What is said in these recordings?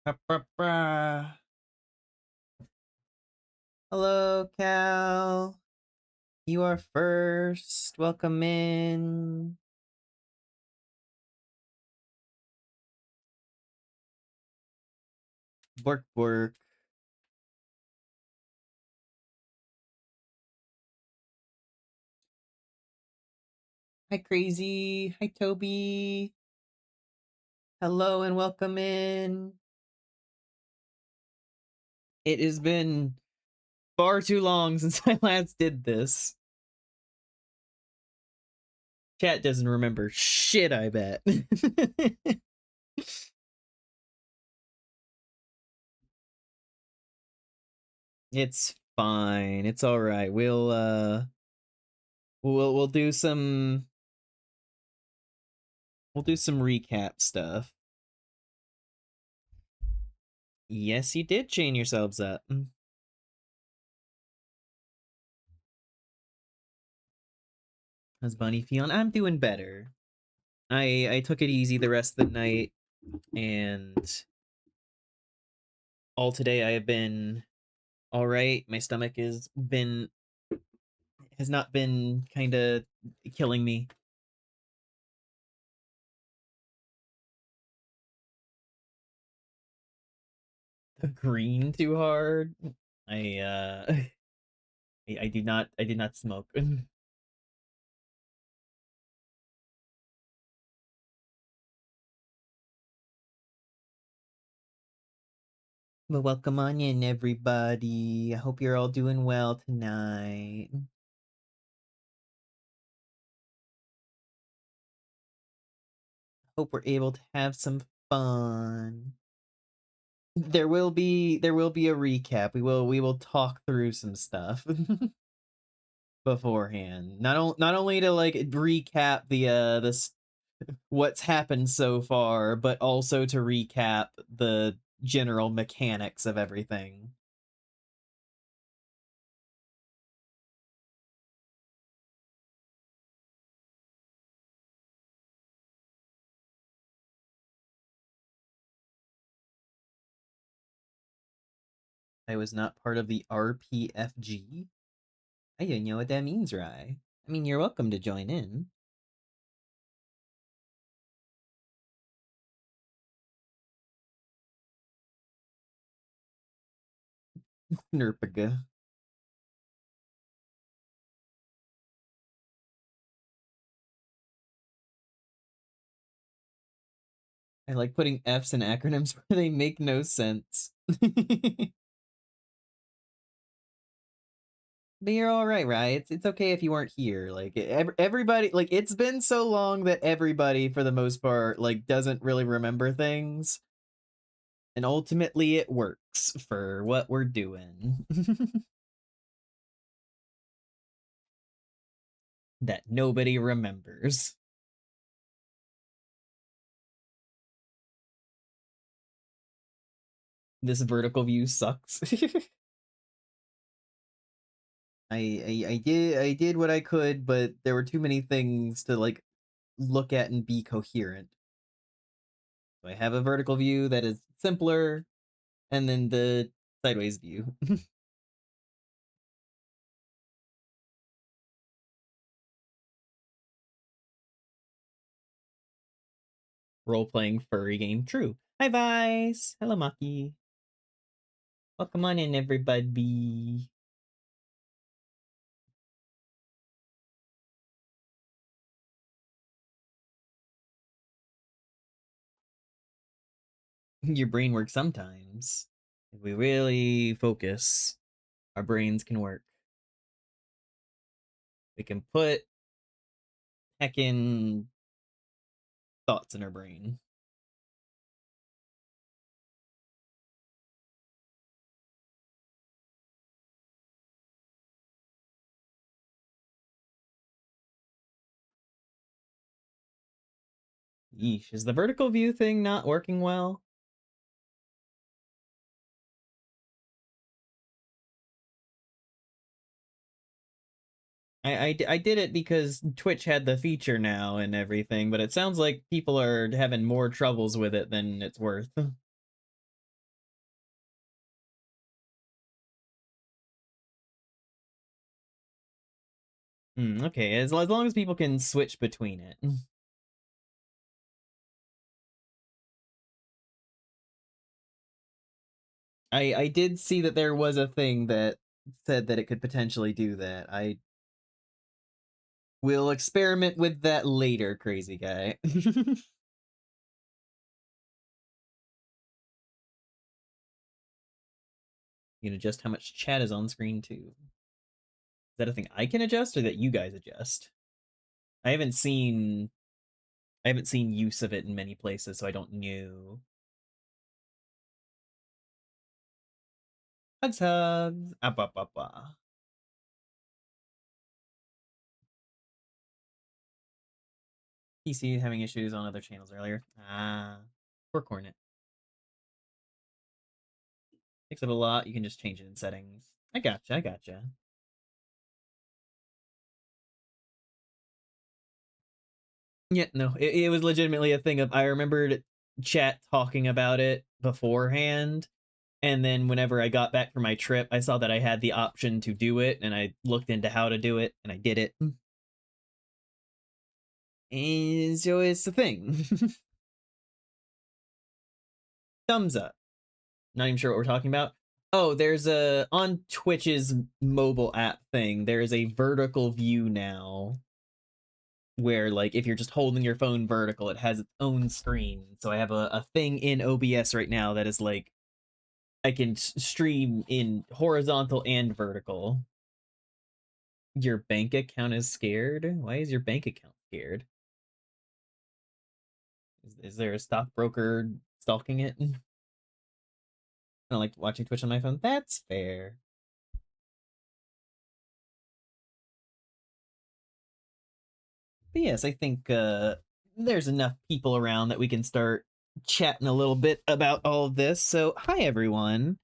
Ba-ba-ba. Hello, Cal. You are first. Welcome in. Bork bork. Hi, Crazy. Hi, Toby. Hello and welcome in. It has been far too long since I last did this. Chat doesn't remember shit, I bet. It's fine. It's all right. We'll do some recap stuff. Yes, you did chain yourselves up. How's Bunny feeling? I'm doing better. I took it easy the rest of the night, and all today I have been all right. My stomach has not been kind of killing me. The green too hard. I I did not smoke. But welcome on in, everybody. I hope you're all doing well tonight. Hope we're able to have some fun. There will be a recap. We will talk through some stuff beforehand. Not only to like recap the this what's happened so far, but also to recap the general mechanics of everything. I was not part of the RPFG. I didn't know what that means, Rye. I mean, you're welcome to join in. Nerpiga. I like putting F's in acronyms where they make no sense. But you're all right, right? It's okay if you weren't here. Like everybody, like it's been so long that everybody, for the most part, like doesn't really remember things, and ultimately it works for what we're doing. That nobody remembers. This vertical view sucks. I did what I could, but there were too many things to like look at and be coherent. So I have a vertical view that is simpler, and then the sideways view. Role-playing furry game. True. Hi, Vice. Hello, Maki. Welcome on in, everybody. Your brain works sometimes. If we really focus, our brains can work. We can put heckin' thoughts in our brain. Yeesh, is the vertical view thing not working well? I did it because Twitch had the feature now and everything, but it sounds like people are having more troubles with it than it's worth. Okay, as long as people can switch between it. I did see that there was a thing that said that it could potentially do that. I will experiment with that later, crazy guy. You can adjust how much chat is on screen too. Is that a thing I can adjust or that you guys adjust? I haven't seen use of it in many places, so I don't know. Hugs, hugs. Up, up, up, up. PC having issues on other channels earlier. Ah, poor Cornet. Takes up a lot. You can just change it in settings. I gotcha. I gotcha. Yeah, no, it was legitimately a thing of I remembered chat talking about it beforehand, and then whenever I got back from my trip, I saw that I had the option to do it, and I looked into how to do it, and I did it. And so it's the thing. Thumbs up. Not even sure what we're talking about. Oh, there's a on Twitch's mobile app thing. There is a vertical view now where like if you're just holding your phone vertical, it has its own screen. So I have a thing in OBS right now that is like I can stream in horizontal and vertical. Your bank account is scared? Why is your bank account scared? Is there a stockbroker stalking it? I don't like watching Twitch on my phone. That's fair. But yes, I think there's enough people around that we can start chatting a little bit about all of this. So, hi everyone.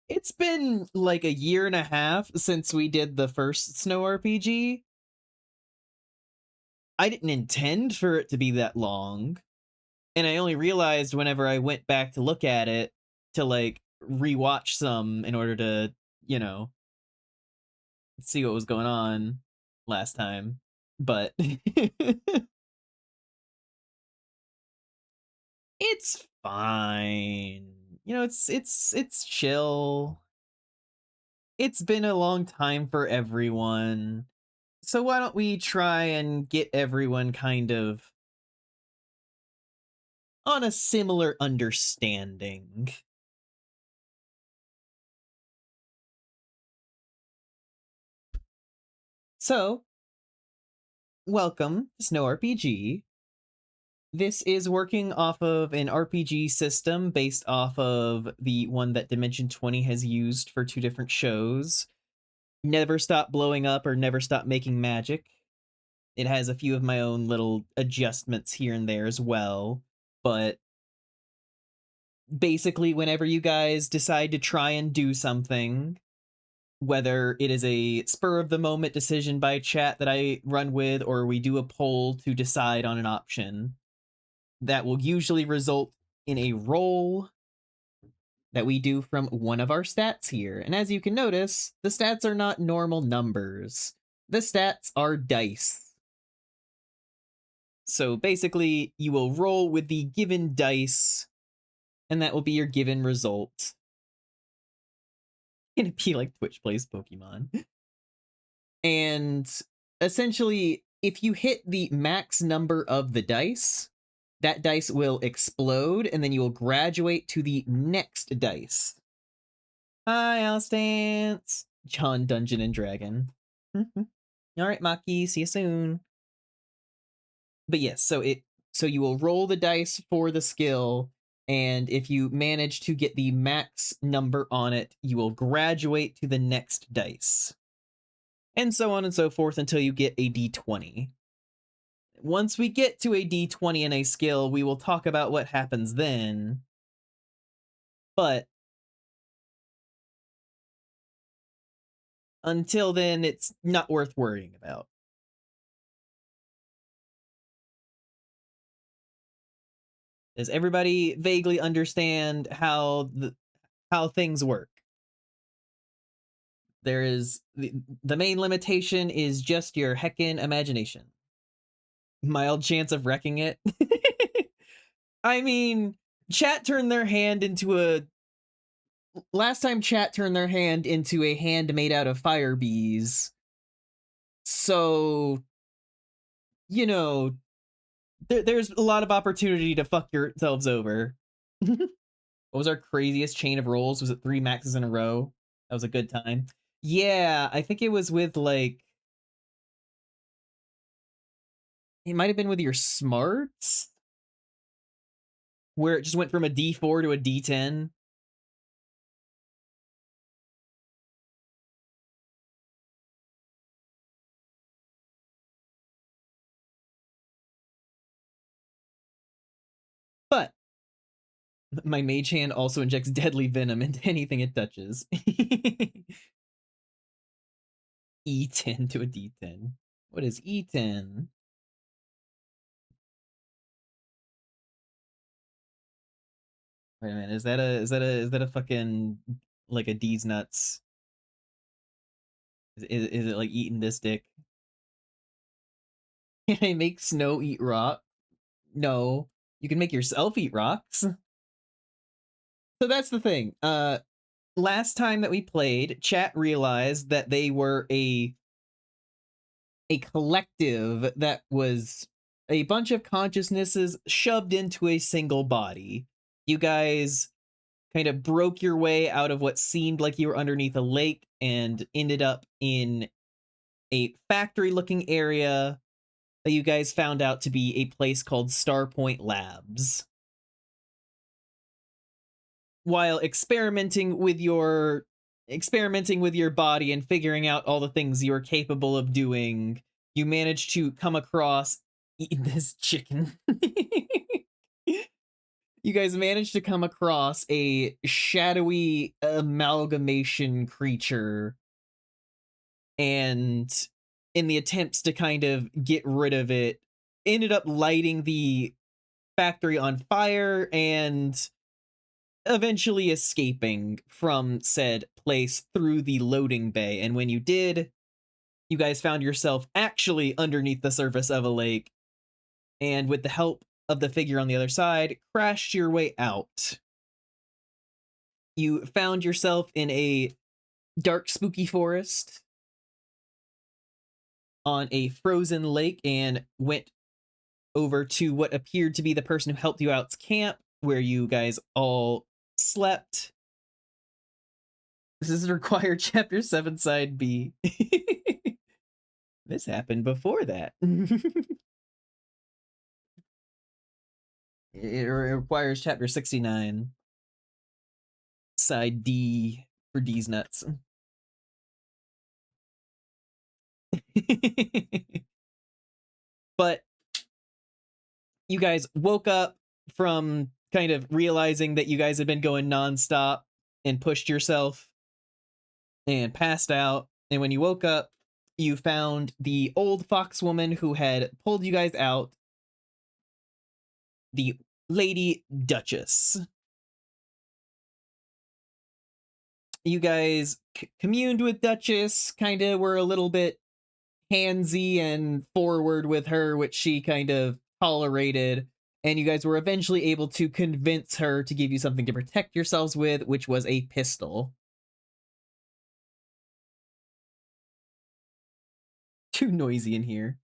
It's been like a year and a half since we did the first Snow RPG. I didn't intend for it to be that long, and I only realized whenever I went back to look at it to like rewatch some in order to, you know, see what was going on last time. But it's fine. You know, it's chill. It's been a long time for everyone. So why don't we try and get everyone kind of on a similar understanding? So, welcome to Snow RPG. This is working off of an RPG system based off of the one that Dimension 20 has used for two different shows. Never Stop Blowing Up or Never Stop Making Magic. It has a few of my own little adjustments here and there as well, but basically whenever you guys decide to try and do something, whether it is a spur of the moment decision by chat that I run with or we do a poll to decide on an option, that will usually result in a roll that we do from one of our stats here. And as you can notice, the stats are not normal numbers. The stats are dice. So basically, you will roll with the given dice, and that will be your given result. It'd be like Twitch plays Pokemon. And essentially, if you hit the max number of the dice, that dice will explode, and then you will graduate to the next dice. Hi, Alstance. John Dungeon and Dragon. All right, Maki, see you soon. But yes, so you will roll the dice for the skill, and if you manage to get the max number on it, you will graduate to the next dice. And so on and so forth until you get a d20. Once we get to a d20 in a skill, we will talk about what happens then. But until then, it's not worth worrying about. Does everybody vaguely understand how things work? There is the main limitation is just your heckin' imagination. Mild chance of wrecking it. I mean, chat turned their hand into a last time chat turned their hand into a hand made out of fire bees. So, you know, there's a lot of opportunity to fuck yourselves over. What was our craziest chain of rolls? Was it 3 maxes in a row? That was a good time. Yeah, I think it was with like it might have been with your smarts, where it just went from a D4 to a D10. But my mage hand also injects deadly venom into anything it touches. E10 to a D10. What is E10? Wait a minute, is that a fucking like a D's nuts? Is it like eating this dick? Can I make snow eat rock? No. You can make yourself eat rocks. So that's the thing. Last time that we played, chat realized that they were a collective that was a bunch of consciousnesses shoved into a single body. You guys kind of broke your way out of what seemed like you were underneath a lake and ended up in a factory looking area that you guys found out to be a place called Starpoint Labs. While experimenting with your body and figuring out all the things you're capable of doing, you manage to come across eating this chicken. You guys managed to come across a shadowy amalgamation creature, and in the attempts to kind of get rid of it, ended up lighting the factory on fire and eventually escaping from said place through the loading bay. And when you did, you guys found yourself actually underneath the surface of a lake, and with the help of the figure on the other side, crashed your way out. You found yourself in a dark, spooky forest on a frozen lake and went over to what appeared to be the person who helped you out's camp, where you guys all slept. This is required chapter 7 side B. This happened before that. It requires chapter 69 side D for D's nuts. But you guys woke up from kind of realizing that you guys had been going nonstop and pushed yourself and passed out. And when you woke up, you found the old fox woman who had pulled you guys out, the Lady Duchess. You guys communed with Duchess, kind of were a little bit handsy and forward with her, which she kind of tolerated. And you guys were eventually able to convince her to give you something to protect yourselves with, which was a pistol. Too noisy in here.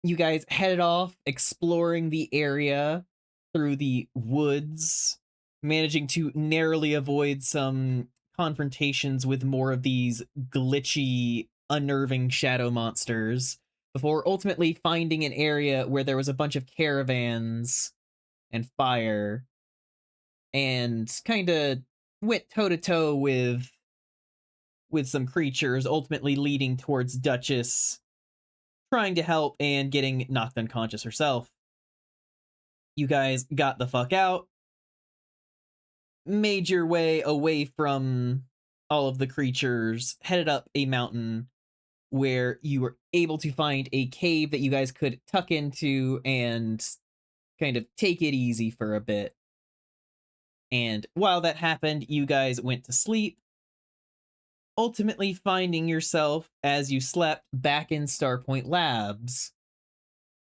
You guys headed off exploring the area through the woods, managing to narrowly avoid some confrontations with more of these glitchy, unnerving shadow monsters, before ultimately finding an area where there was a bunch of caravans and fire, and kind of went toe-to-toe with some creatures, ultimately leading towards Duchess trying to help and getting knocked unconscious herself. You guys got the fuck out, made your way away from all of the creatures, headed up a mountain where you were able to find a cave that you guys could tuck into and kind of take it easy for a bit. And while that happened, you guys went to sleep, ultimately finding yourself as you slept back in Starpoint Labs,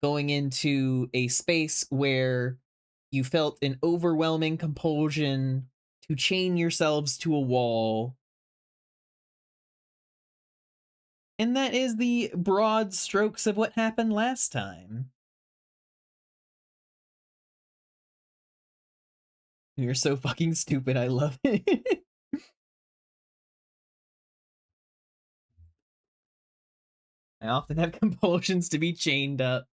going into a space where you felt an overwhelming compulsion to chain yourselves to a wall. And that is the broad strokes of what happened last time. You're so fucking stupid, I love it. I often have compulsions to be chained up.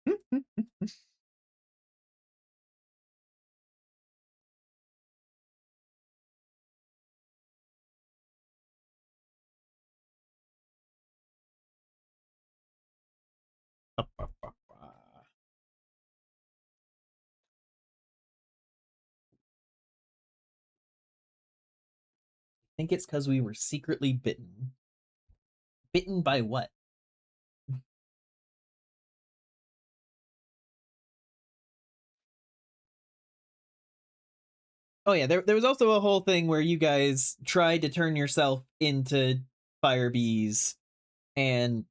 I think it's because we were secretly bitten. Bitten by what? Oh yeah, there was also a whole thing where you guys tried to turn yourself into fire bees and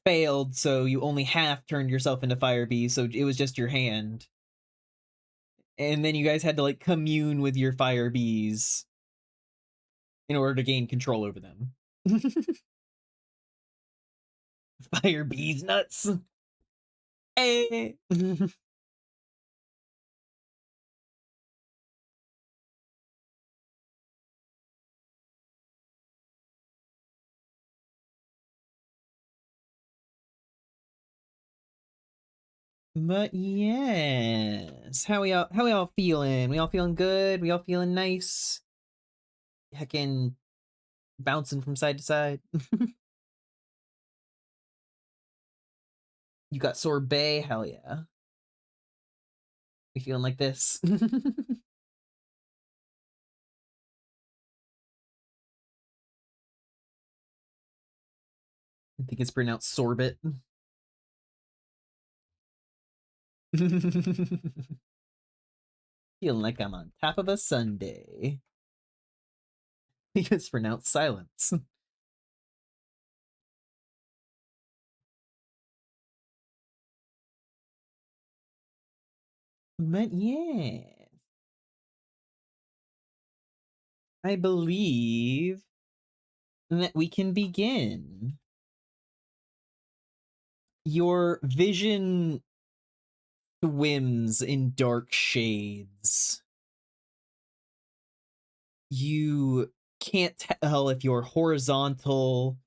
failed, so you only half turned yourself into fire bees, so it was just your hand. And then you guys had to like commune with your fire bees in order to gain control over them. Fire bees nuts. Hey. But yes, how we all feeling? We all feeling good? We all feeling nice? Heckin' bouncing from side to side. You got sorbet? Hell yeah. We feeling like this? I think it's pronounced sorbet. Feeling like I'm on top of a Sunday. It's pronounced silence. But yeah, I believe that we can begin. Your vision swims in dark shades. You can't tell if you're horizontal,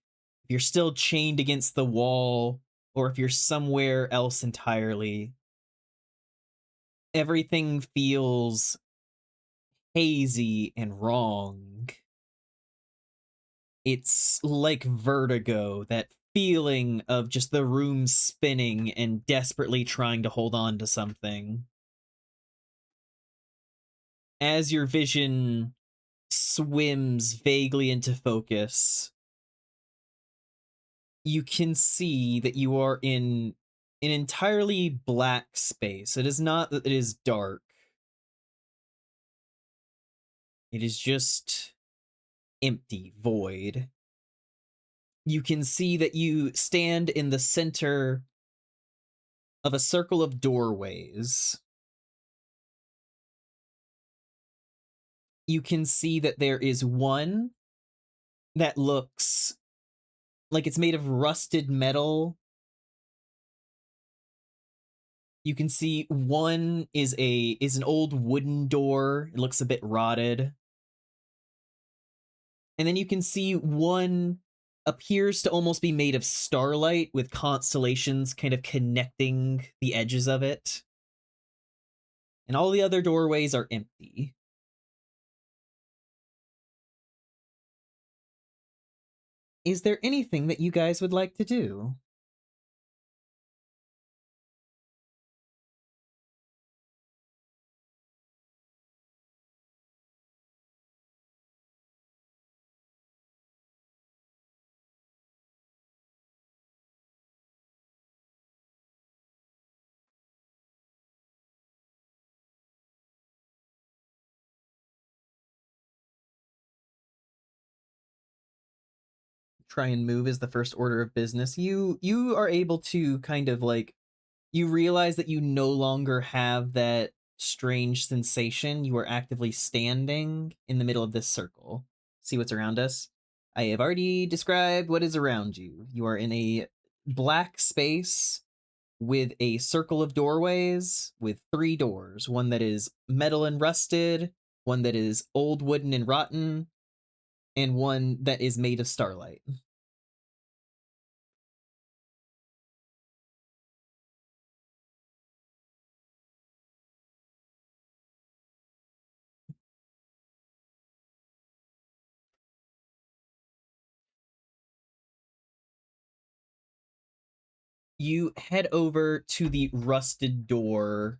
if you're still chained against the wall, or if you're somewhere else entirely. Everything feels hazy and wrong. It's like vertigo, that feeling of just the room spinning and desperately trying to hold on to something. As your vision swims vaguely into focus, you can see that you are in an entirely black space. It is not that it is dark. It is just empty, void. You can see that you stand in the center of a circle of doorways. You can see that there is one that looks like it's made of rusted metal. You can see one is an old wooden door. It looks a bit rotted. And then you can see one appears to almost be made of starlight with constellations kind of connecting the edges of it. And all the other doorways are empty. Is there anything that you guys would like to do? try and move as the first order of business. You are able to kind of like, you realize that you no longer have that strange sensation. You are actively standing in the middle of this circle. See what's around us? I have already described what is around you. You are in a black space with a circle of doorways with 3 doors, one that is metal and rusted, one that is old wooden and rotten, and one that is made of starlight. You head over to the rusted door.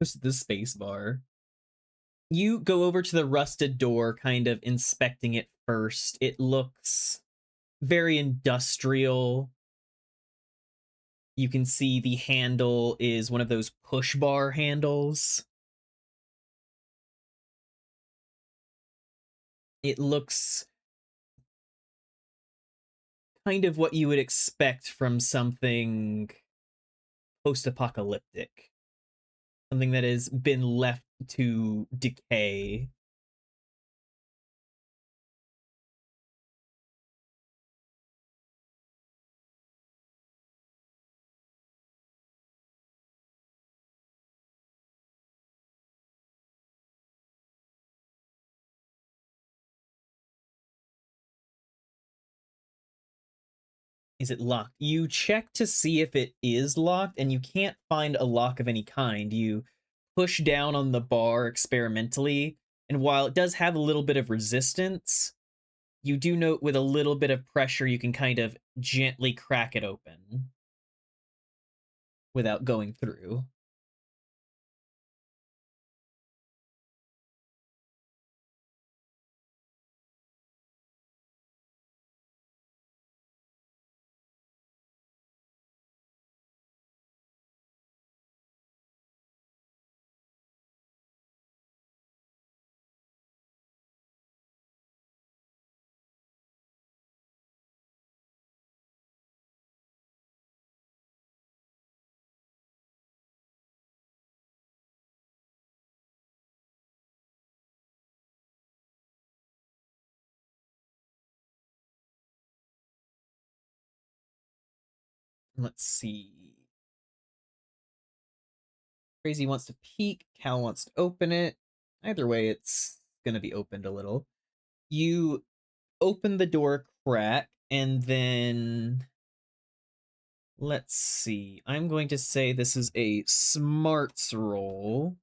Goes to the space bar. You go over to the rusted door, kind of inspecting it first. It looks very industrial. You can see the handle is one of those push bar handles. It looks kind of what you would expect from something post-apocalyptic. Something that has been left to decay. Is it locked? You check to see if it is locked, and you can't find a lock of any kind. You push down on the bar experimentally, and while it does have a little bit of resistance, you do note with a little bit of pressure you can kind of gently crack it open without going through. Let's see. Crazy wants to peek, Cal wants to open it. Either way, it's gonna be opened a little. You open the door crack, and then let's see. I'm going to say this is a smarts roll.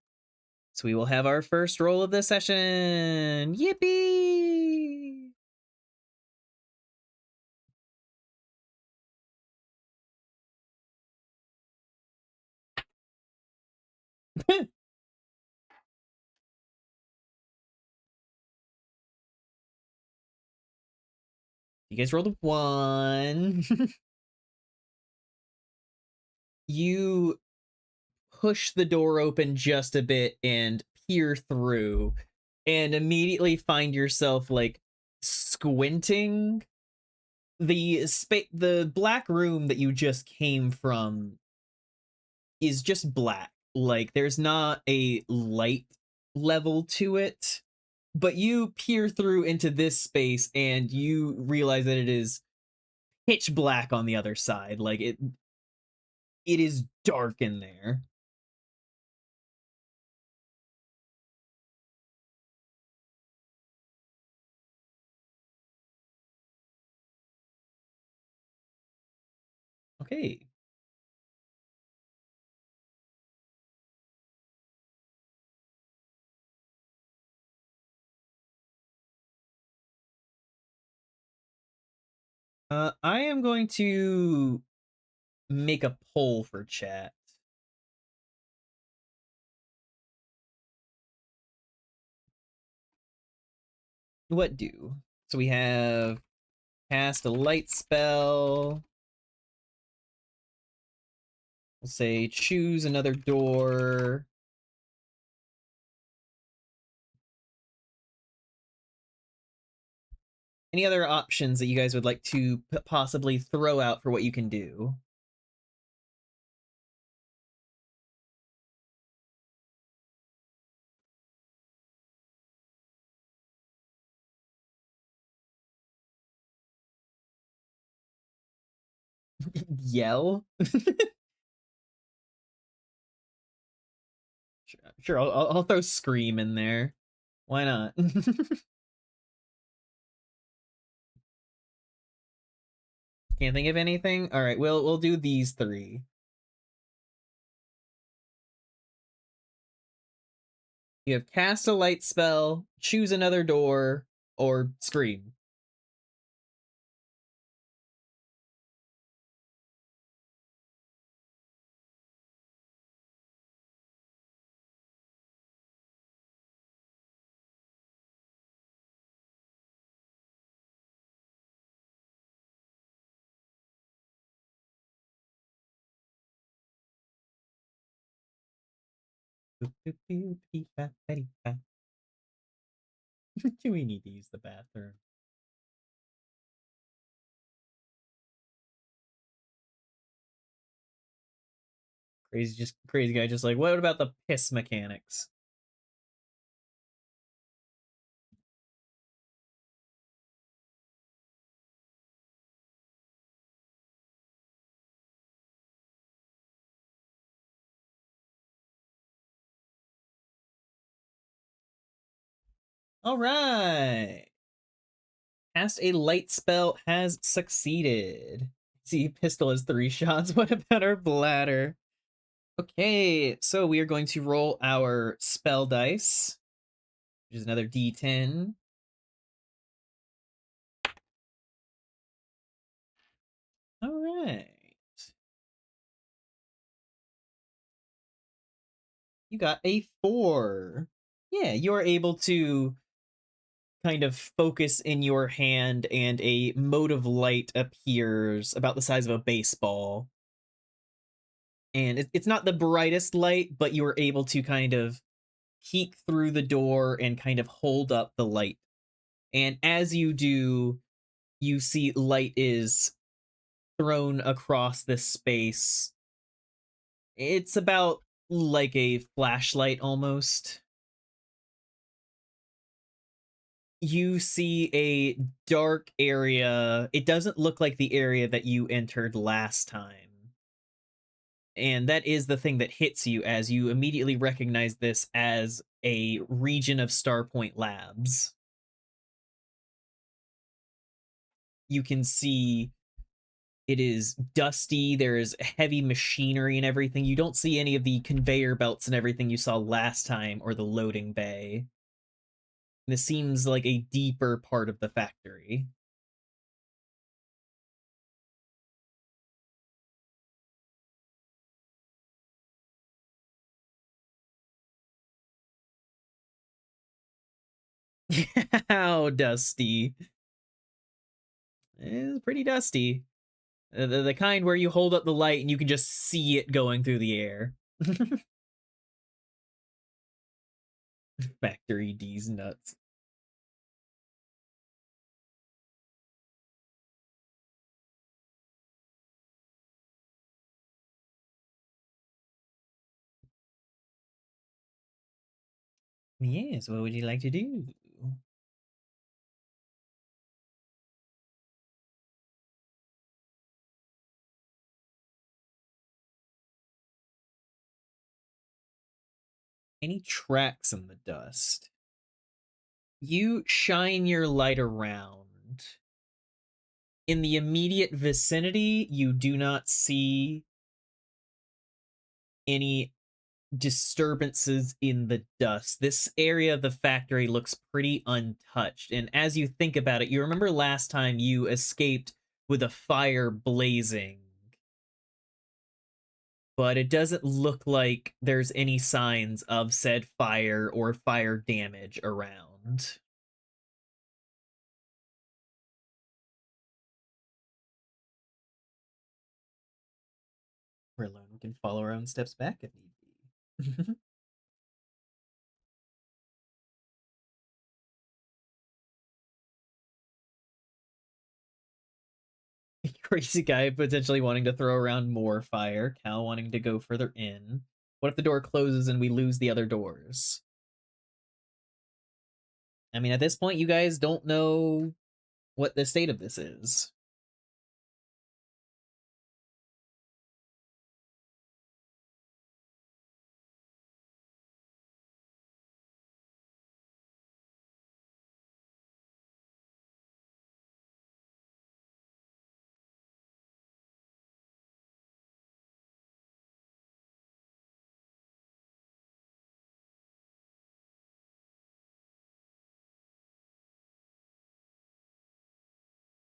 So we will have our first roll of the session. Yippee! You guys rolled a 1. You push the door open just a bit and peer through, and immediately find yourself like squinting. The black room that you just came from is just black. Like there's not a light level to it. But you peer through into this space and you realize that it is pitch black on the other side. Like it is dark in there. Okay. I am going to make a poll for chat. What do? So we have cast a light spell. We'll say choose another door. Any other options that you guys would like to possibly throw out for what you can do? Yell? Sure, I'll throw scream in there. Why not? Can't think of anything. All right, we'll do these three. You have cast a light spell, choose another door, or scream. Do we need to use the bathroom? Crazy guy just like, what about the piss mechanics? All right. Cast a light spell has succeeded. See, pistol has 3 shots. What about our bladder? Okay, so we are going to roll our spell dice, which is another d10. All right. You got a 4. Yeah, you're able to kind of focus in your hand, and a mote of light appears about the size of a baseball. And it's not the brightest light, but you are able to kind of peek through the door and kind of hold up the light. And as you do, you see light is thrown across this space. It's about like a flashlight almost. You see a dark area. It doesn't look like the area that you entered last time. And that is the thing that hits you as you immediately recognize this as a region of Starpoint Labs. You can see it is dusty. There is heavy machinery and everything. You don't see any of the conveyor belts and everything you saw last time, or the loading bay. This seems like a deeper part of the factory. How dusty. It's pretty dusty. The kind where you hold up the light and you can just see it going through the air. Factory D's nuts. Yes, what would you like to do? Any tracks in the dust? You shine your light around. In the immediate vicinity, you do not see any disturbances in the dust. This area of the factory looks pretty untouched. And as you think about it, you remember last time you escaped with a fire blazing. But it doesn't look like there's any signs of said fire or fire damage around. We're alone. We can follow our own steps back if need be. Crazy guy potentially wanting to throw around more fire. Cal wanting to go further in. What if the door closes and we lose the other doors? I mean, at this point, you guys don't know what the state of this is.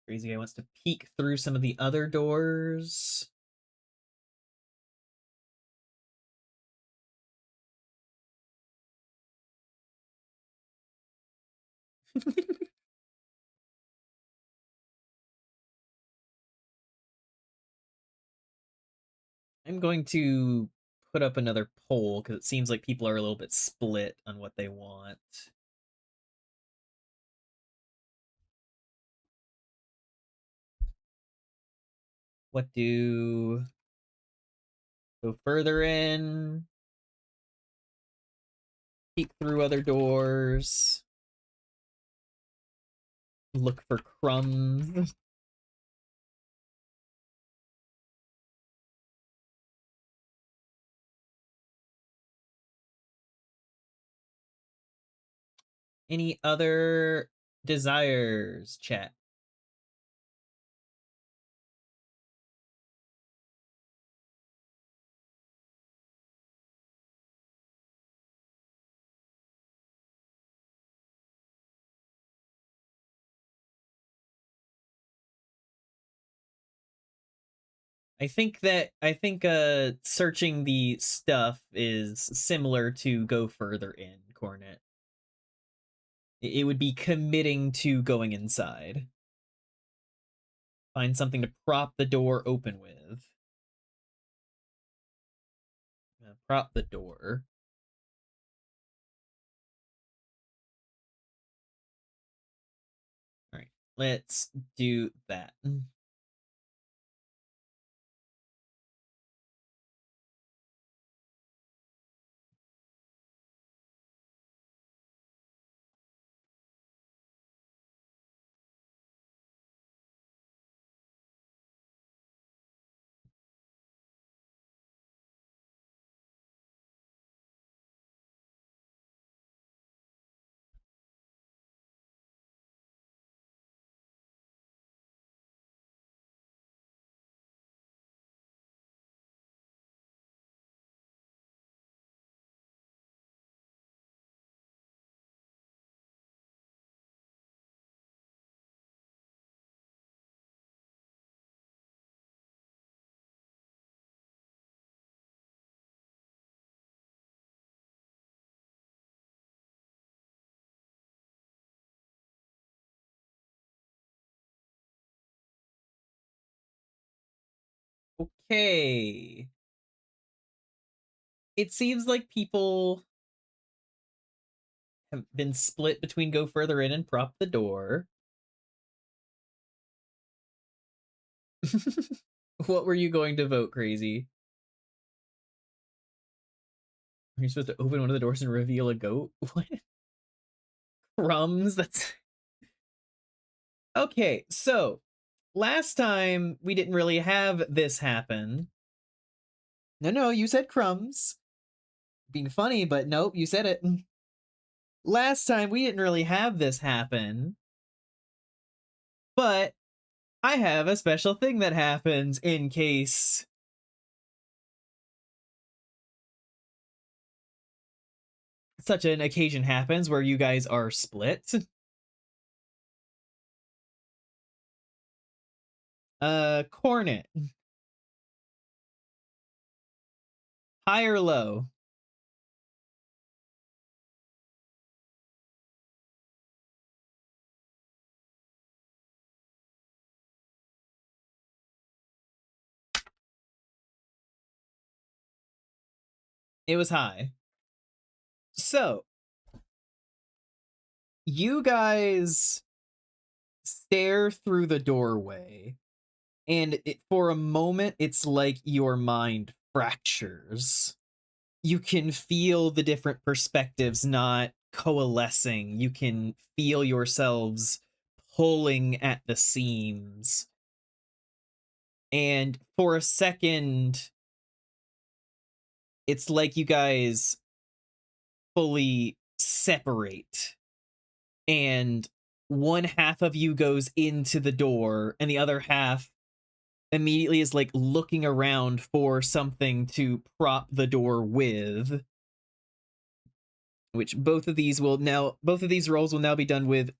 Crazy guy wants to peek through some of the other doors. I'm going to put up another poll because it seems like people are a little bit split on what they want. What do... Go further in? Peek through other doors? Look for crumbs? Any other desires, chat? I think searching the stuff is similar to go further in, Cornet. It would be committing to going inside. Find something to prop the door open with. Prop the door. All right, let's do that. Okay. It seems like people have been split between go further in and prop the door. What were you going to vote, Crazy? Are you supposed to open one of the doors and reveal a goat? What? Crumbs? That's... Okay, so last time we didn't really have this happen. No, you said crumbs. Being funny, but nope, you said it. Last time we didn't really have this happen. But I have a special thing that happens in case such an occasion happens where you guys are split. Cornet. High or low? It was high. So, you guys stare through the doorway And for a moment, it's like your mind fractures. You can feel the different perspectives not coalescing. You can feel yourselves pulling at the seams. And for a second, it's like you guys fully separate. And one half of you goes into the door, and the other half immediately is like looking around for something to prop the door with. Which both of these rolls will now be done with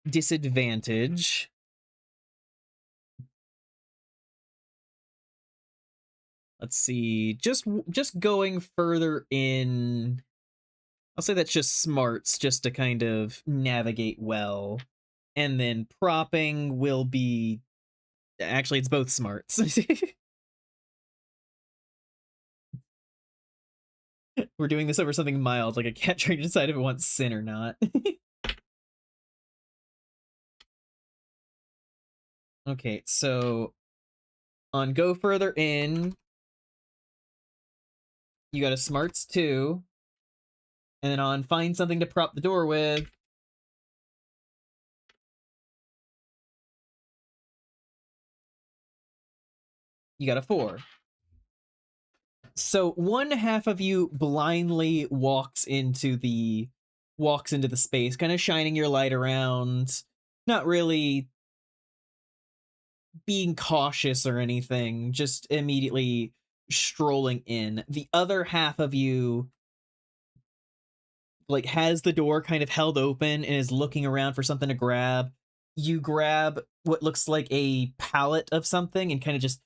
disadvantage. Let's see. Just going further in. I'll say that's just smarts, just to kind of navigate well. And then propping will be. Actually, it's both smarts. We're doing this over something mild, like a cat trying to decide if it wants sin or not. Okay, so on go further in, you got a smarts 2. And then on find something to prop the door with, you got a 4. So one half of you blindly walks into the space, kind of shining your light around, not really being cautious or anything, just immediately strolling in. The other half of you like has the door kind of held open and is looking around for something to grab. You grab what looks like a pallet of something and kind of just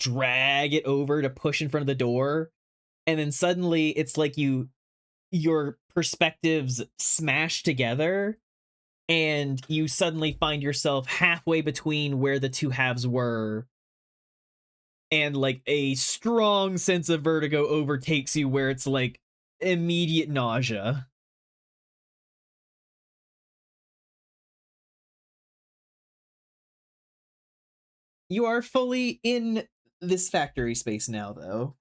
drag it over to push in front of the door. And then suddenly it's like your perspectives smash together, and you suddenly find yourself halfway between where the two halves were, and like a strong sense of vertigo overtakes you where it's like immediate nausea. You are fully in this factory space now, though.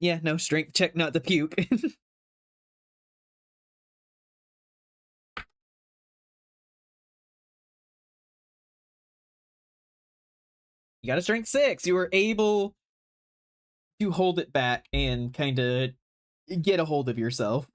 Yeah, no, strength check not to puke. You got a strength 6. You were able to hold it back and kind of get a hold of yourself.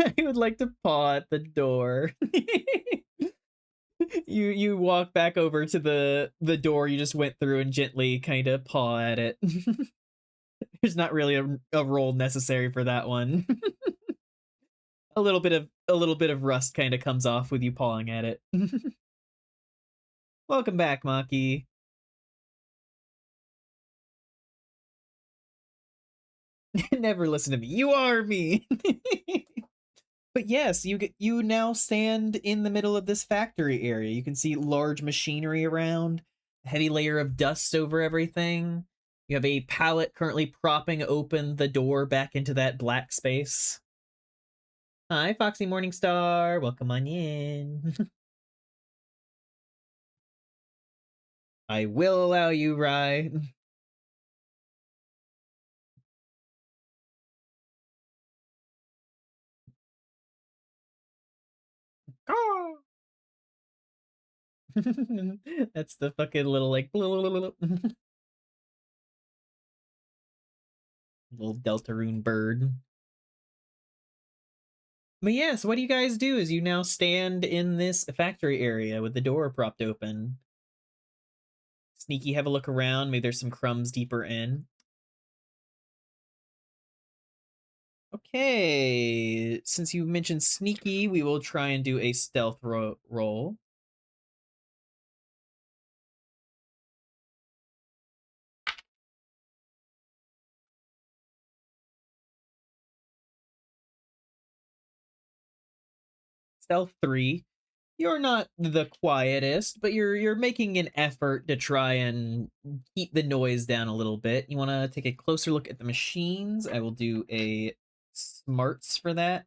I would like to paw at the door. You walk back over to the door you just went through and gently kind of paw at it. There's not really a roll necessary for that one. A little bit of rust kind of comes off with you pawing at it. Welcome back, Maki. Never listen to me. You are me. But yes, you now stand in the middle of this factory area. You can see large machinery around, a heavy layer of dust over everything. You have a pallet currently propping open the door back into that black space. Hi, Foxy Morningstar. Welcome on in. I will allow you, Rye. That's the fucking little like little Deltarune bird. But yes, what do you guys do as you now stand in this factory area with the door propped open? Sneaky, have a look around. Maybe there's some crumbs deeper in. Okay, since you mentioned sneaky, we will try and do a stealth roll. Stealth 3. You're not the quietest, but you're making an effort to try and keep the noise down a little bit. You want to take a closer look at the machines? I will do a smarts for that.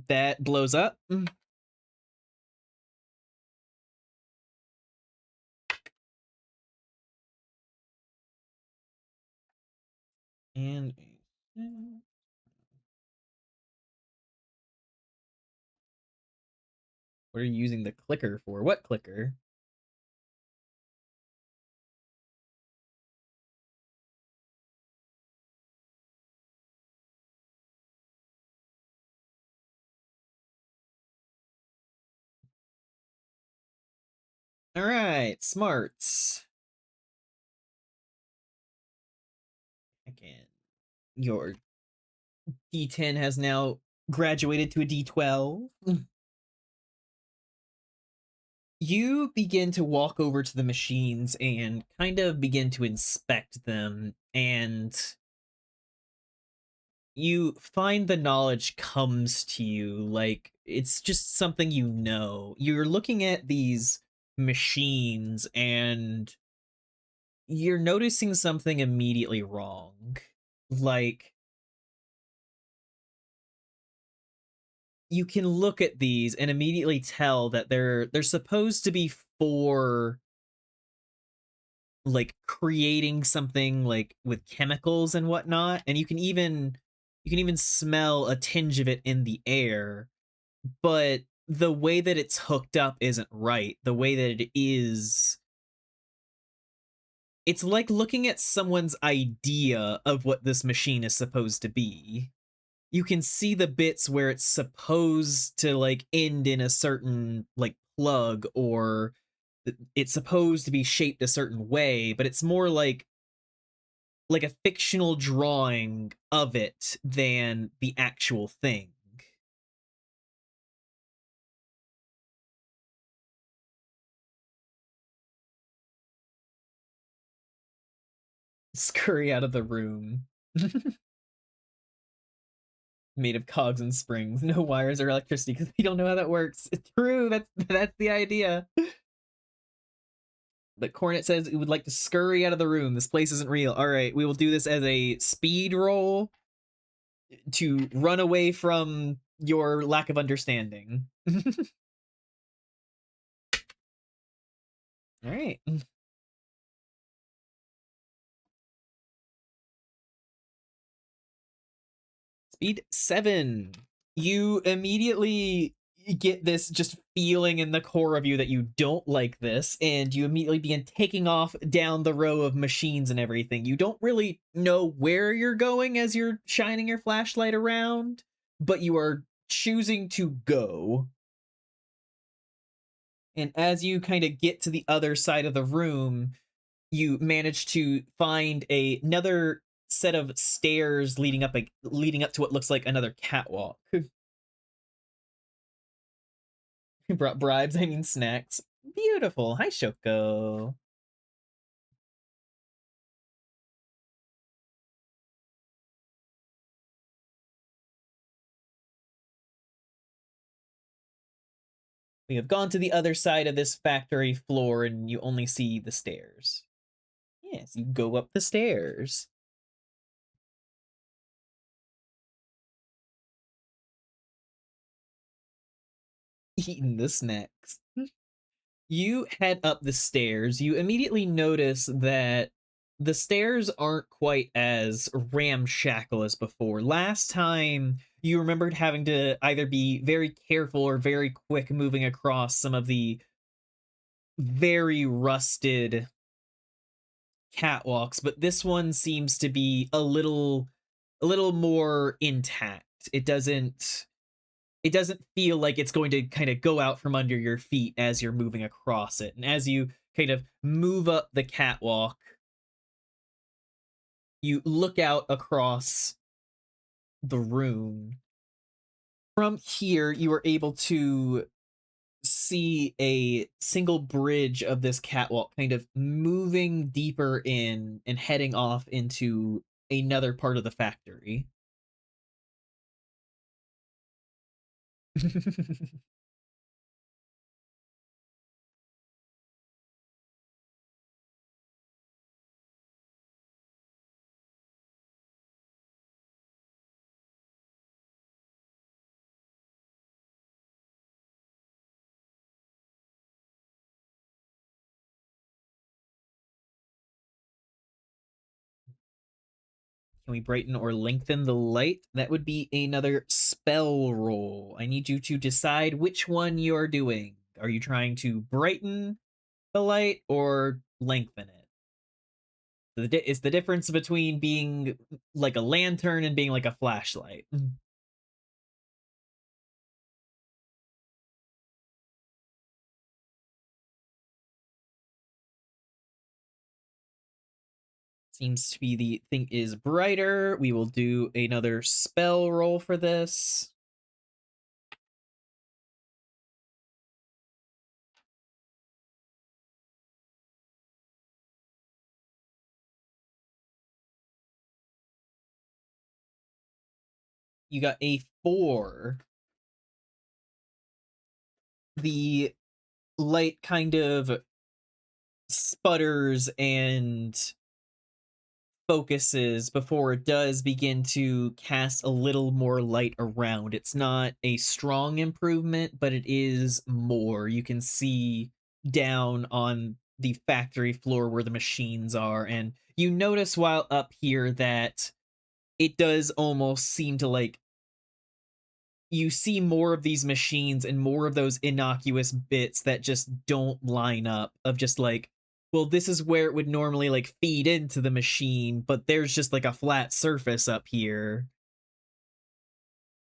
That blows up. And what are you using the clicker for? What clicker? All right, smarts. Again, your D10 has now graduated to a D12. You begin to walk over to the machines and kind of begin to inspect them, and you find the knowledge comes to you like it's just something you know. You're looking at these machines and you're noticing something immediately wrong. Like, you can look at these and immediately tell that they're supposed to be for like creating something like with chemicals and whatnot, and you can even smell a tinge of it in the air, but the way that it's hooked up isn't right. The way that it is, it's like looking at someone's idea of what this machine is supposed to be. You can see the bits where it's supposed to like end in a certain like plug, or it's supposed to be shaped a certain way, but it's more like a fictional drawing of it than the actual thing. Scurry out of the room. Made of cogs and springs, no wires or electricity, because we don't know how that works. It's true, that's the idea. But Cornet says he would like to scurry out of the room. This place isn't real. All right, we will do this as a speed roll to run away from your lack of understanding. All right. Speed 7. You immediately get this just feeling in the core of you that you don't like this, and you immediately begin taking off down the row of machines and everything. You don't really know where you're going as you're shining your flashlight around, but you are choosing to go. And as you kind of get to the other side of the room, you manage to find another set of stairs leading up to what looks like another catwalk. Brought bribes, I mean snacks. Beautiful. Hi, Shoko. We have gone to the other side of this factory floor and you only see the stairs. Yes, you go up the stairs. Eating the snacks. You head up the stairs. You immediately notice that the stairs aren't quite as ramshackle as before. Last time, you remembered having to either be very careful or very quick moving across some of the very rusted catwalks, but this one seems to be a little more intact. It doesn't feel like it's going to kind of go out from under your feet as you're moving across it. And as you kind of move up the catwalk, you look out across the room. From here, you are able to see a single bridge of this catwalk kind of moving deeper in and heading off into another part of the factory. Can we brighten or lengthen the light? That would be another spell roll. I need you to decide which one you're doing. Are you trying to brighten the light or lengthen it? It's the difference between being like a lantern and being like a flashlight. Seems to be the thing is brighter. We will do another spell roll for this. You got a 4. The light kind of sputters and focuses before it does begin to cast a little more light around. It's not a strong improvement, but it is more. You can see down on the factory floor where the machines are, and you notice while up here that it does almost seem to like you see more of these machines and more of those innocuous bits that just don't line up of just like, well, this is where it would normally like feed into the machine, but there's just like a flat surface up here.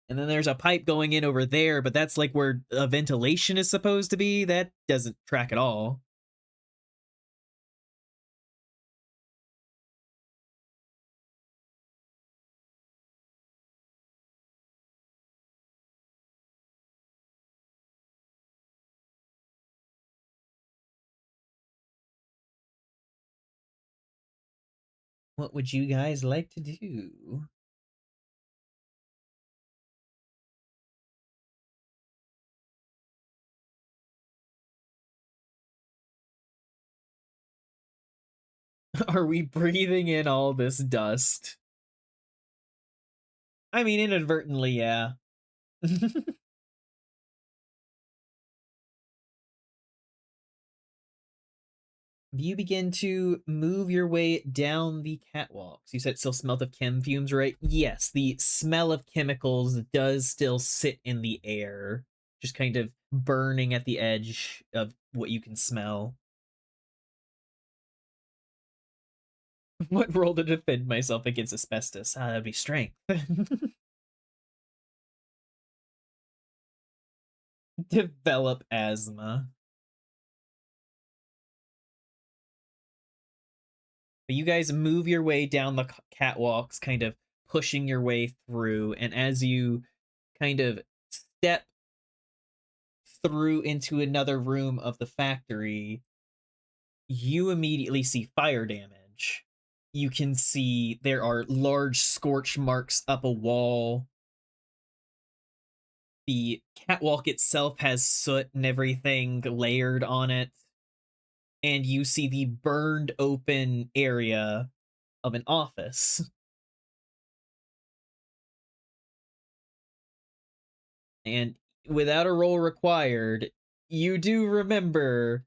And then there's a pipe going in over there, but that's like where a ventilation is supposed to be. That doesn't track at all. What would you guys like to do? Are we breathing in all this dust? I mean, inadvertently, yeah. You begin to move your way down the catwalks. You said it still smelled of chem fumes, right? Yes, the smell of chemicals does still sit in the air, just kind of burning at the edge of what you can smell. What role to defend myself against asbestos? Ah, that'd be strength. Develop asthma. But you guys move your way down the catwalks, kind of pushing your way through, and as you kind of step through into another room of the factory, you immediately see fire damage. You can see there are large scorch marks up a wall. The catwalk itself has soot and everything layered on it. And you see the burned open area of an office. And without a roll required, you do remember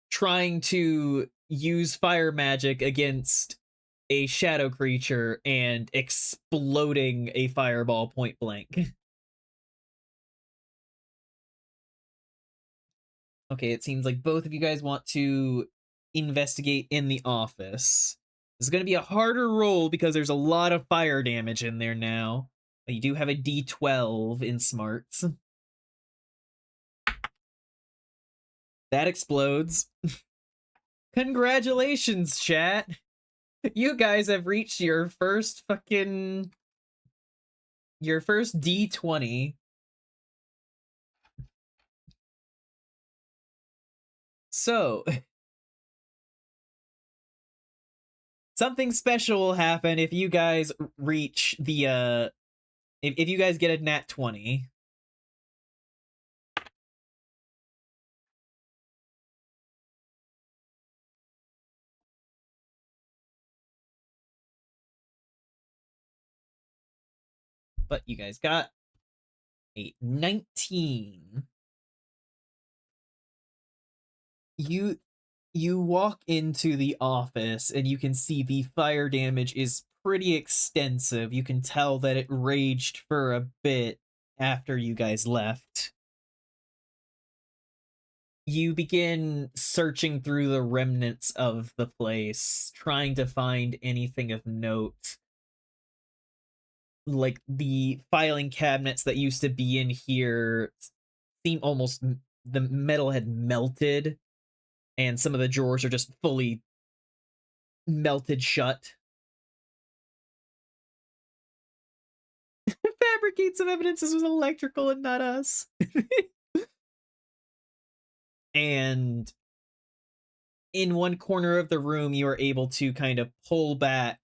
trying to use fire magic against a shadow creature and exploding a fireball point blank. Okay, it seems like both of you guys want to investigate in the office. This is going to be a harder roll because there's a lot of fire damage in there now. But you do have a d12 in smarts. That explodes. Congratulations, chat. You guys have reached your first fucking your first D20. So, something special will happen if you guys reach the if you guys get a nat 20. but you guys got a 19. You walk into the office and you can see the fire damage is pretty extensive. You can tell that it raged for a bit after you guys left. You begin searching through the remnants of the place, trying to find anything of note. Like the filing cabinets that used to be in here seem almost the metal had melted, and some of the drawers are just fully melted shut. Fabricate some evidence this was electrical and not us. And in one corner of the room, you are able to kind of pull back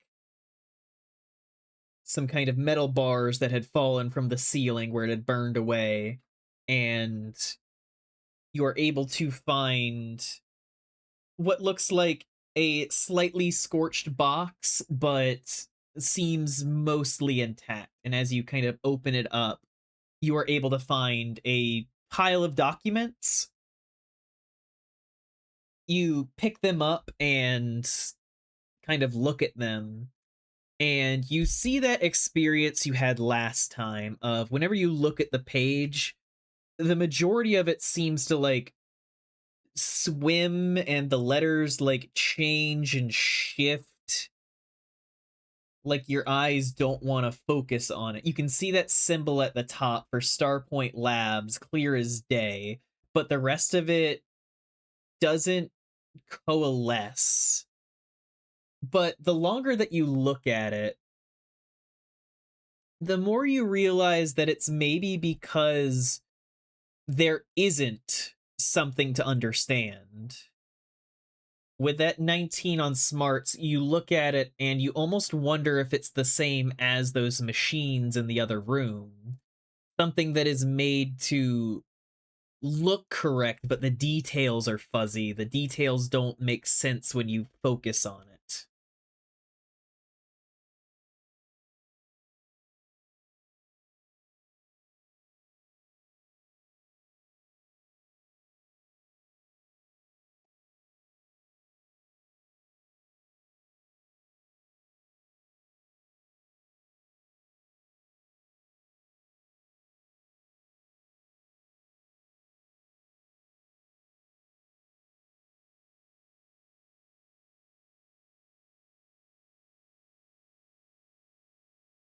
some kind of metal bars that had fallen from the ceiling where it had burned away. And you are able to find what looks like a slightly scorched box, but seems mostly intact. And as you kind of open it up, you are able to find a pile of documents. You pick them up and kind of look at them, and you see that experience you had last time of whenever you look at the page, the majority of it seems to like swim and the letters like change and shift, like your eyes don't want to focus on it. You can see that symbol at the top for Starpoint Labs clear as day, but the rest of it doesn't coalesce. But the longer that you look at it, the more you realize that it's maybe because there isn't something to understand. With that 19 on smarts, you look at it and you almost wonder if it's the same as those machines in the other room. Something that is made to look correct, but the details are fuzzy. The details don't make sense when you focus on it.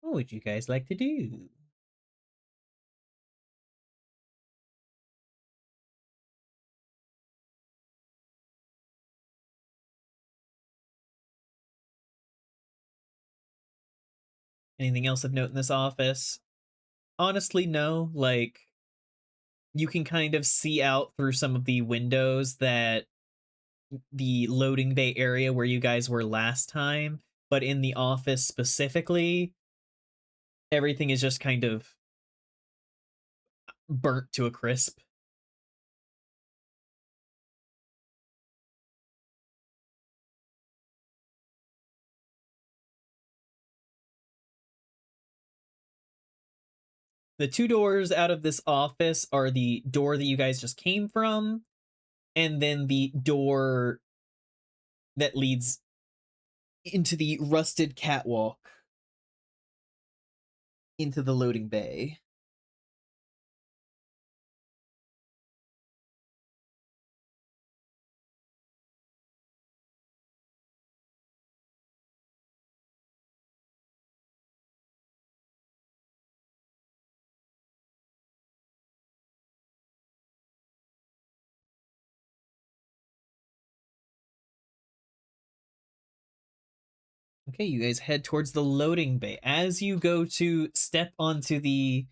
What would you guys like to do? Anything else of note in this office? Honestly, no. Like, you can kind of see out through some of the windows that the loading bay area where you guys were last time, but in the office specifically, everything is just kind of burnt to a crisp. The two doors out of this office are the door that you guys just came from, and then the door that leads into the rusted catwalk into the loading bay. Okay, you guys head towards the loading bay. As you go to step onto the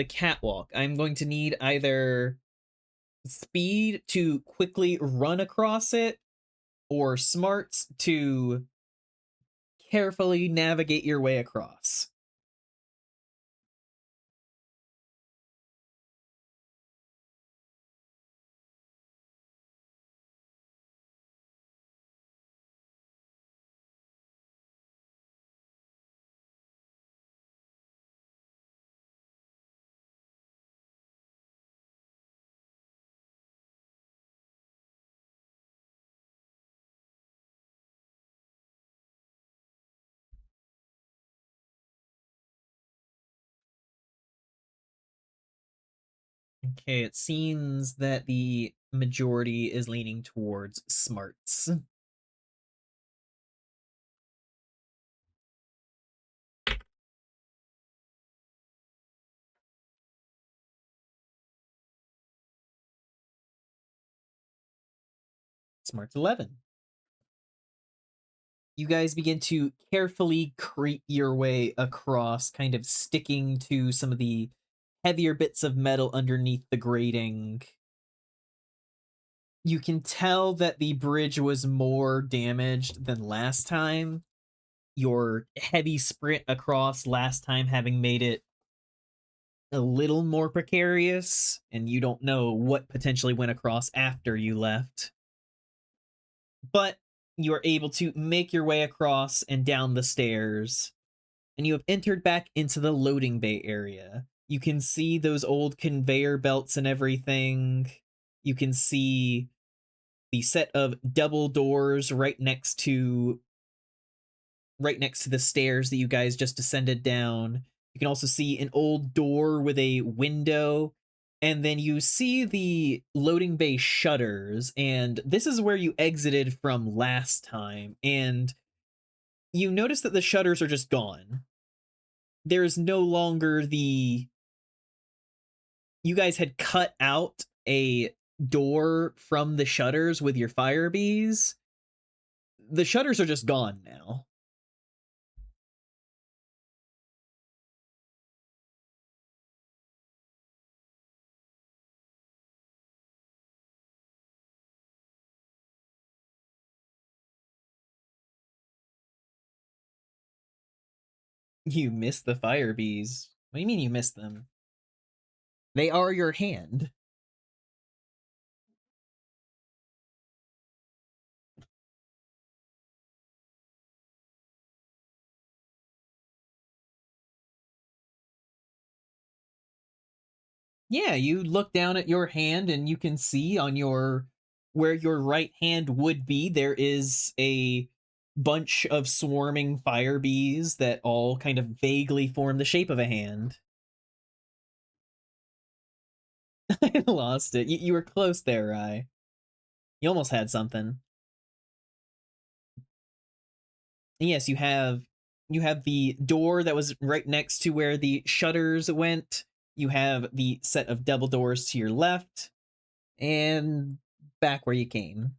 catwalk, I'm going to need either speed to quickly run across it or smarts to carefully navigate your way across. Okay, it seems that the majority is leaning towards smarts. Smarts 11. You guys begin to carefully creep your way across, kind of sticking to some of the heavier bits of metal underneath the grating. You can tell that the bridge was more damaged than last time. Your heavy sprint across last time having made it a little more precarious, and you don't know what potentially went across after you left. But you are able to make your way across and down the stairs, and you have entered back into the loading bay area. You can see those old conveyor belts and everything. You can see the set of double doors right next to the stairs that you guys just descended down. You can also see an old door with a window, and then you see the loading bay shutters, and this is where you exited from last time, and you notice that the shutters are just gone. There's no longer the... You guys had cut out a door from the shutters with your fire bees. The shutters are just gone now. You miss the fire bees. What do you mean you miss them? They are your hand. Yeah, you look down at your hand and you can see on your where your right hand would be, there is a bunch of swarming fire bees that all kind of vaguely form the shape of a hand. I lost it. You were close there, Rye. You almost had something. And yes, you have the door that was right next to where the shutters went. You have the set of double doors to your left, and back where you came.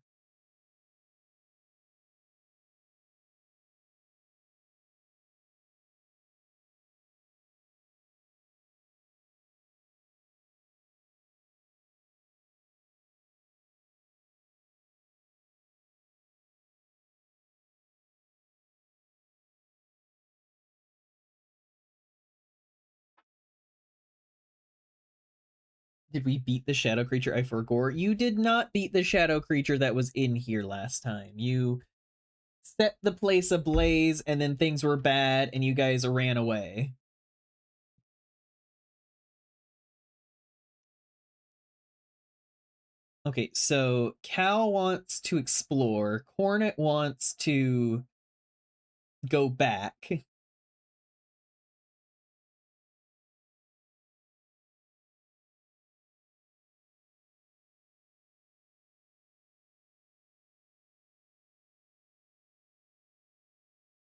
Did we beat the shadow creature I forgot? You did not beat the shadow creature that was in here last time. You set the place ablaze, and then things were bad, and you guys ran away. Okay, so Cal wants to explore. Cornet wants to go back.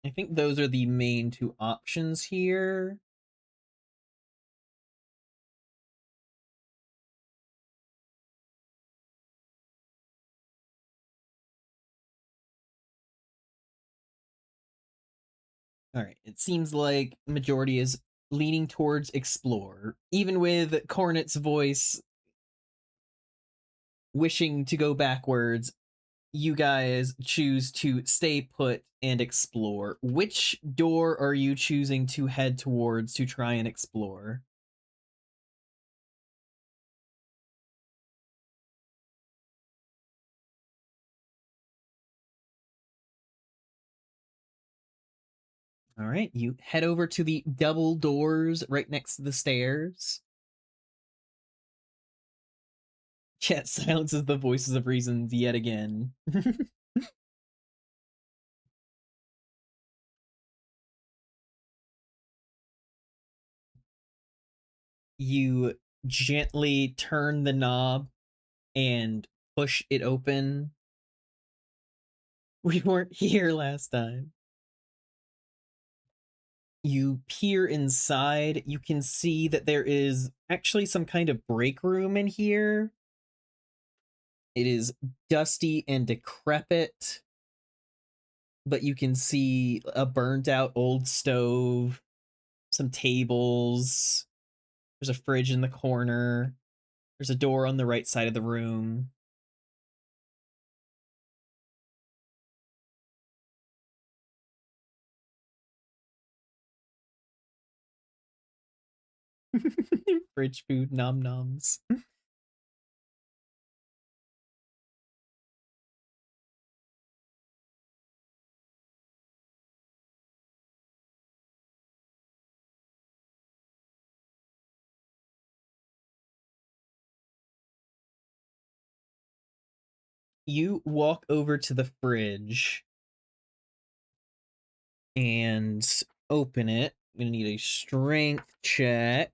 I think those are the main two options here. All right, it seems like majority is leaning towards explore, even with Cornet's voice wishing to go backwards. You guys choose to stay put and explore. Which door are you choosing to head towards to try and explore? All right, you head over to the double doors right next to the stairs. Chet silences the voices of reason yet again. You gently turn the knob and push it open. We weren't here last time. You peer inside. You can see that there is actually some kind of break room in here. It is dusty and decrepit, but you can see a burnt out old stove, some tables. There's a fridge in the corner. There's a door on the right side of the room. Fridge food, nom noms. You walk over to the fridge and open it. I'm gonna need a strength check.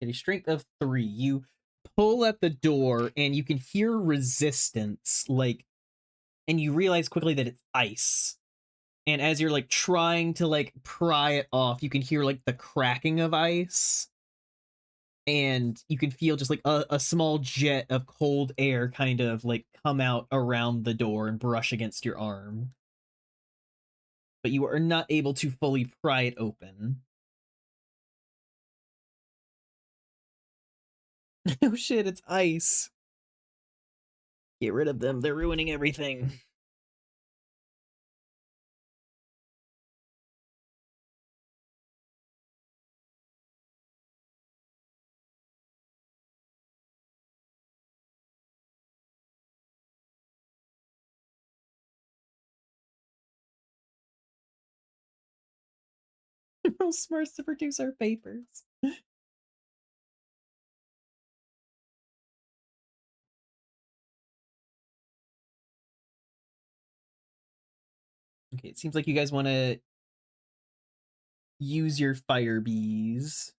Get a strength of 3. You pull at the door and you can hear resistance, like, and you realize quickly that it's ice. And as you're like trying to like pry it off, you can hear like the cracking of ice. And you can feel just like a small jet of cold air kind of like come out around the door and brush against your arm. But you are not able to fully pry it open. Oh shit, it's ice. Get rid of them, they're ruining everything. Real smarts to produce our papers. Okay, it seems like you guys want to use your fire bees.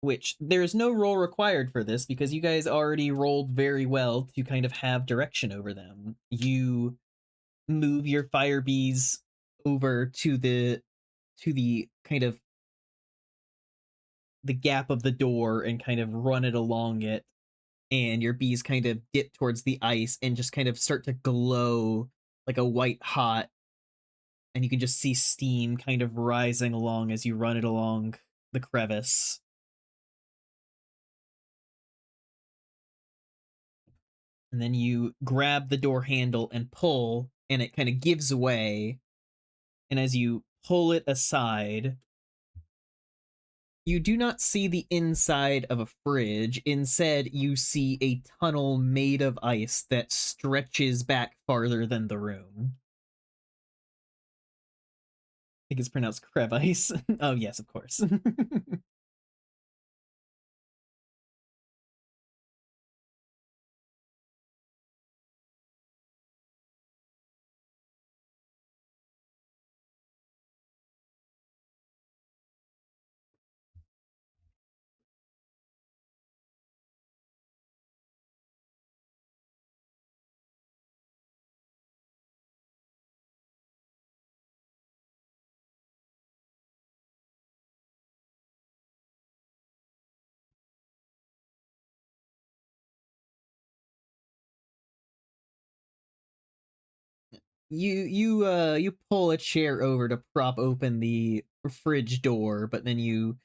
Which there's no roll required for this because you guys already rolled very well to kind of have direction over them. You move your fire bees over to the kind of the gap of the door and kind of run it along it, and your bees kind of dip towards the ice and just kind of start to glow like a white hot, and you can just see steam kind of rising along as you run it along the crevice. And then you grab the door handle and pull, and it kind of gives away. And as you pull it aside, you do not see the inside of a fridge. Instead, you see a tunnel made of ice that stretches back farther than the room. I think it's pronounced crevice. Oh, yes, of course. You pull a chair over to prop open the fridge door, but then you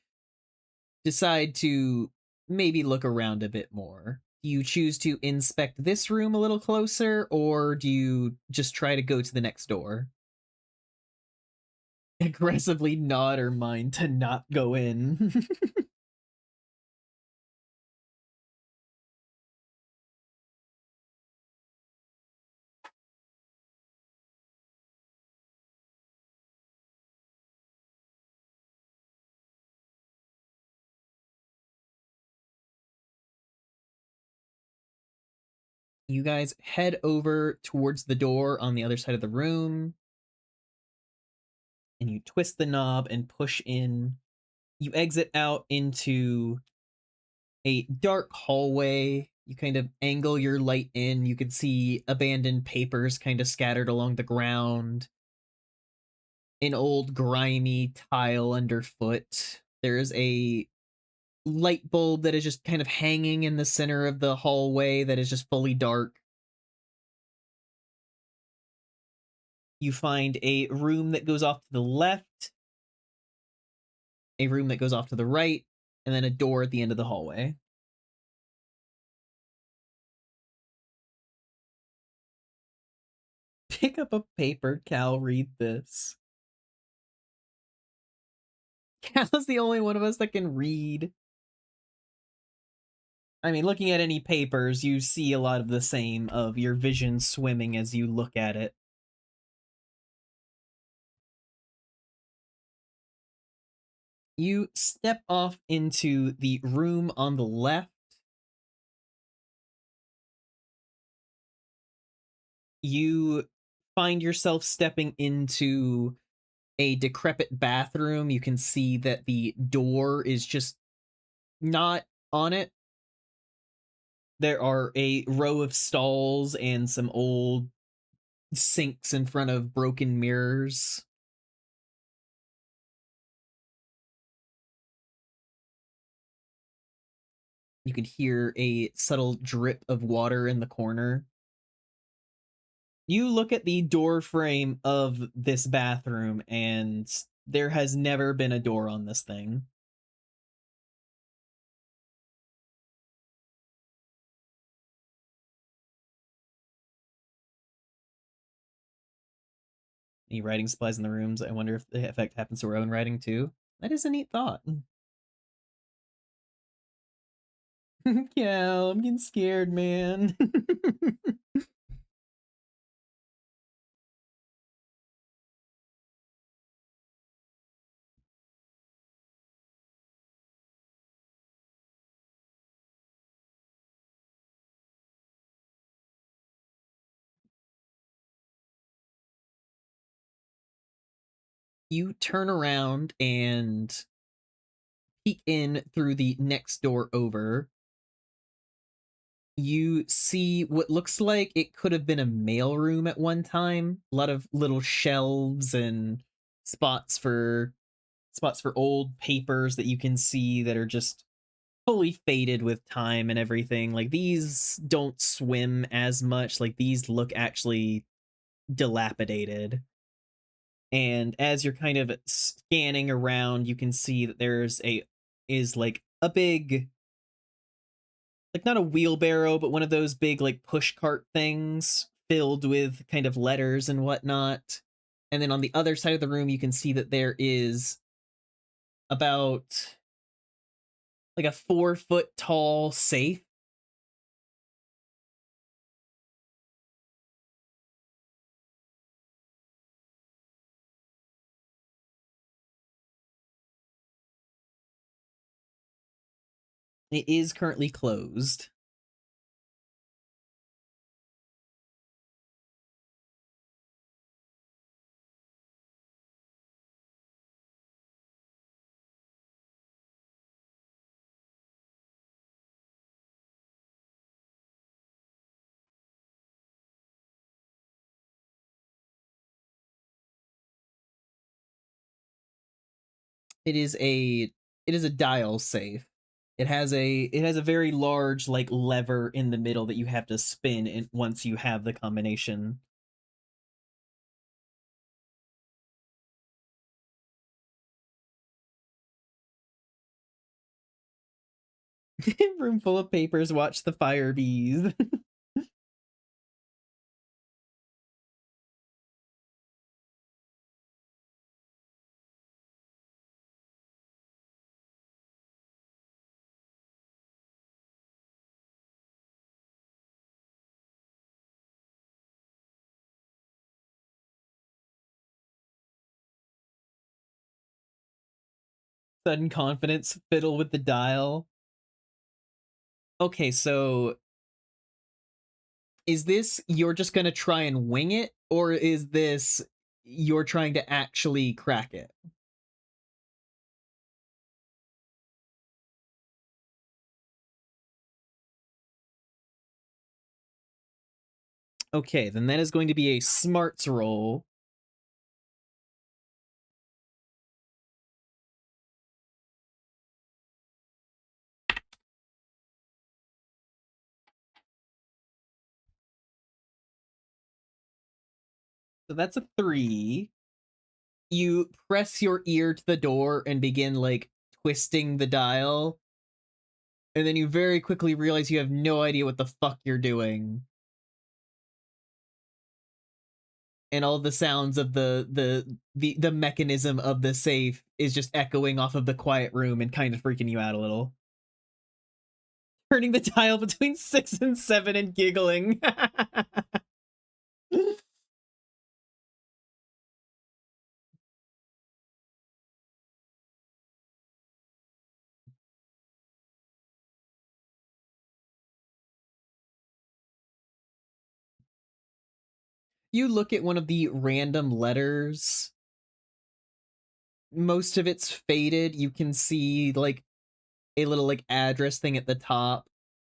decide to maybe look around a bit more. Do you choose to inspect this room a little closer, or do you just try to go to the next door? Aggressively nod her mind to not go in. You guys head over towards the door on the other side of the room, and you twist the knob and push in. You exit out into a dark hallway. You kind of angle your light in. You can see abandoned papers kind of scattered along the ground, an old grimy tile underfoot. There's a light bulb that is just kind of hanging in the center of the hallway that is just fully dark. You find a room that goes off to the left, a room that goes off to the right, and then a door at the end of the hallway. Pick up a paper, Cal, read this. Cal's the only one of us that can read. I mean, looking at any papers, you see a lot of the same of your vision swimming as you look at it. You step off into the room on the left. You find yourself stepping into a decrepit bathroom. You can see that the door is just not on it. There are a row of stalls and some old sinks in front of broken mirrors. You can hear a subtle drip of water in the corner. You look at the door frame of this bathroom, and there has never been a door on this thing. Any writing supplies in the rooms? I wonder if the effect happens to our own writing too. That is a neat thought. Yeah, I'm getting scared, man. You turn around and peek in through the next door over. You see what looks like it could have been a mailroom at one time. A lot of little shelves and spots for old papers that you can see that are just fully faded with time and everything. Like, these don't swim as much. Like, these look actually dilapidated. And as you're kind of scanning around, you can see that is like a big, like, not a wheelbarrow, but one of those big like push cart things filled with kind of letters and whatnot. And then on the other side of the room, you can see that there is about like a 4-foot tall safe. It is currently closed. It is a dial safe. It has a very large like lever in the middle that you have to spin in once you have the combination. Room full of papers, watch the fire bees. Sudden confidence, fiddle with the dial. Okay, so Is this you're just gonna try and wing it, or is this you're trying to actually crack it? Okay, then that is going to be a smarts roll. So that's a 3. You press your ear to the door and begin like twisting the dial, and then you very quickly realize you have no idea what the fuck you're doing. And all the sounds of the mechanism of the safe is just echoing off of the quiet room and kind of freaking you out a little. Turning the dial between 6 and 7 and giggling. You look at one of the random letters. Most of it's faded. You can see like a little like address thing at the top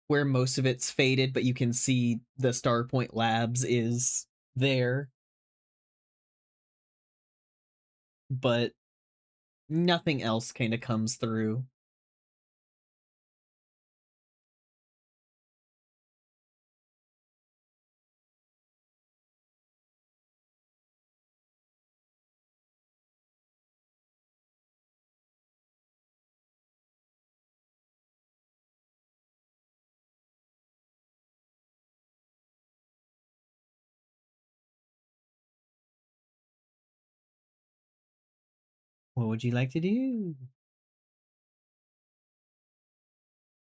where most of it's faded, but you can see the Starpoint Labs is there. But nothing else kind of comes through. What would you like to do?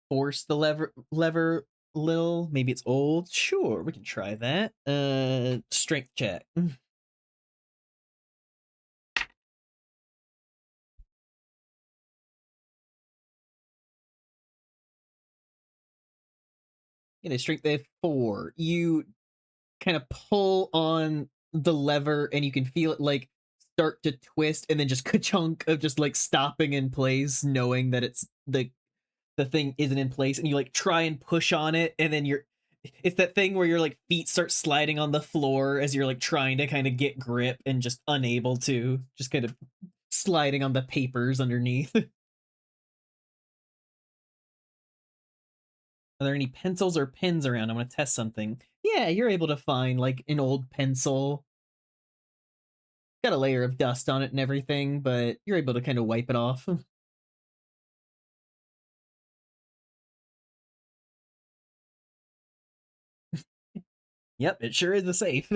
Force the lever Lil. Maybe it's old. Sure, we can try that. Strength check. Get a strength of 4. You kind of pull on the lever and you can feel it like start to twist and then just ka-chunk of just like stopping in place, knowing that it's the thing isn't in place, and you like try and push on it, and then it's that thing where your like feet start sliding on the floor as you're like trying to kind of get grip and just unable to, just kind of sliding on the papers underneath. Are there any pencils or pens around? I'm gonna test something. Yeah, you're able to find like an old pencil. Got a layer of dust on it and everything, but you're able to kind of wipe it off. Yep, it sure is a safe.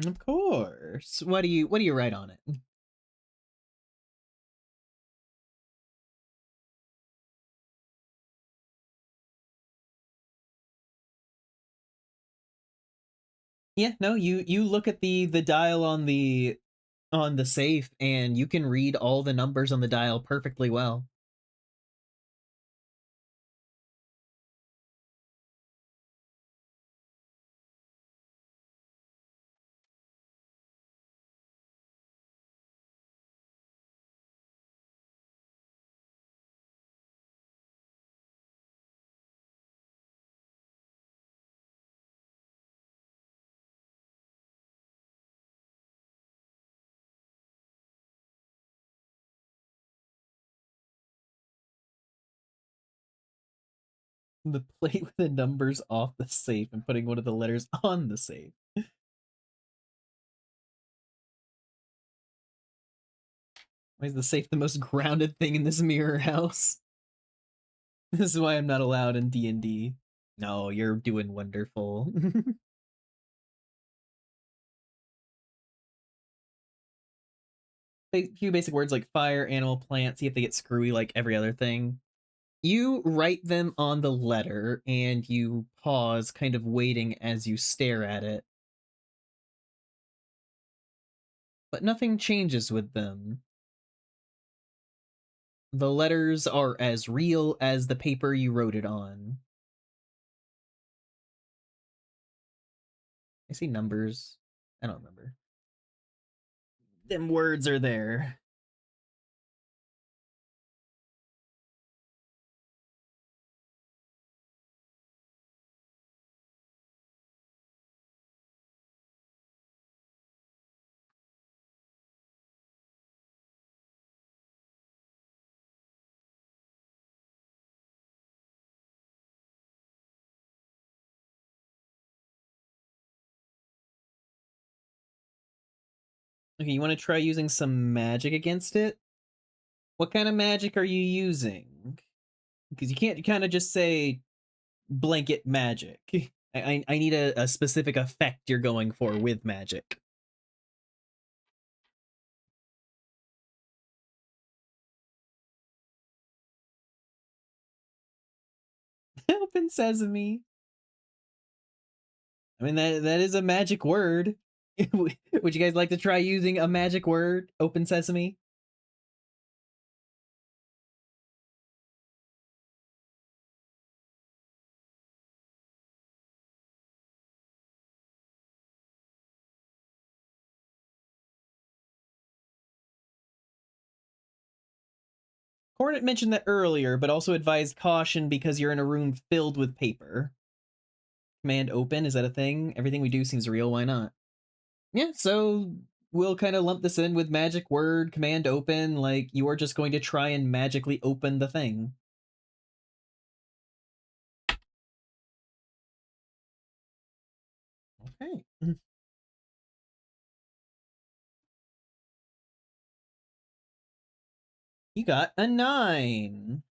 Of course. What do you write on it? Yeah, no, you look at the dial on the safe and you can read all the numbers on the dial perfectly well. The plate with the numbers off the safe and putting one of the letters on the safe. Why is the safe the most grounded thing in this mirror house? This is why I'm not allowed in D&D. No, you're doing wonderful. A few basic words like fire, animal, plant, see if they get screwy like every other thing. You write them on the letter and you pause, kind of waiting as you stare at it. But nothing changes with them. The letters are as real as the paper you wrote it on. I see numbers. I don't remember. Them words are there. Okay, you want to try using some magic against it? What kind of magic are you using? Because you can't kind of just say blanket magic. I need a specific effect you're going for with magic. Open sesame. I mean that is a magic word. Would you guys like to try using a magic word? Open sesame. Hornet mentioned that earlier, but also advised caution because you're in a room filled with paper. Command open, is that a thing? Everything we do seems real, why not? Yeah, so we'll kind of lump this in with magic word, command open, like you are just going to try and magically open the thing. Okay. You got a 9.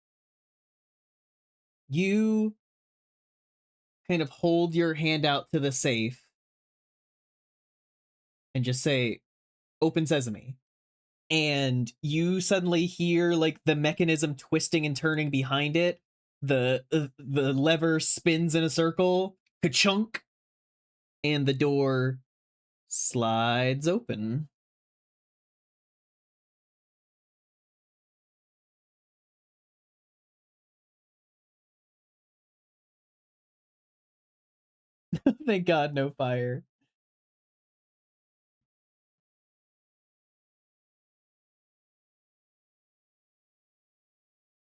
You kind of hold your hand out to the safe and just say, open sesame. And you suddenly hear like the mechanism twisting and turning behind it. The lever spins in a circle, ka-chunk, and the door slides open. Thank God, no fire.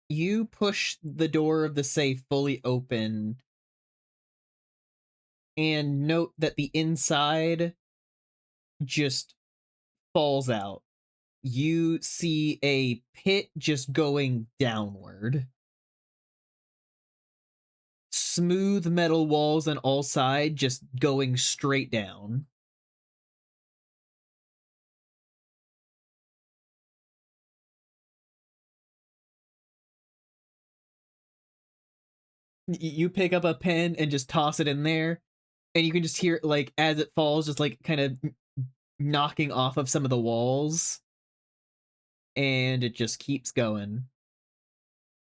You push the door of the safe fully open and note that the inside just falls out. You see a pit just going downward. Smooth metal walls on all sides just going straight down. You pick up a pen and just toss it in there, and you can just hear it, like, as it falls, just like kind of knocking off of some of the walls, and it just keeps going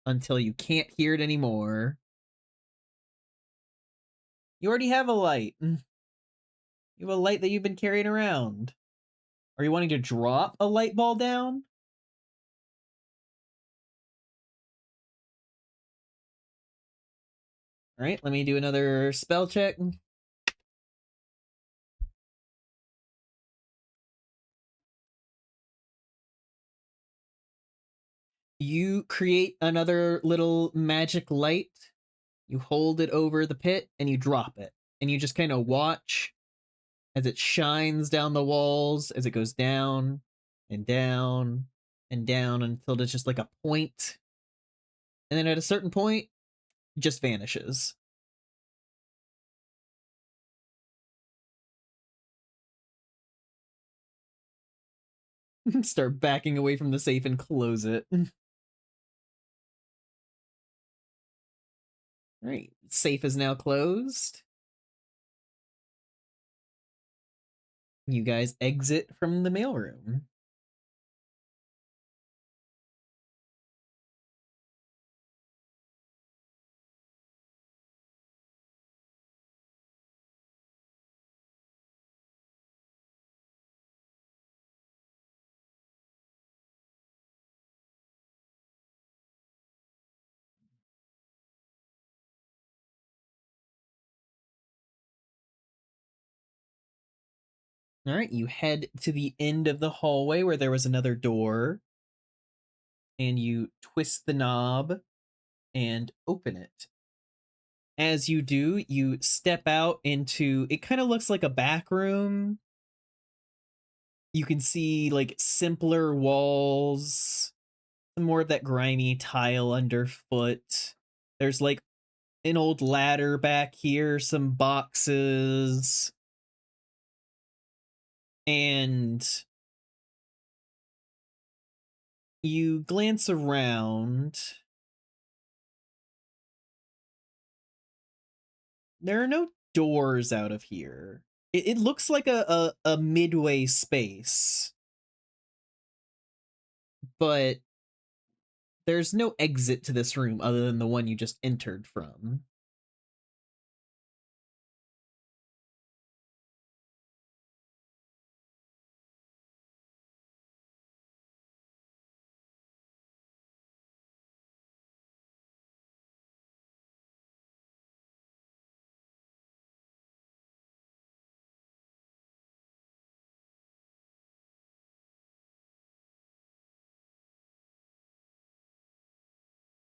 until you can't hear it anymore. You already have a light. You have a light that you've been carrying around. Are you wanting to drop a light ball down? All right, let me do another spell check. You create another little magic light. You hold it over the pit and you drop it. And you just kind of watch as it shines down the walls, as it goes down and down and down until it's just like a point. And then at a certain point, it just vanishes. Start backing away from the safe and close it. All right, safe is now closed. You guys exit from the mailroom. All right, you head to the end of the hallway where there was another door, and you twist the knob and open it. As you do, you step out into it kind of looks like a back room. You can see like simpler walls, some more of that grimy tile underfoot. There's like an old ladder back here, some boxes, and you glance around. There are no doors out of here. It looks like a midway space, but there's no exit to this room other than the one you just entered from.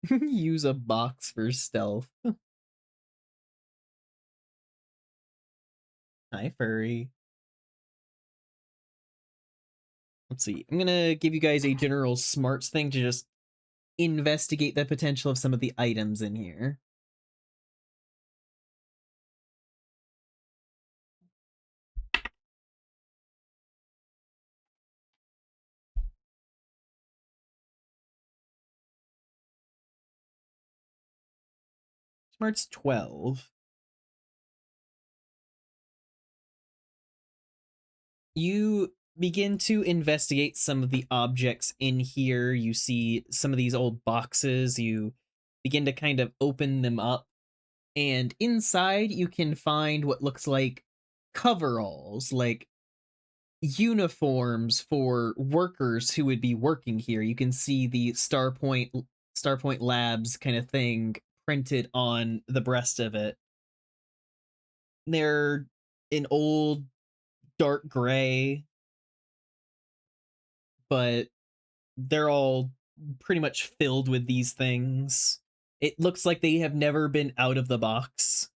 Use a box for stealth. Hi, furry. Let's see. I'm gonna give you guys a general smarts thing to just investigate the potential of some of the items in here. Smarts 12. You begin to investigate some of the objects in here. You see some of these old boxes. You begin to kind of open them up. And inside, you can find what looks like coveralls, like uniforms for workers who would be working here. You can see the Starpoint Labs kind of thing printed on the breast of it. They're in old dark gray, but they're all pretty much filled with these things. It looks like they have never been out of the box.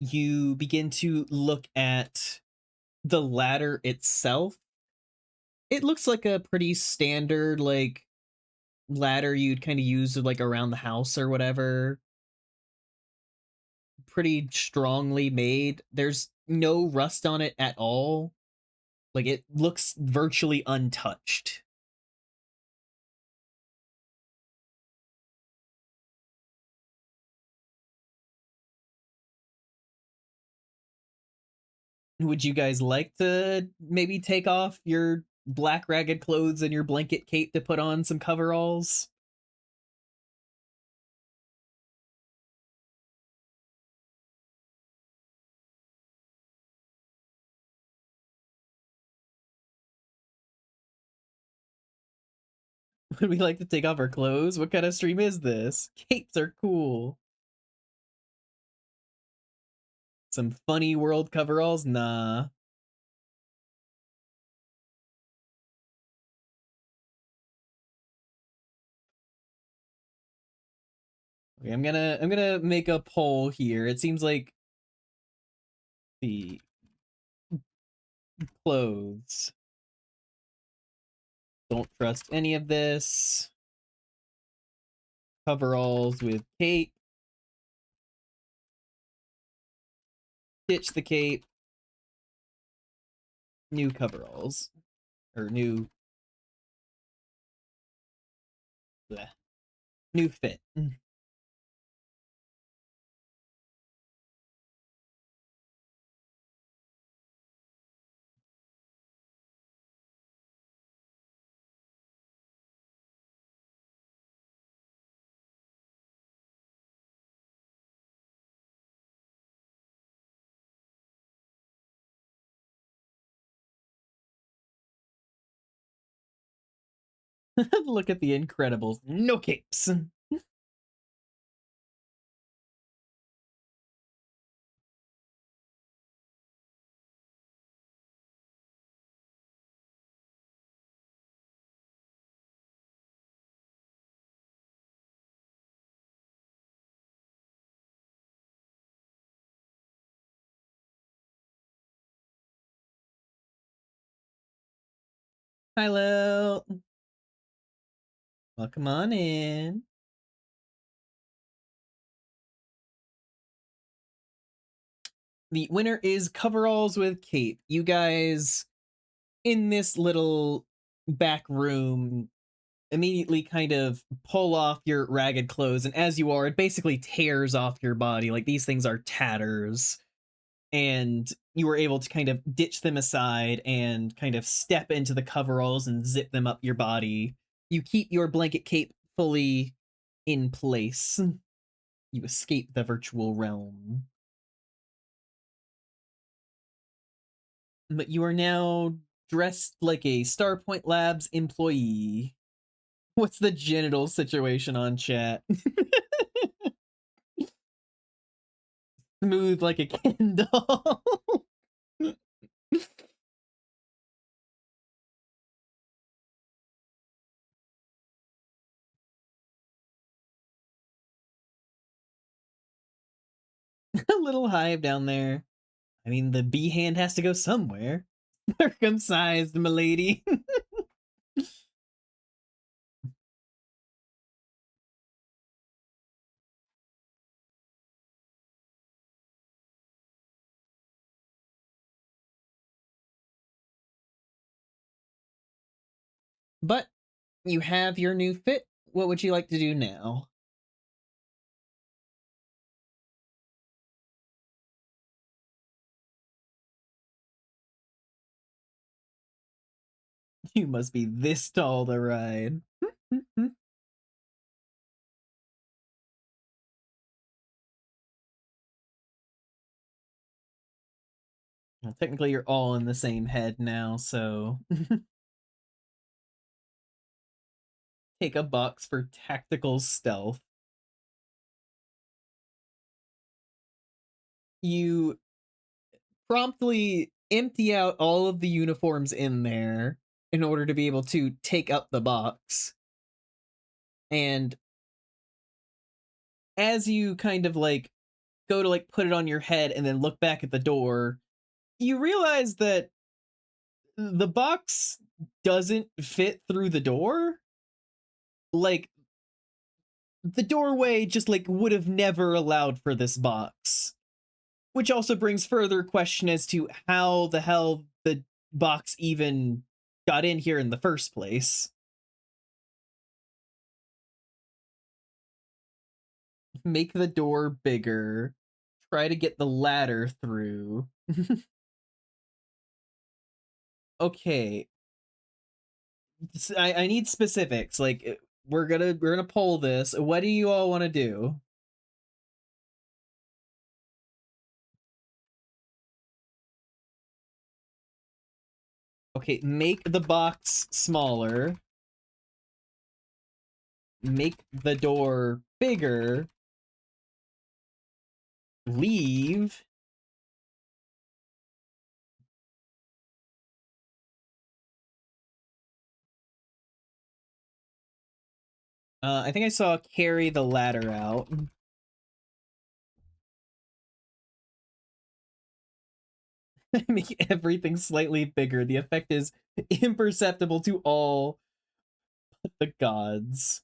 You begin to look at the ladder itself. It looks like a pretty standard like ladder you'd kind of use like around the house or whatever. Pretty strongly made. There's no rust on it at all. Like it looks virtually untouched. Would you guys like to maybe take off your black ragged clothes and your blanket cape to put on some coveralls? Would we like to take off our clothes? What kind of stream is this? Capes are cool. Some funny world coveralls? Nah. Okay, I'm gonna make a poll here. It seems like the clothes. Don't trust any of this. Coveralls with cape. Ditch the cape. New coveralls. Or new... bleh. New fit. Look at the Incredibles. No capes. Hi, Lil. Welcome on in. The winner is Coveralls with Cape. You guys in this little back room immediately kind of pull off your ragged clothes, and as you are, it basically tears off your body. Like, these things are tatters, and you were able to kind of ditch them aside and kind of step into the coveralls and zip them up your body. You keep your blanket cape fully in place. You escape the virtual realm. But you are now dressed like a Starpoint Labs employee. What's the genital situation on chat? Smooth like a Ken doll. A little hive down there. I mean, the bee hand has to go somewhere. Circumcised, milady. But you have your new fit. What would you like to do now? You must be this tall to ride. Well, technically, you're all in the same head now, so take a box for tactical stealth. You promptly empty out all of the uniforms in there in order to be able to take up the box. And as you kind of like go to like put it on your head and then look back at the door, you realize that the box doesn't fit through the door. Like, the doorway just like would have never allowed for this box, which also brings further question as to how the hell the box even got in here in the first place. Make the door bigger. Try to get the ladder through. Okay. I need specifics. Like, we're gonna poll this. What do you all want to do? Okay, make the box smaller. Make the door bigger. Leave. I think I saw carry the ladder out. Make everything slightly bigger. The effect is imperceptible to all the gods.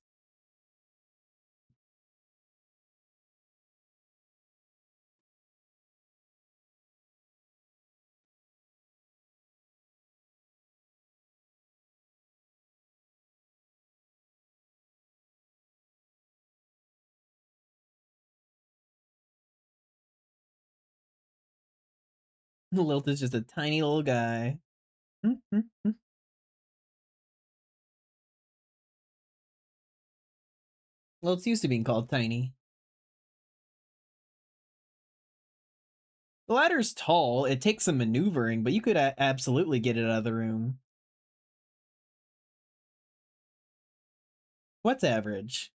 Lilt is just a tiny little guy. Lilt's used to being called tiny. The ladder's tall. It takes some maneuvering, but you could absolutely get it out of the room. What's average?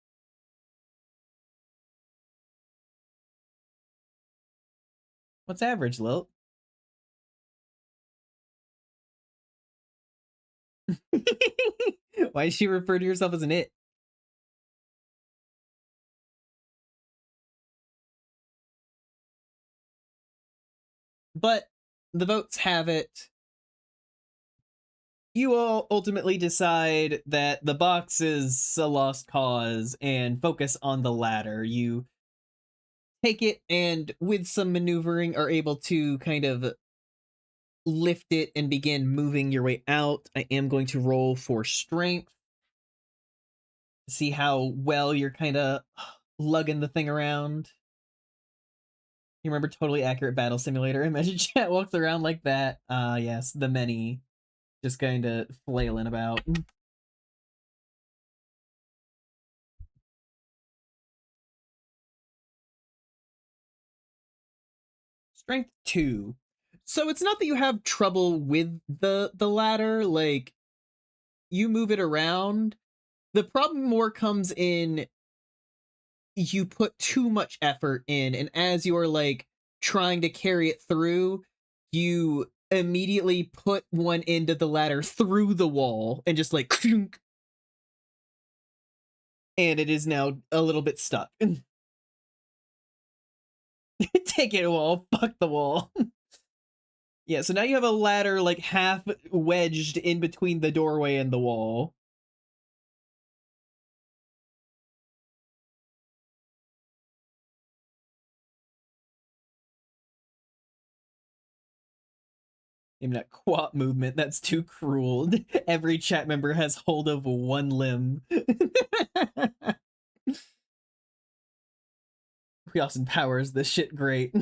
What's average, Lilt? Why does she refer to herself as an it? But the votes have it you all ultimately decide that the box is a lost cause and focus on the ladder. You take it and, with some maneuvering, are able to kind of lift it and begin moving your way out. I am going to roll for strength, see how well you're kind of lugging the thing around. You remember Totally Accurate Battle Simulator? Imagine chat walks around like that. Yes, the many just kind of flailing about. Strength 2. So it's not that you have trouble with the ladder, like you move it around. The problem more comes in, you put too much effort in, and as you're like trying to carry it through, you immediately put one end of the ladder through the wall and just like and it is now a little bit stuck. Take it, wall. Fuck the wall. Yeah, so now you have a ladder like half wedged in between the doorway and the wall. Even that quat movement, that's too cruel. Every chat member has hold of one limb. Austin Powers, this shit great.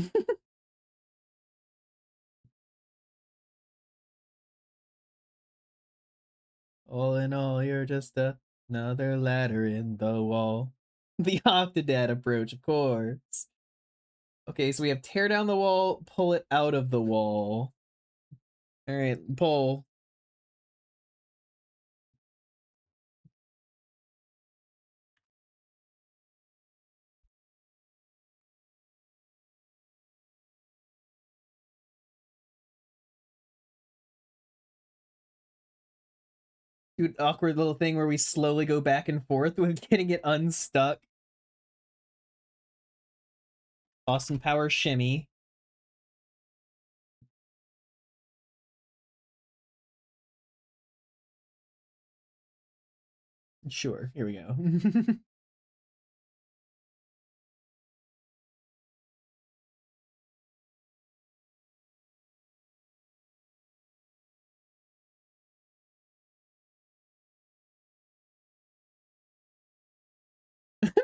All in all, you're just another ladder in the wall. The Octodad approach, of course. Okay, so we have tear down the wall, pull it out of the wall. All right, pull. Do an awkward little thing where we slowly go back and forth with getting it unstuck. Austin Power shimmy. Sure, here we go.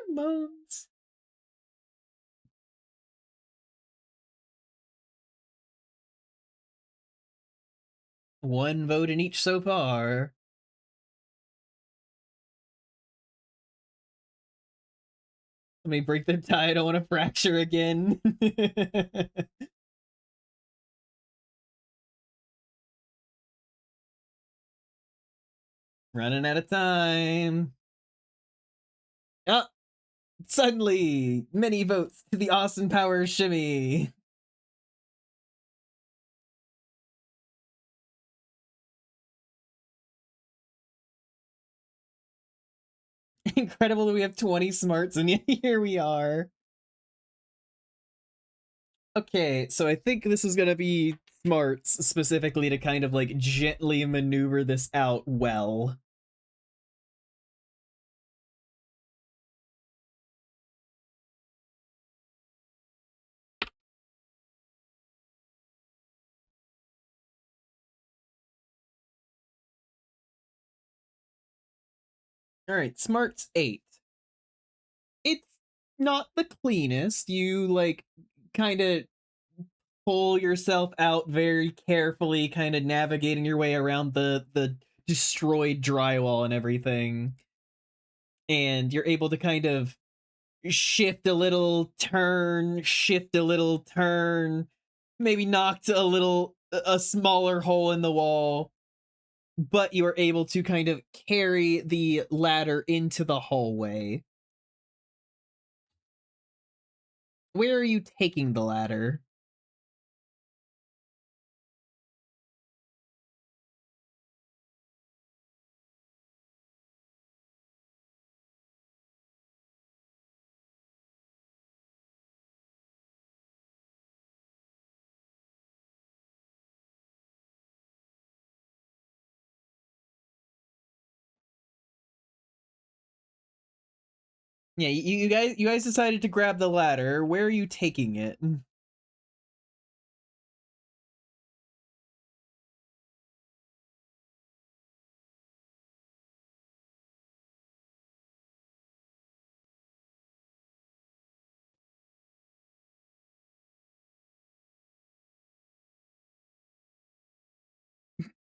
Moans. One vote in each so far. Let me break the tie. I don't want to fracture again. Running out of time. Oh, suddenly, many votes to the Austin Powers shimmy. Incredible that we have 20 smarts and here we are. Okay, so I think this is gonna be smarts specifically to kind of like gently maneuver this out well. All right, smarts 8. It's not the cleanest. You like kind of pull yourself out very carefully, kind of navigating your way around the destroyed drywall and everything. And you're able to kind of shift a little, turn, maybe knocked a smaller hole in the wall, but you are able to kind of carry the ladder into the hallway. Where are you taking the ladder? Yeah, you guys decided to grab the ladder. Where are you taking it?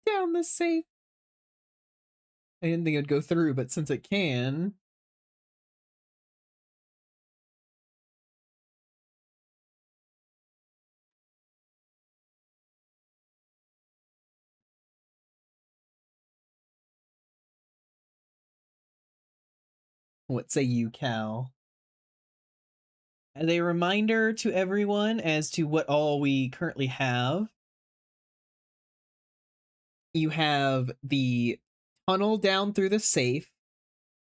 Down the safe. I didn't think it would go through, but since it can, what say you, Cal? As a reminder to everyone as to what all we currently have, you have the tunnel down through the safe.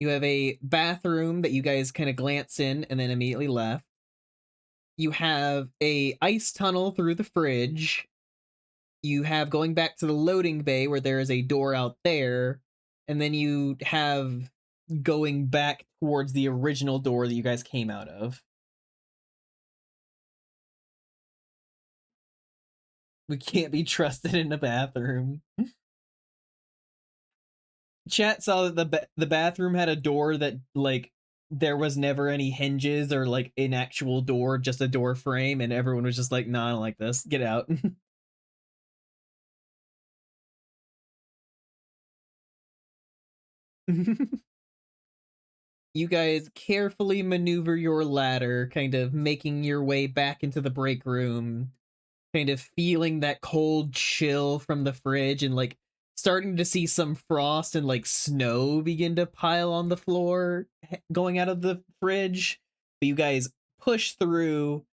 You have a bathroom that you guys kind of glance in and then immediately left. You have a ice tunnel through the fridge. You have going back to the loading bay where there is a door out there, and then you have going back towards the original door that you guys came out of. We can't be trusted in the bathroom. Chat saw that the bathroom had a door that like there was never any hinges or like an actual door, just a door frame, and everyone was just like, "Nah, I don't like this. Get out." You guys carefully maneuver your ladder, kind of making your way back into the break room, kind of feeling that cold chill from the fridge and like starting to see some frost and like snow begin to pile on the floor going out of the fridge. But you guys push through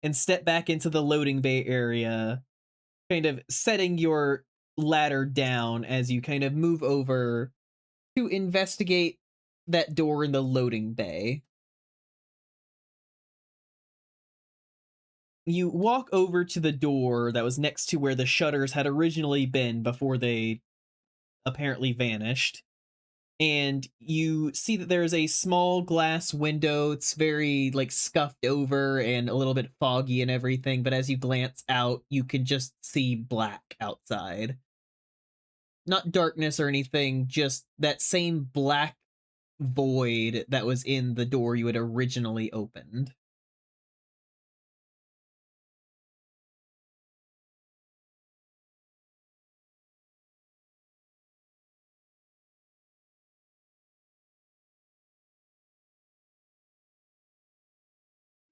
and step back into the loading bay area, kind of setting your ladder down as you kind of move over to investigate that door in the loading bay. You walk over to the door that was next to where the shutters had originally been before they apparently vanished. And you see that there's a small glass window. It's very like scuffed over and a little bit foggy and everything, but as you glance out, you can just see black outside. Not darkness or anything, just that same black void that was in the door you had originally opened.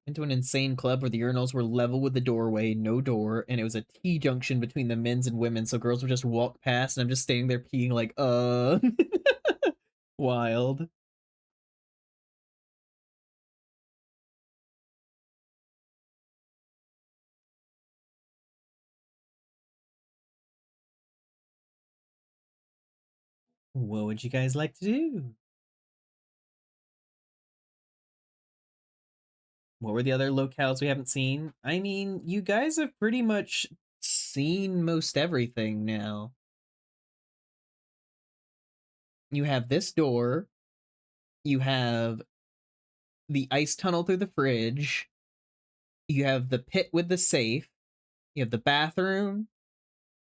Into an insane club where the urinals were level with the doorway, no door, and it was a T junction between the men's and women, so girls would just walk past, and I'm just standing there peeing like, wild. What would you guys like to do? What were the other locales we haven't seen? I mean, you guys have pretty much seen most everything now. You have this door, you have the ice tunnel through the fridge, you have the pit with the safe, you have the bathroom,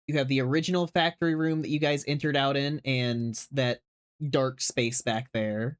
you have the original factory room that you guys entered out in, and that dark space back there.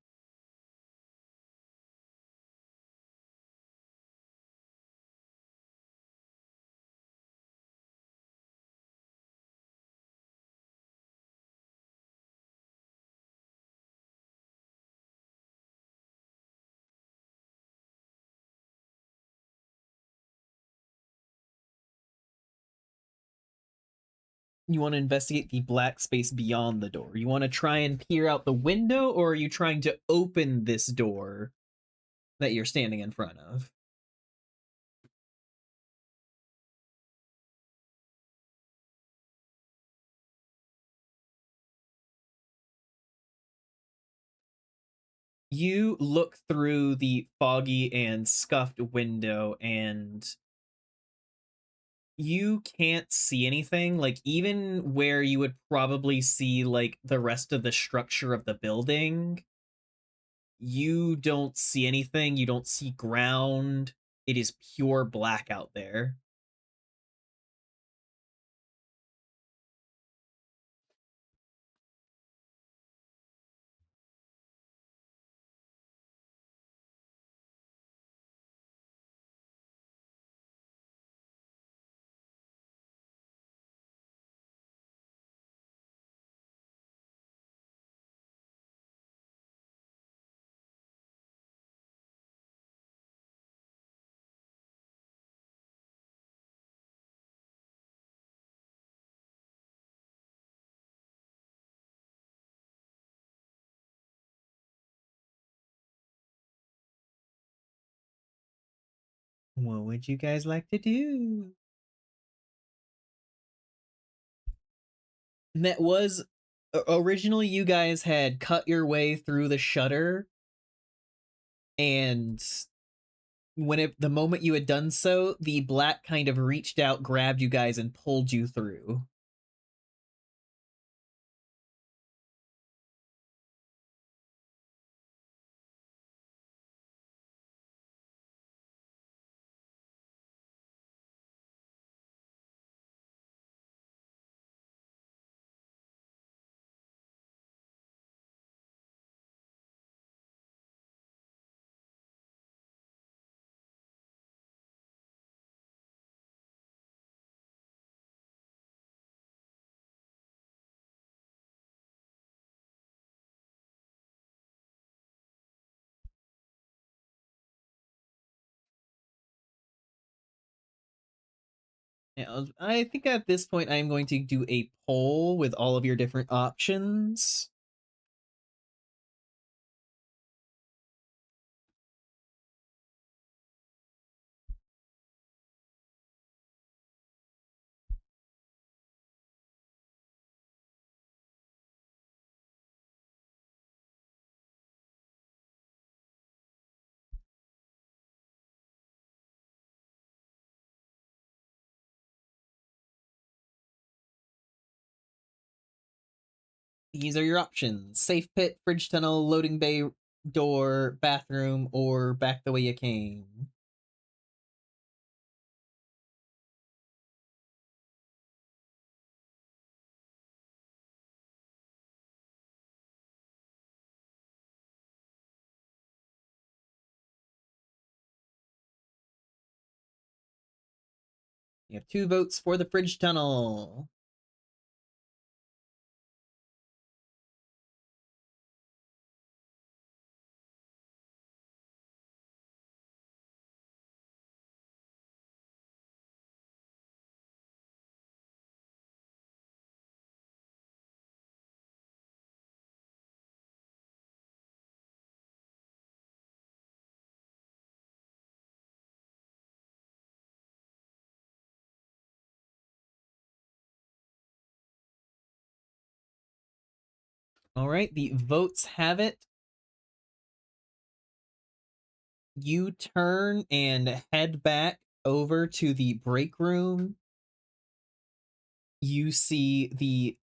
You want to investigate the black space beyond the door. You want to try and peer out the window, or are you trying to open this door that you're standing in front of? You look through the foggy and scuffed window, and you can't see anything. Like, even where you would probably see like the rest of the structure of the building, you don't see anything. You don't see ground. It is pure black out there. What would you guys like to do? And that was originally you guys had cut your way through the shutter, and the moment you had done so, the black kind of reached out, grabbed you guys, and pulled you through. Yeah, I think at this point I'm going to do a poll with all of your different options. These are your options: safe pit, fridge tunnel, loading bay door, bathroom, or back the way you came. You have 2 votes for the fridge tunnel. All right, the votes have it. You turn and head back over to the break room. You see the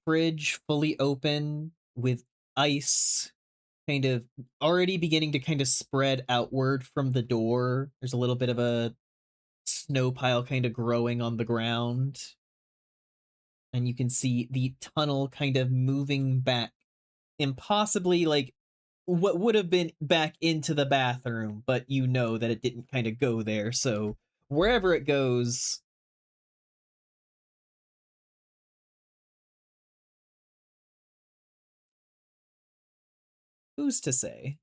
fridge fully open with ice kind of already beginning to kind of spread outward from the door. There's a little bit of a snow pile kind of growing on the ground. And you can see the tunnel kind of moving back, impossibly like what would have been back into the bathroom, but you know that it didn't kind of go there. So wherever it goes, who's to say?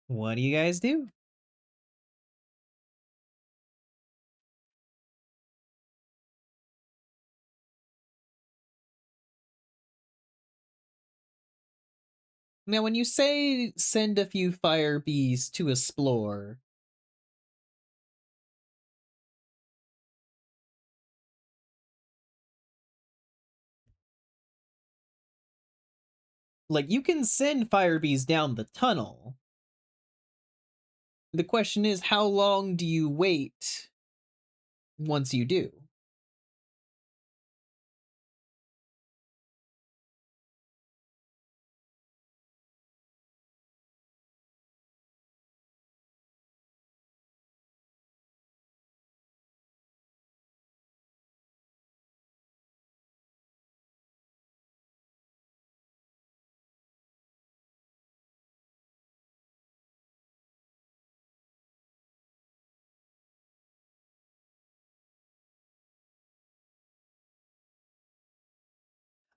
What do you guys do? Now, when you say send a few fire bees to explore, Like, you can send fire bees down the tunnel. The question is, how long do you wait once you do?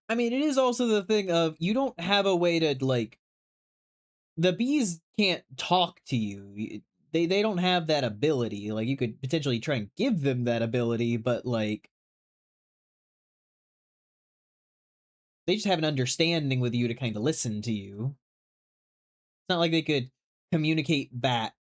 I mean, it is also the thing of you don't have a way to, like, the bees can't talk to you. They don't have that ability. Like, you could potentially try and give them that ability, but like they just have an understanding with you to kind of listen to you. It's not like they could communicate back.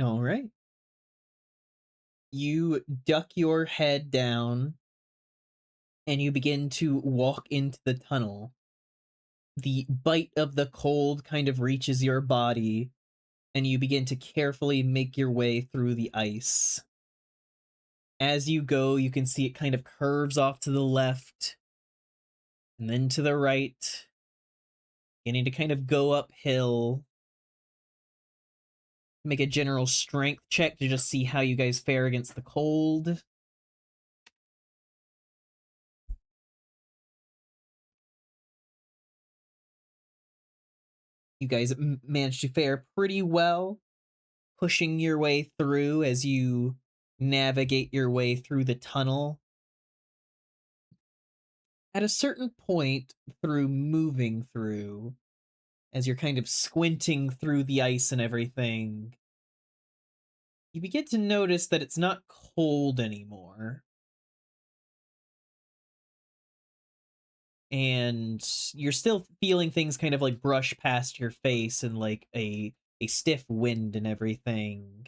All right. You duck your head down and you begin to walk into the tunnel. The bite of the cold kind of reaches your body, and you begin to carefully make your way through the ice. As you go, you can see it kind of curves off to the left and then to the right, beginning to kind of go uphill. Make a general strength check to just see how you guys fare against the cold. You guys managed to fare pretty well, pushing your way through as you navigate your way through the tunnel. At a certain point, through moving through, as you're kind of squinting through the ice and everything, you begin to notice that it's not cold anymore. And you're still feeling things kind of like brush past your face and like a stiff wind and everything.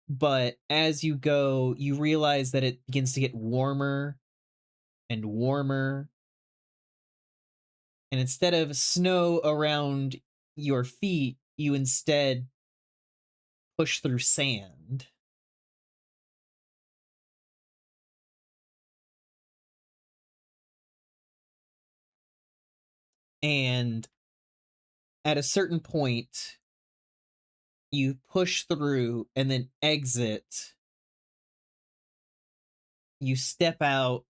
But as you go, you realize that it begins to get warmer and warmer. And instead of snow around your feet, you instead push through sand. And at a certain point, you push through and then exit. You step out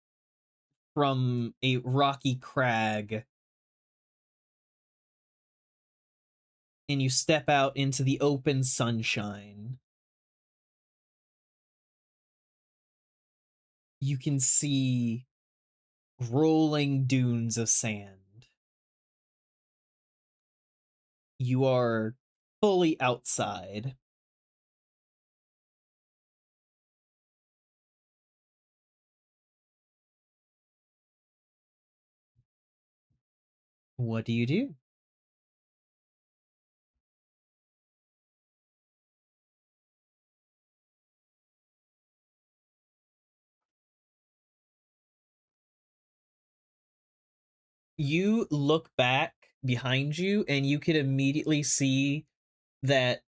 from a rocky crag and you step out into the open sunshine. You can see rolling dunes of sand. You are fully outside. What do you do? You look back behind you and you can immediately see that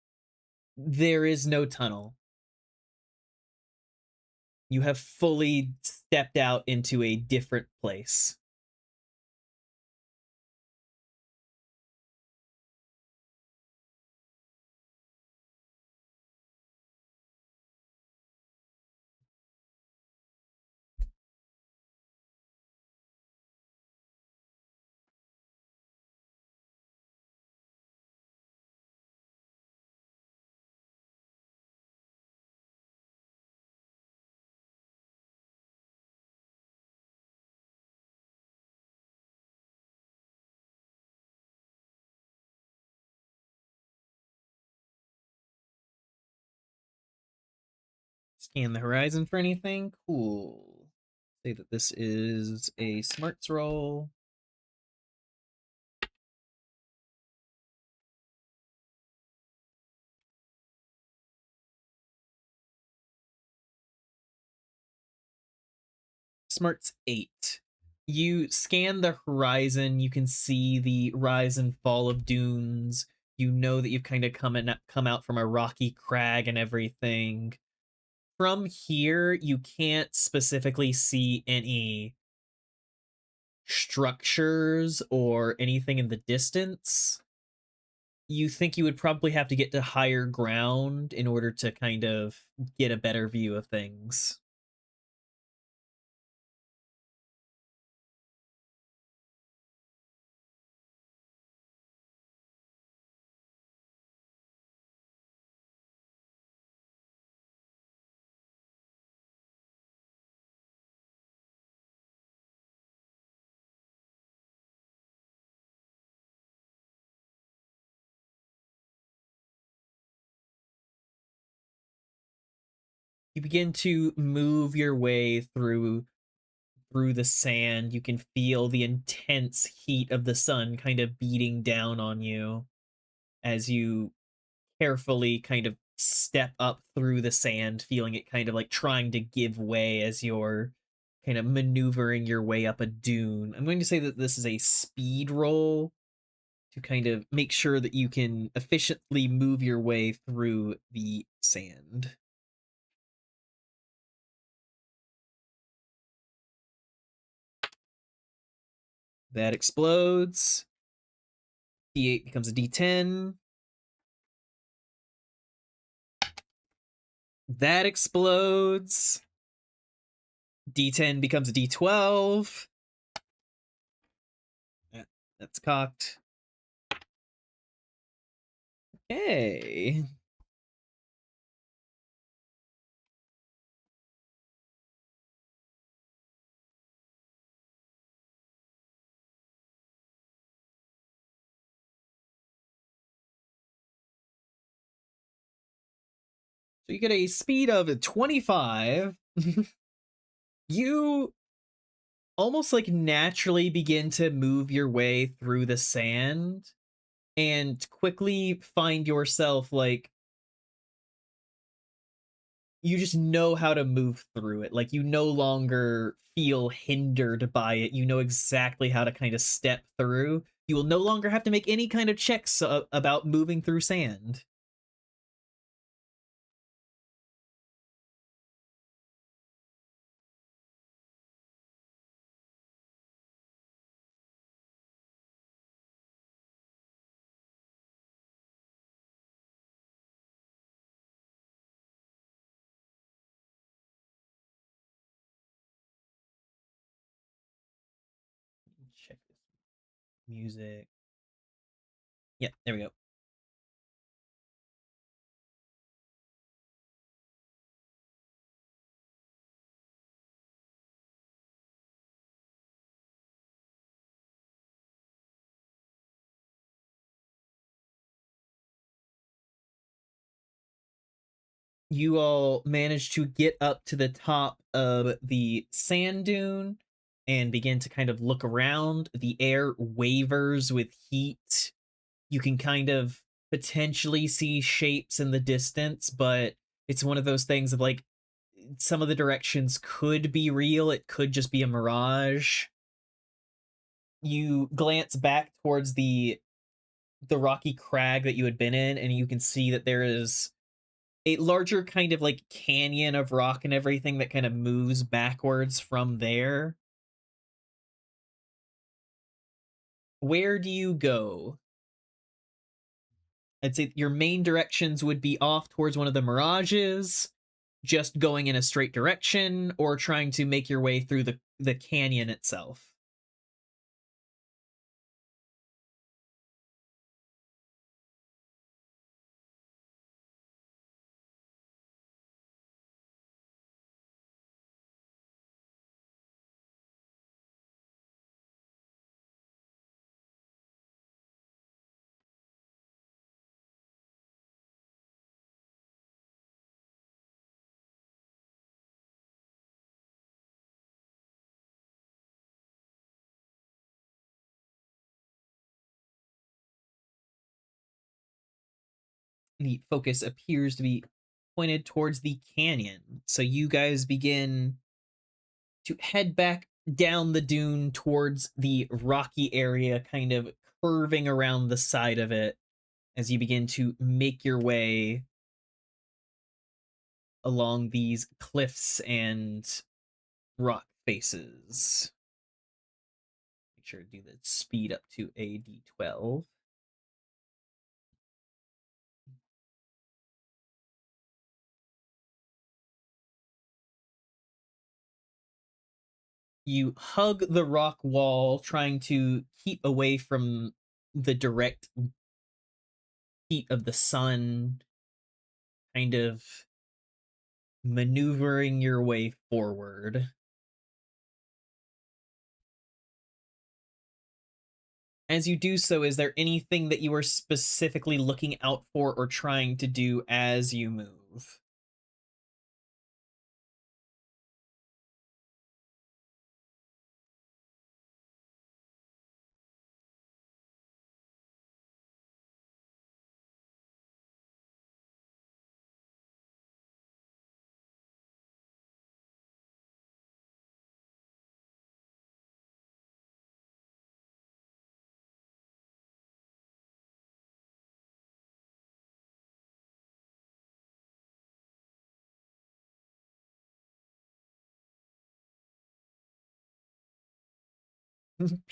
there is no tunnel. You have fully stepped out into a different place. Scan the horizon for anything. Cool. Say that this is a smarts roll. Smarts 8. You scan the horizon, you can see the rise and fall of dunes. You know that you've kind of come out from a rocky crag and everything. From here, you can't specifically see any structures or anything in the distance. You think you would probably have to get to higher ground in order to kind of get a better view of things. You begin to move your way through the sand. You can feel the intense heat of the sun kind of beating down on you as you carefully kind of step up through the sand, feeling it kind of like trying to give way as you're kind of maneuvering your way up a dune. I'm going to say that this is a speed roll to kind of make sure that you can efficiently move your way through the sand. That explodes. D8 becomes a D10. That explodes. D10 becomes a D12. That's cocked. Okay. So you get a speed of 25. You almost like naturally begin to move your way through the sand and quickly find yourself like you just know how to move through it. Like you no longer feel hindered by it. You know exactly how to kind of step through. You will no longer have to make any kind of checks about moving through sand. Check this music. Yeah, there we go. You all manage to get up to the top of the sand dune and begin to kind of look around. The air wavers with heat. You can kind of potentially see shapes in the distance, but it's one of those things of like some of the directions could be real, it could just be a mirage. You glance back towards the rocky crag that you had been in, and you can see that there is a larger kind of like canyon of rock and everything that kind of moves backwards from there. Where do you go? I'd say your main directions would be off towards one of the mirages, just going in a straight direction, or trying to make your way through the canyon itself. the focus appears to be pointed towards the canyon. So you guys begin to head back down the dune towards the rocky area, kind of curving around the side of it as you begin to make your way along these cliffs and rock faces. Make sure to do the speed up to a d12. You hug the rock wall, trying to keep away from the direct heat of the sun, kind of maneuvering your way forward. As you do so, is there anything that you are specifically looking out for or trying to do as you move?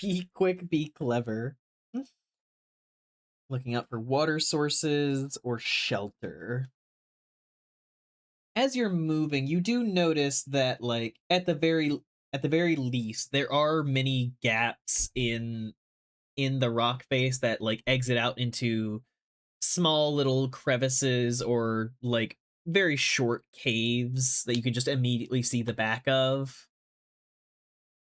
Be quick, be clever. Looking out for water sources or shelter. As you're moving, you do notice that like at the very least there are many gaps in the rock face that like exit out into small little crevices or like very short caves that you can just immediately see the back of.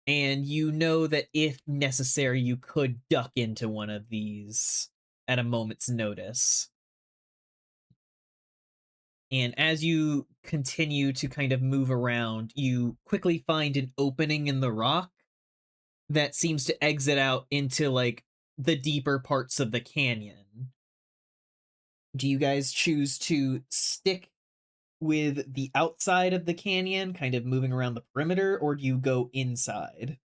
And you know that if necessary, you could duck into one of these at a moment's notice. And as you continue to kind of move around, you quickly find an opening in the rock that seems to exit out into like the deeper parts of the canyon. Do you guys choose to stick with the outside of the canyon, kind of moving around the perimeter, or do you go inside?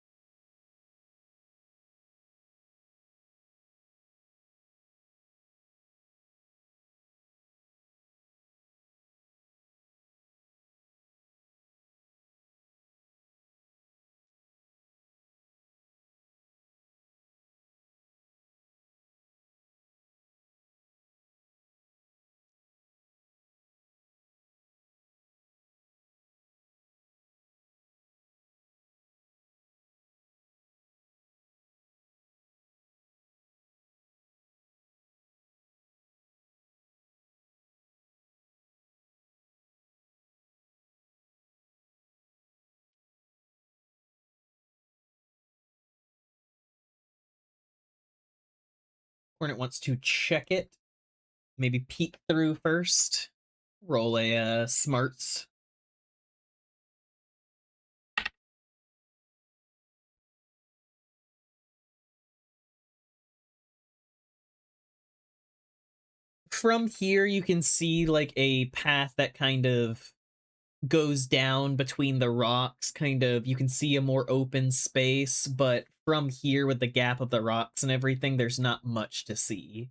Hornet wants to check it, maybe peek through first. Roll a smarts. From here, you can see like a path that kind of goes down between the rocks. Kind of, you can see a more open space, but from here, with the gap of the rocks and everything, there's not much to see.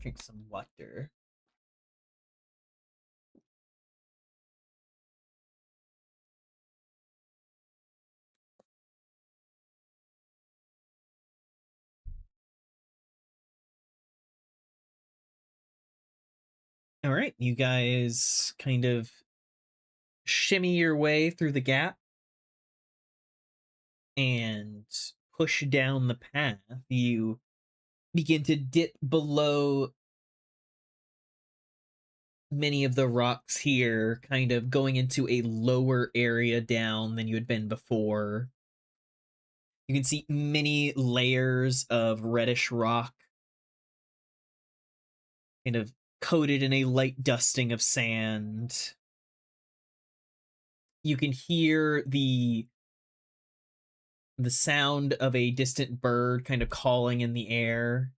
Drink some water. All right, you guys kind of shimmy your way through the gap and push down the path. You begin to dip below many of the rocks here kind of going into a lower area down than you had been before. You can see many layers of reddish rock kind of coated in a light dusting of sand. You can hear the sound of a distant bird kind of calling in the air.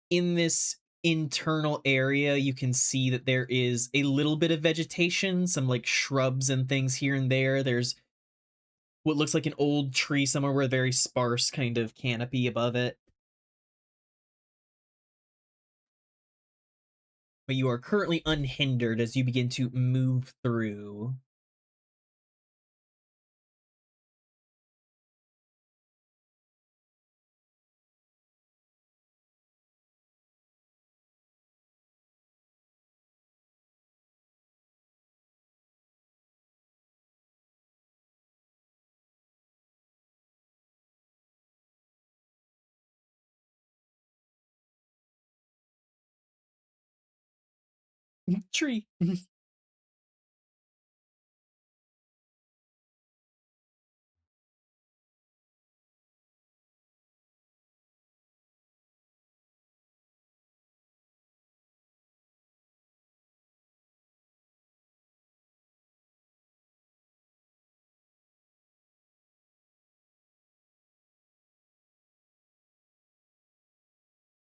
In this internal area, you can see that there is a little bit of vegetation, some like shrubs and things here and there. There's what looks like an old tree somewhere with a very sparse kind of canopy above it. But you are currently unhindered as you begin to move through. Tree.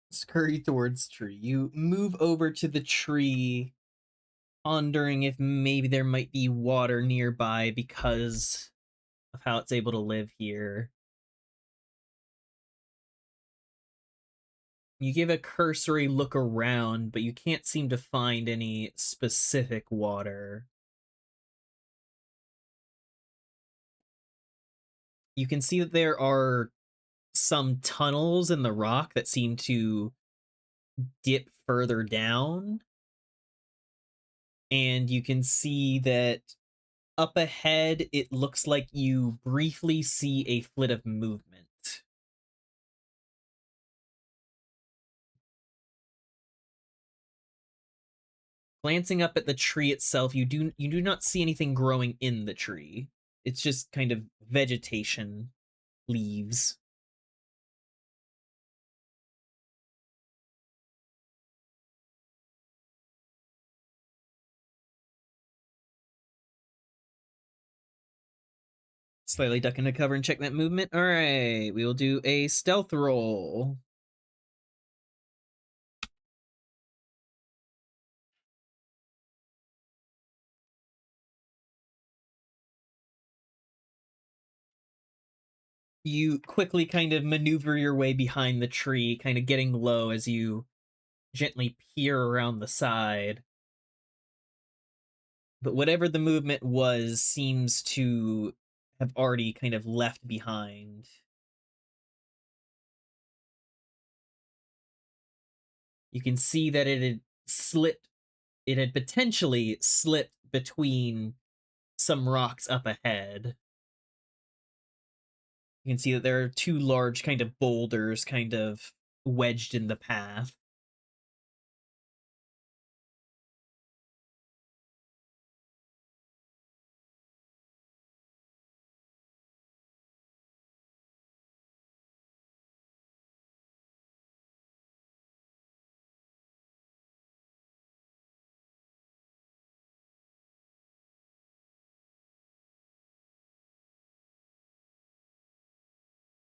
Scurry towards tree. You move over to the tree, pondering if maybe there might be water nearby because of how it's able to live here. You give a cursory look around, but you can't seem to find any specific water. You can see that there are some tunnels in the rock that seem to dip further down. And you can see that up ahead, it looks like you briefly see a flit of movement. Glancing up at the tree itself, you do not see anything growing in the tree. It's just kind of vegetation, leaves. Slightly duck into cover and check that movement. All right, we will do a stealth roll. You quickly kind of maneuver your way behind the tree, kind of getting low as you gently peer around the side. But whatever the movement was seems to have already kind of left behind. You can see that it had potentially slipped between some rocks up ahead. You can see that there are two large kind of boulders kind of wedged in the path.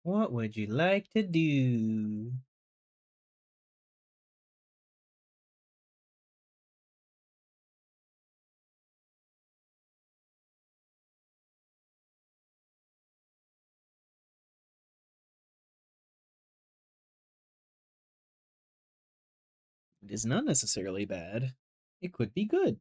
What would you like to do? It is not necessarily bad. It could be good.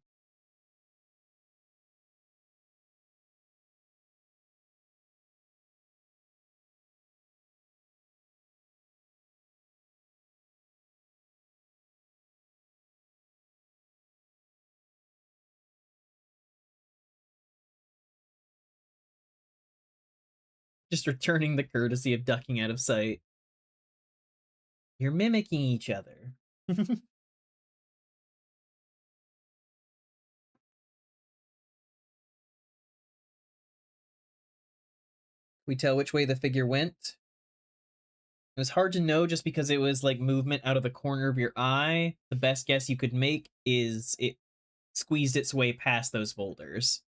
Just returning the courtesy of ducking out of sight. You're mimicking each other. We tell which way the figure went. It was hard to know just because it was like movement out of the corner of your eye. The best guess you could make is it squeezed its way past those boulders.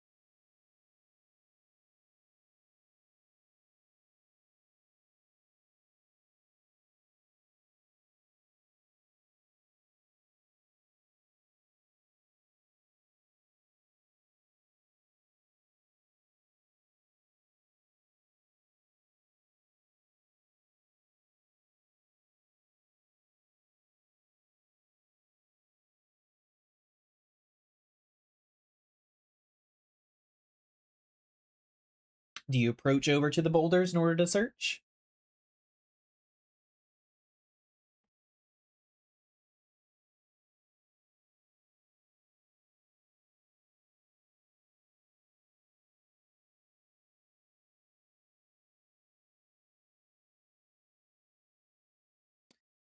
Do you approach over to the boulders in order to search?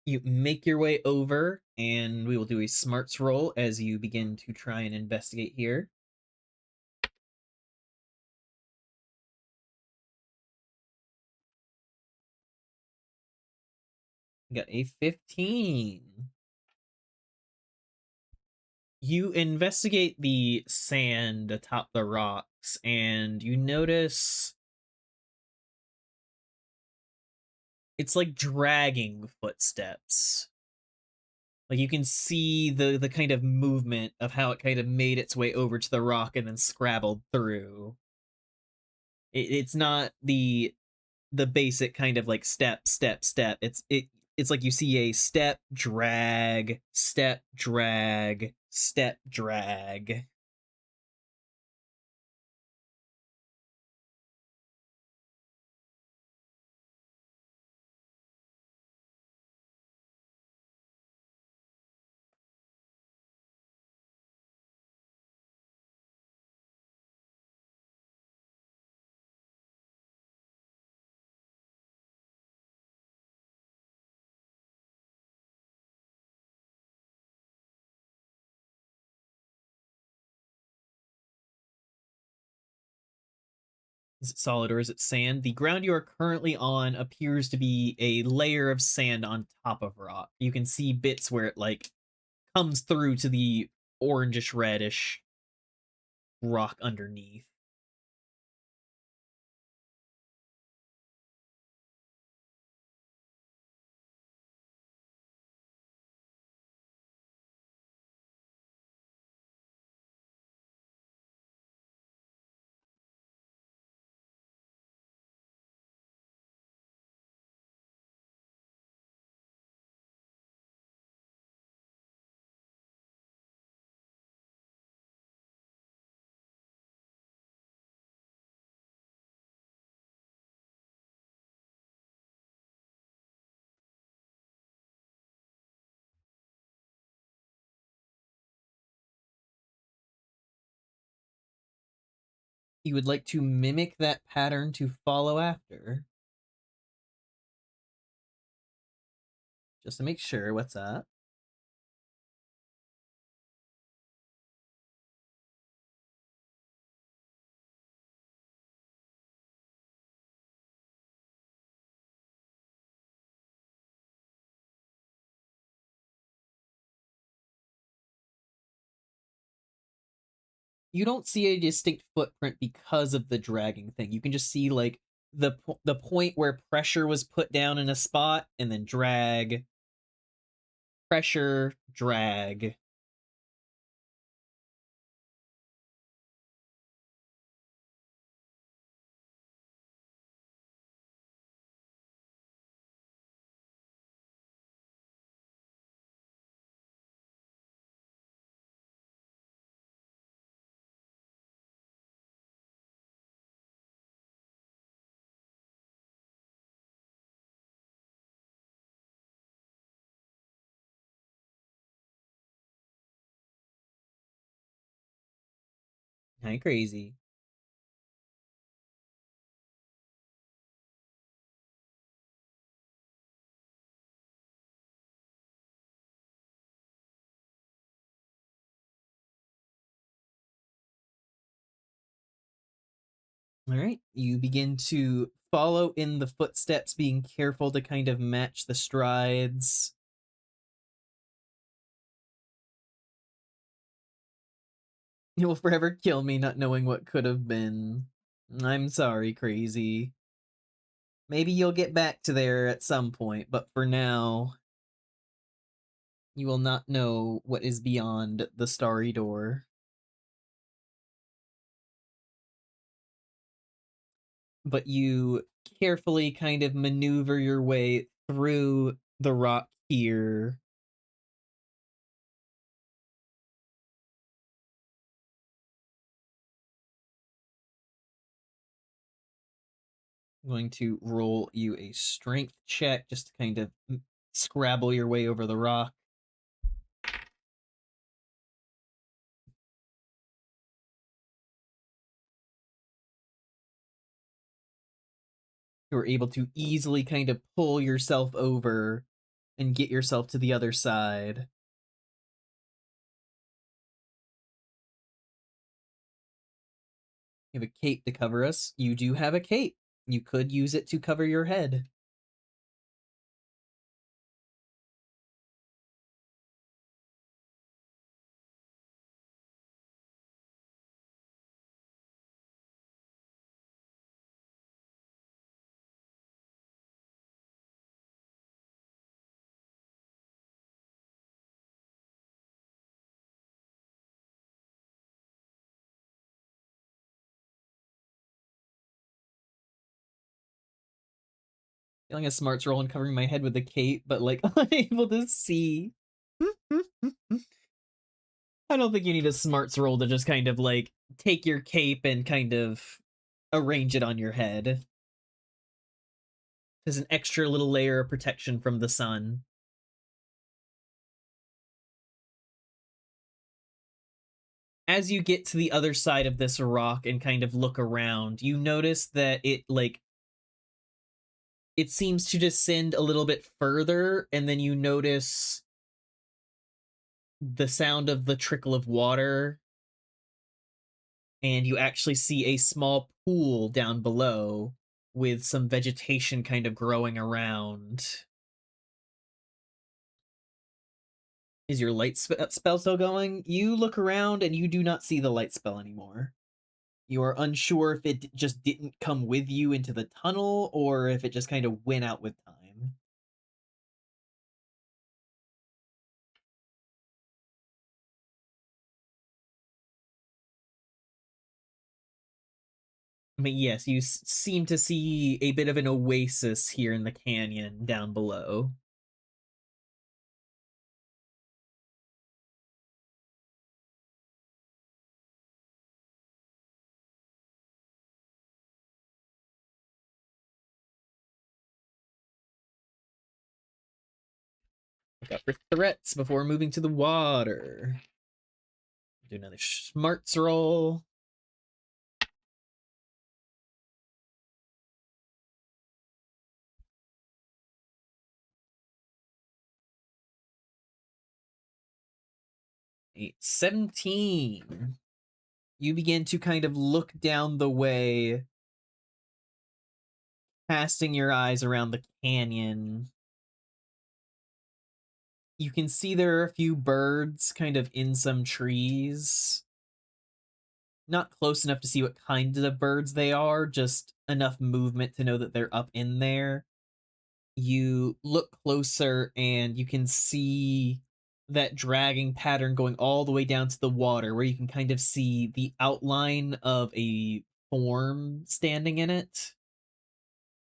You make your way over, and we will do a smarts roll as you begin to try and investigate here. You got a 15. You investigate the sand atop the rocks, and you notice it's like dragging footsteps. Like you can see the kind of movement of how it kind of made its way over to the rock and then scrabbled through. It's not the basic kind of like step step step. It's like you see a step drag step drag step drag. Is it solid or is it sand? The ground you are currently on appears to be a layer of sand on top of rock. You can see bits where it like comes through to the orangish reddish rock underneath. You would like to mimic that pattern to follow after. Just to make sure, what's up? You don't see a distinct footprint because of the dragging thing. You can just see like the point where pressure was put down in a spot and then drag, pressure, drag. Kind of crazy. All right, you begin to follow in the footsteps, being careful to kind of match the strides. You will forever kill me not knowing what could have been. I'm sorry, crazy. Maybe you'll get back to there at some point, but for now, you will not know what is beyond the starry door. But you carefully kind of maneuver your way through the rock here. I'm going to roll you a strength check just to kind of scrabble your way over the rock. You are able to easily kind of pull yourself over and get yourself to the other side. You have a cape to cover us. You do have a cape. You could use it to cover your head. Feeling a smarts roll and covering my head with the cape, but like unable to see. I don't think you need a smarts roll to just kind of like take your cape and kind of arrange it on your head. There's an extra little layer of protection from the sun. As you get to the other side of this rock and kind of look around, you notice that it seems to descend a little bit further, and then you notice the sound of the trickle of water, and you actually see a small pool down below with some vegetation kind of growing around. Is your light spell still going? You look around and you do not see the light spell anymore. You are unsure if it just didn't come with you into the tunnel or if it just kind of went out with time. But yes, you seem to see a bit of an oasis here in the canyon down below. Look out for threats before moving to the water. Do another smarts roll. Eight, 17. You begin to kind of look down the way, casting your eyes around the canyon. You can see there are a few birds kind of in some trees. Not close enough to see what kind of birds they are, just enough movement to know that they're up in there. You look closer and you can see that dragging pattern going all the way down to the water, where you can kind of see the outline of a form standing in it.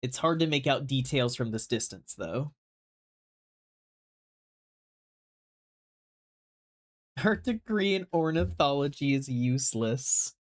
It's hard to make out details from this distance, though. Our degree in ornithology is useless.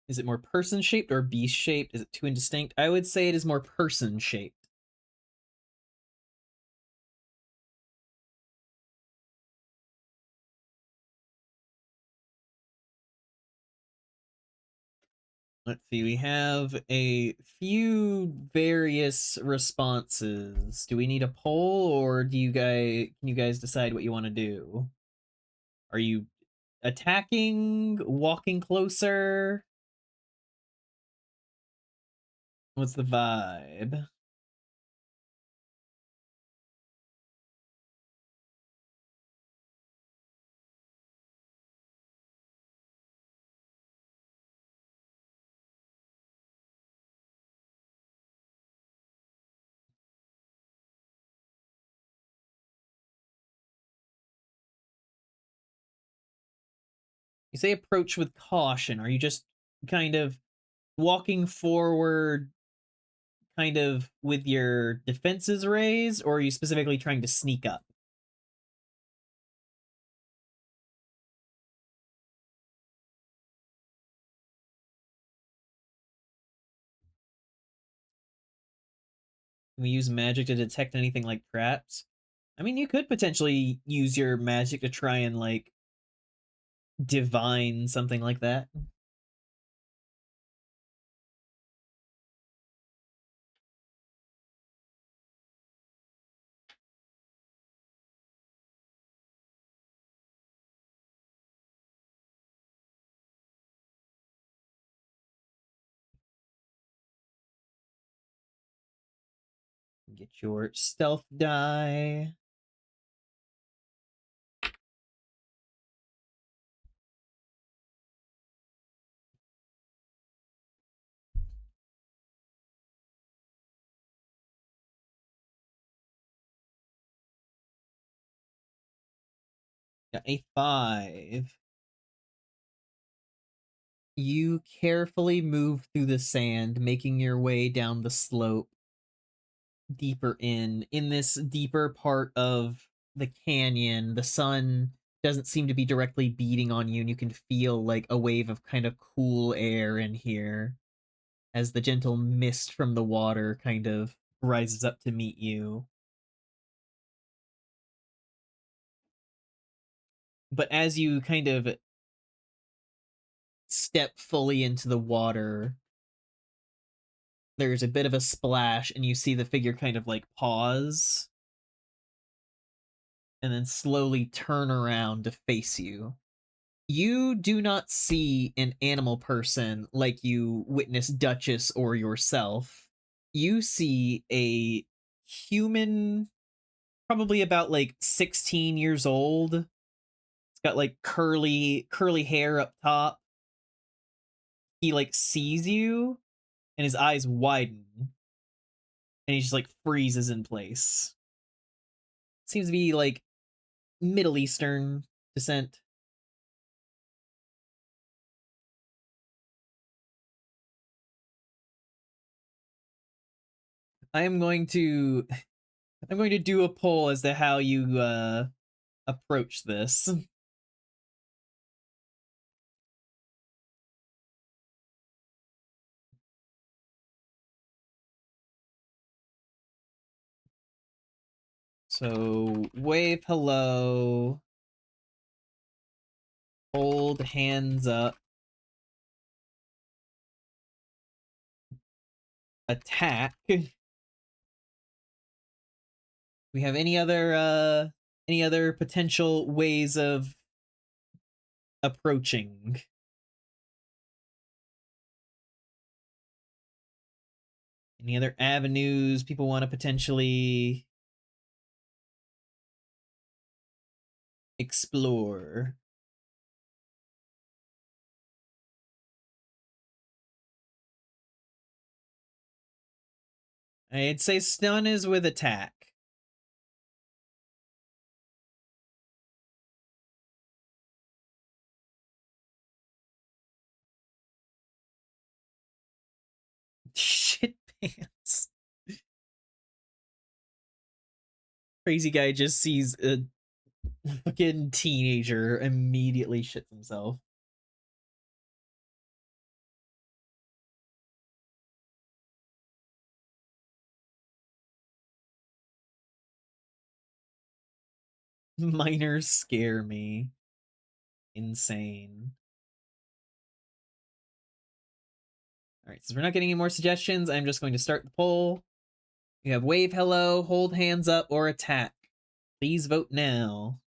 Is it more person shaped or beast shaped? Is it too indistinct? I would say it is more person shaped. Let's see, we have a few various responses. Do we need a poll, or can you guys decide what you want to do? Are you attacking, walking closer? What's the vibe? You say approach with caution. Are you just kind of walking forward, kind of with your defenses raised, or are you specifically trying to sneak up? Can we use magic to detect anything like traps? I mean, you could potentially use your magic to try and, like, divine something like that. Get your stealth die. Got a 5. You carefully move through the sand, making your way down the slope deeper in this deeper part of the canyon. The sun doesn't seem to be directly beating on you, and you can feel like a wave of kind of cool air in here as the gentle mist from the water kind of rises up to meet you. But as you kind of step fully into the water, there's a bit of a splash, and you see the figure kind of like pause and then slowly turn around to face you. You do not see an animal person like you witness Duchess or yourself. You see a human, probably about like 16 years old. It's got like curly hair up top. He like sees you and his eyes widen and he just like freezes in place. Seems to be like Middle Eastern descent. I am going to I'm going to do a poll as to how you approach this. So wave hello, hold hands up, attack. We have any other potential ways of approaching? Any other avenues people want to potentially explore? I'd say stun is with attack. Shit pants. Crazy guy just sees a fucking teenager, immediately shits himself. Minors scare me. Insane. All right, since we're not getting any more suggestions, I'm just going to start the poll. You have wave hello, hold hands up, or attack. Please vote now.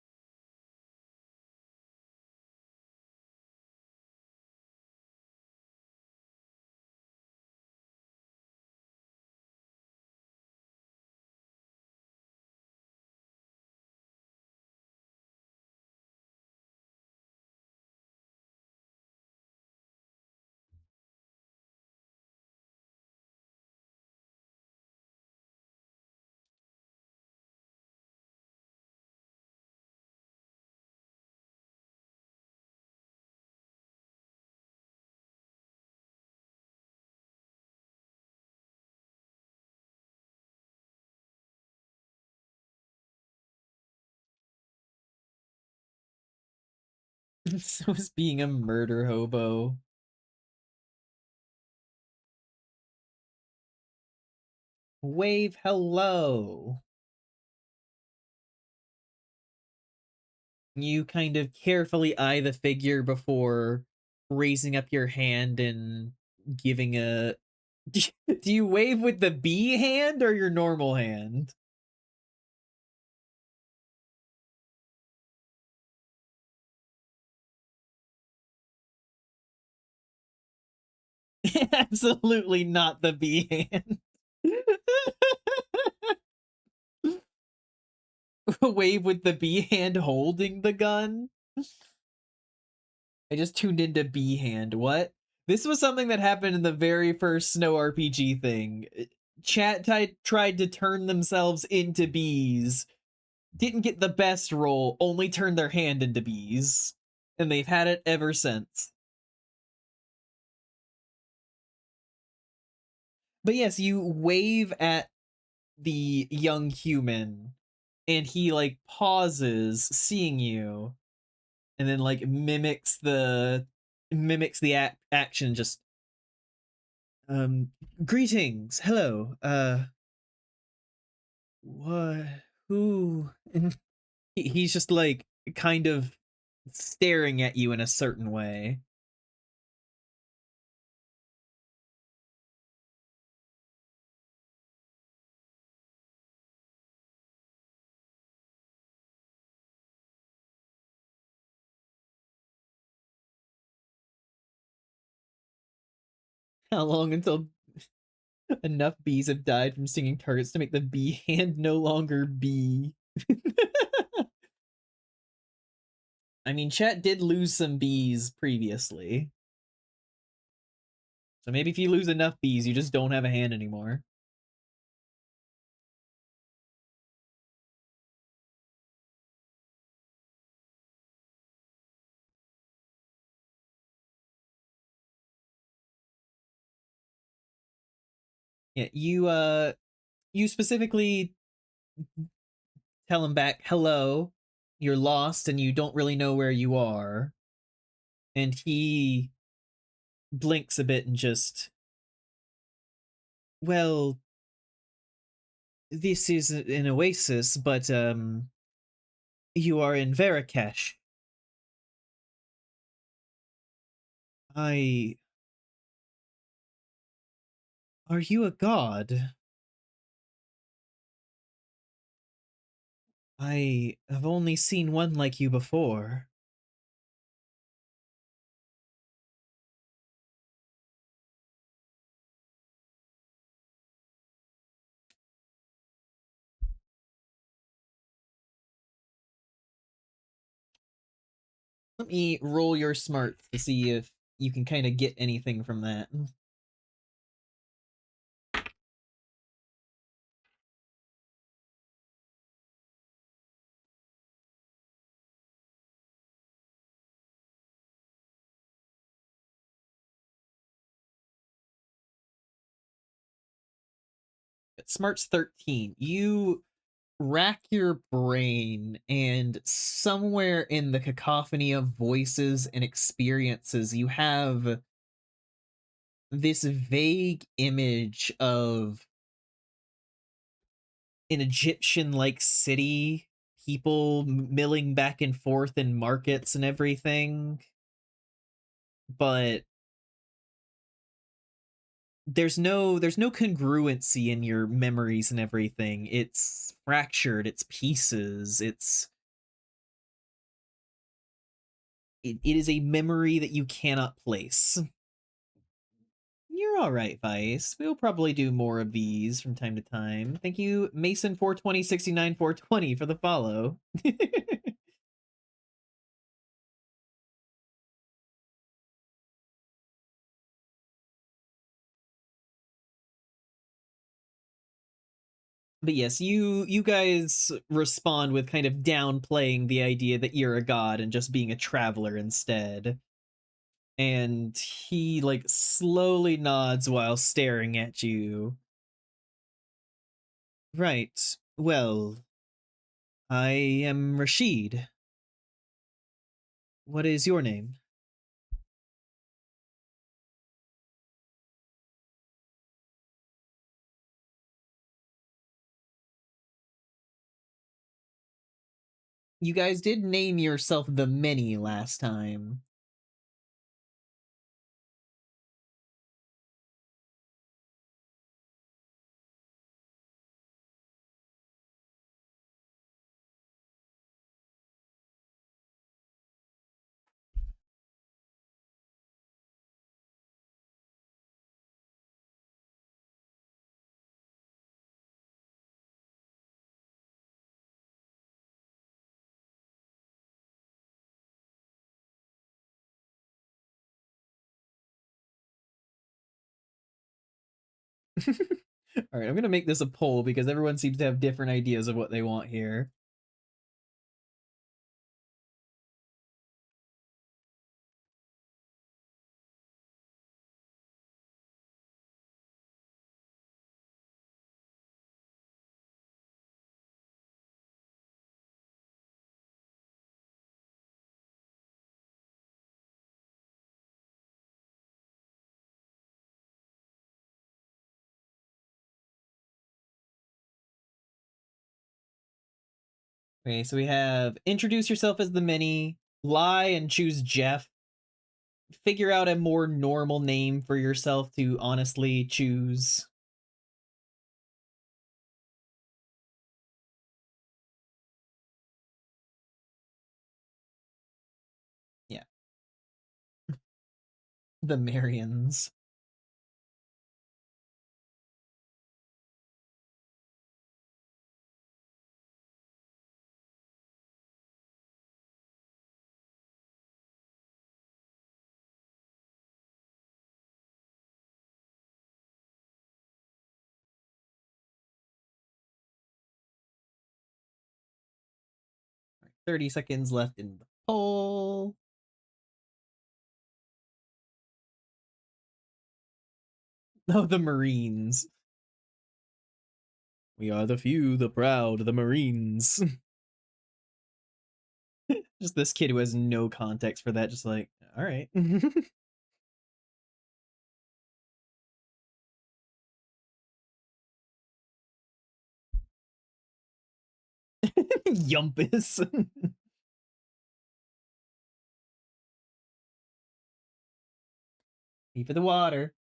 So is being a murder hobo. Wave hello. You kind of carefully eye the figure before raising up your hand and giving a. Do you wave with the B hand or your normal hand? Absolutely not the B hand. Wave with the B hand holding the gun. I just tuned into B hand. What? This was something that happened in the very first SnowRPG thing. Chat tried to turn themselves into bees. Didn't get the best roll, only turned their hand into bees. And they've had it ever since. But yes, you wave at the young human, and he like pauses, seeing you, and then like mimics the action. Just greetings, hello, what, who? He's just like kind of staring at you in a certain way. How long until enough bees have died from stinging targets to make the bee hand no longer bee? I mean, chat did lose some bees previously. So maybe if you lose enough bees, you just don't have a hand anymore. Yeah, you specifically tell him back, hello, you're lost and you don't really know where you are. And he blinks a bit and just, well, this is an oasis, but you are in Verakash. I Are you a god? I have only seen one like you before. Let me roll your smarts to see if you can kind of get anything from that. Smarts 13. You rack your brain, and somewhere in the cacophony of voices and experiences, you have this vague image of an Egyptian like city, people milling back and forth in markets and everything. But there's no congruency in your memories and everything. It's fractured, it's pieces, it is a memory that you cannot place. You're all right, Vice. We'll probably do more of these from time to time. Thank you, Mason 42069 420 for the follow. But yes, you guys respond with kind of downplaying the idea that you're a god and just being a traveler instead. And he like slowly nods while staring at you. Right. Well, I am Rashid. What is your name? You guys did name yourself the Many last time. All right, I'm gonna make this a poll because everyone seems to have different ideas of what they want here. Okay, so we have introduce yourself as the Many, lie and choose Jeff, figure out a more normal name for yourself to honestly choose. Yeah, the Marians. Right, 30 seconds left in the poll. Oh, the Marines. We are the few, the proud, the Marines. Just this kid who has no context for that, just like, all right. Yumpus. Pay for the water.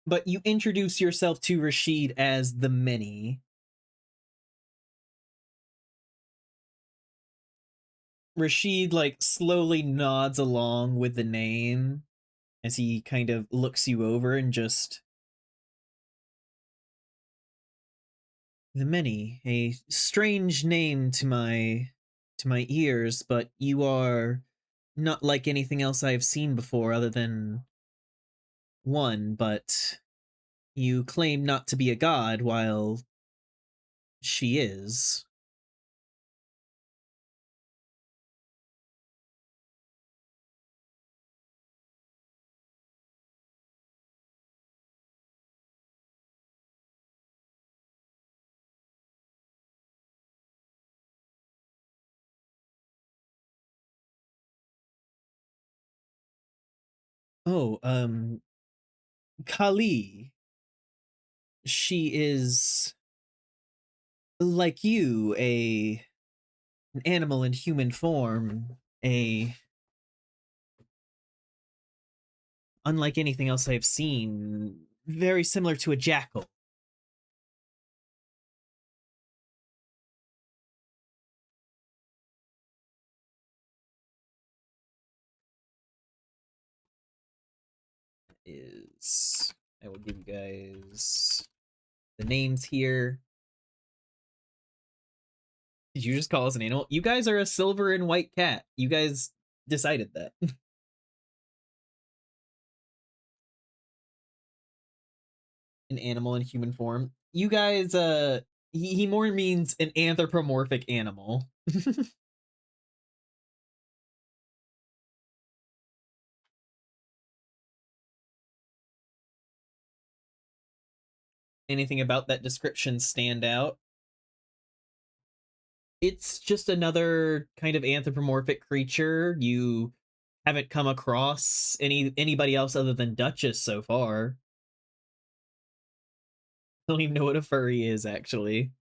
But you introduce yourself to Rashid as the Many. Rashid like slowly nods along with the name as he kind of looks you over and just the Many, a strange name to my ears, but you are not like anything else I have seen before other than one, but you claim not to be a god while she is. Oh, Kali. She is like you, an animal in human form, a unlike anything else I've seen, very similar to a jackal. Is I will give you guys the names here. Did you just call us an animal? You guys are a silver and white cat. You guys decided that. An animal in human form. You guys, he more means an anthropomorphic animal. Anything about that description stand out? It's just another kind of anthropomorphic creature. You haven't come across anybody else other than Duchess so far. I don't even know what a furry is, actually.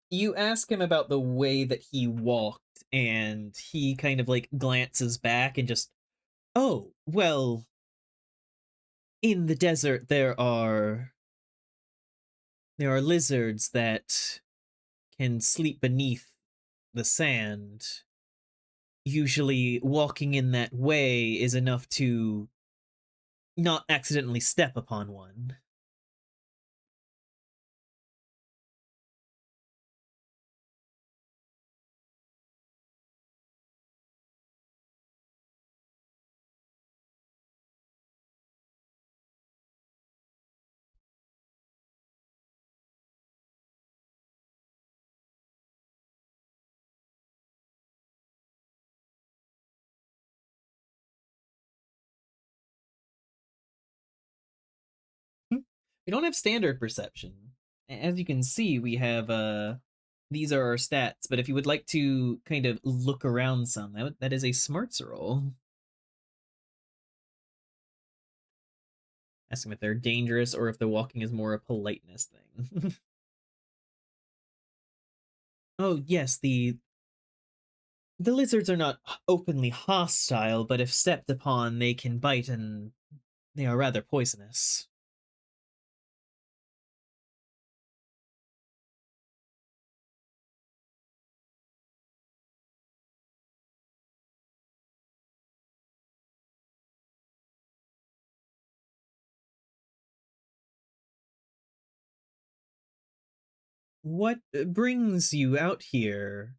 You ask him about the way that he walked, and he kind of like glances back and just, oh, well, in the desert there are lizards that can sleep beneath the sand. Usually walking in that way is enough to not accidentally step upon one. We don't have standard perception. As you can see, we have these are our stats, but if you would like to kind of look around some, that is a smarts roll. Ask them if they're dangerous or if the walking is more a politeness thing. Oh, yes, the lizards are not openly hostile, but if stepped upon, they can bite and they are rather poisonous. What brings you out here,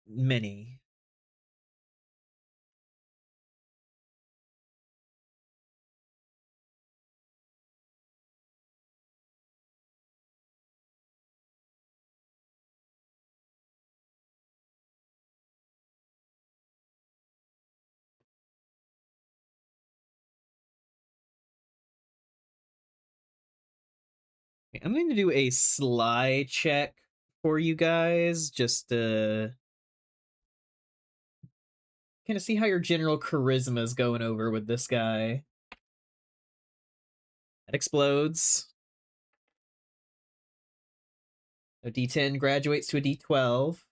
Many? I'm going to do a sly check for you guys, just to kind of see how your general charisma is going over with this guy. That explodes. A D10 graduates to a D12.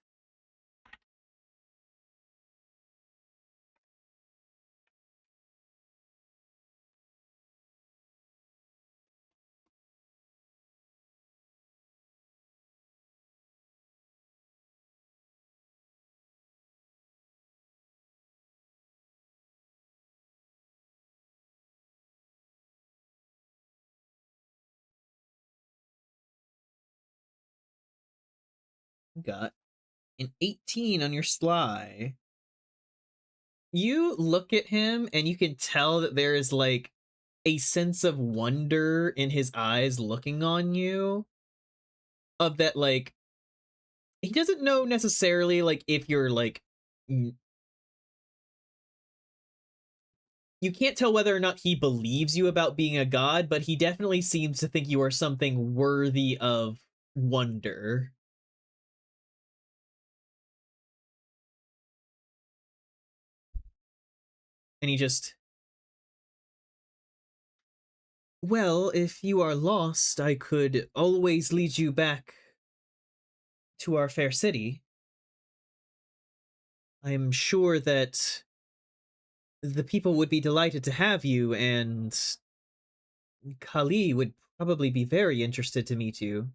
Got an 18 on your sly. You look at him and you can tell that there is like a sense of wonder in his eyes looking on you, of that, like, he doesn't know necessarily, like, if you're, like, you can't tell whether or not he believes you about being a god, but he definitely seems to think you are something worthy of wonder. And he just, well, if you are lost, I could always lead you back to our fair city. I'm sure that the people would be delighted to have you, and Kali would probably be very interested to meet you.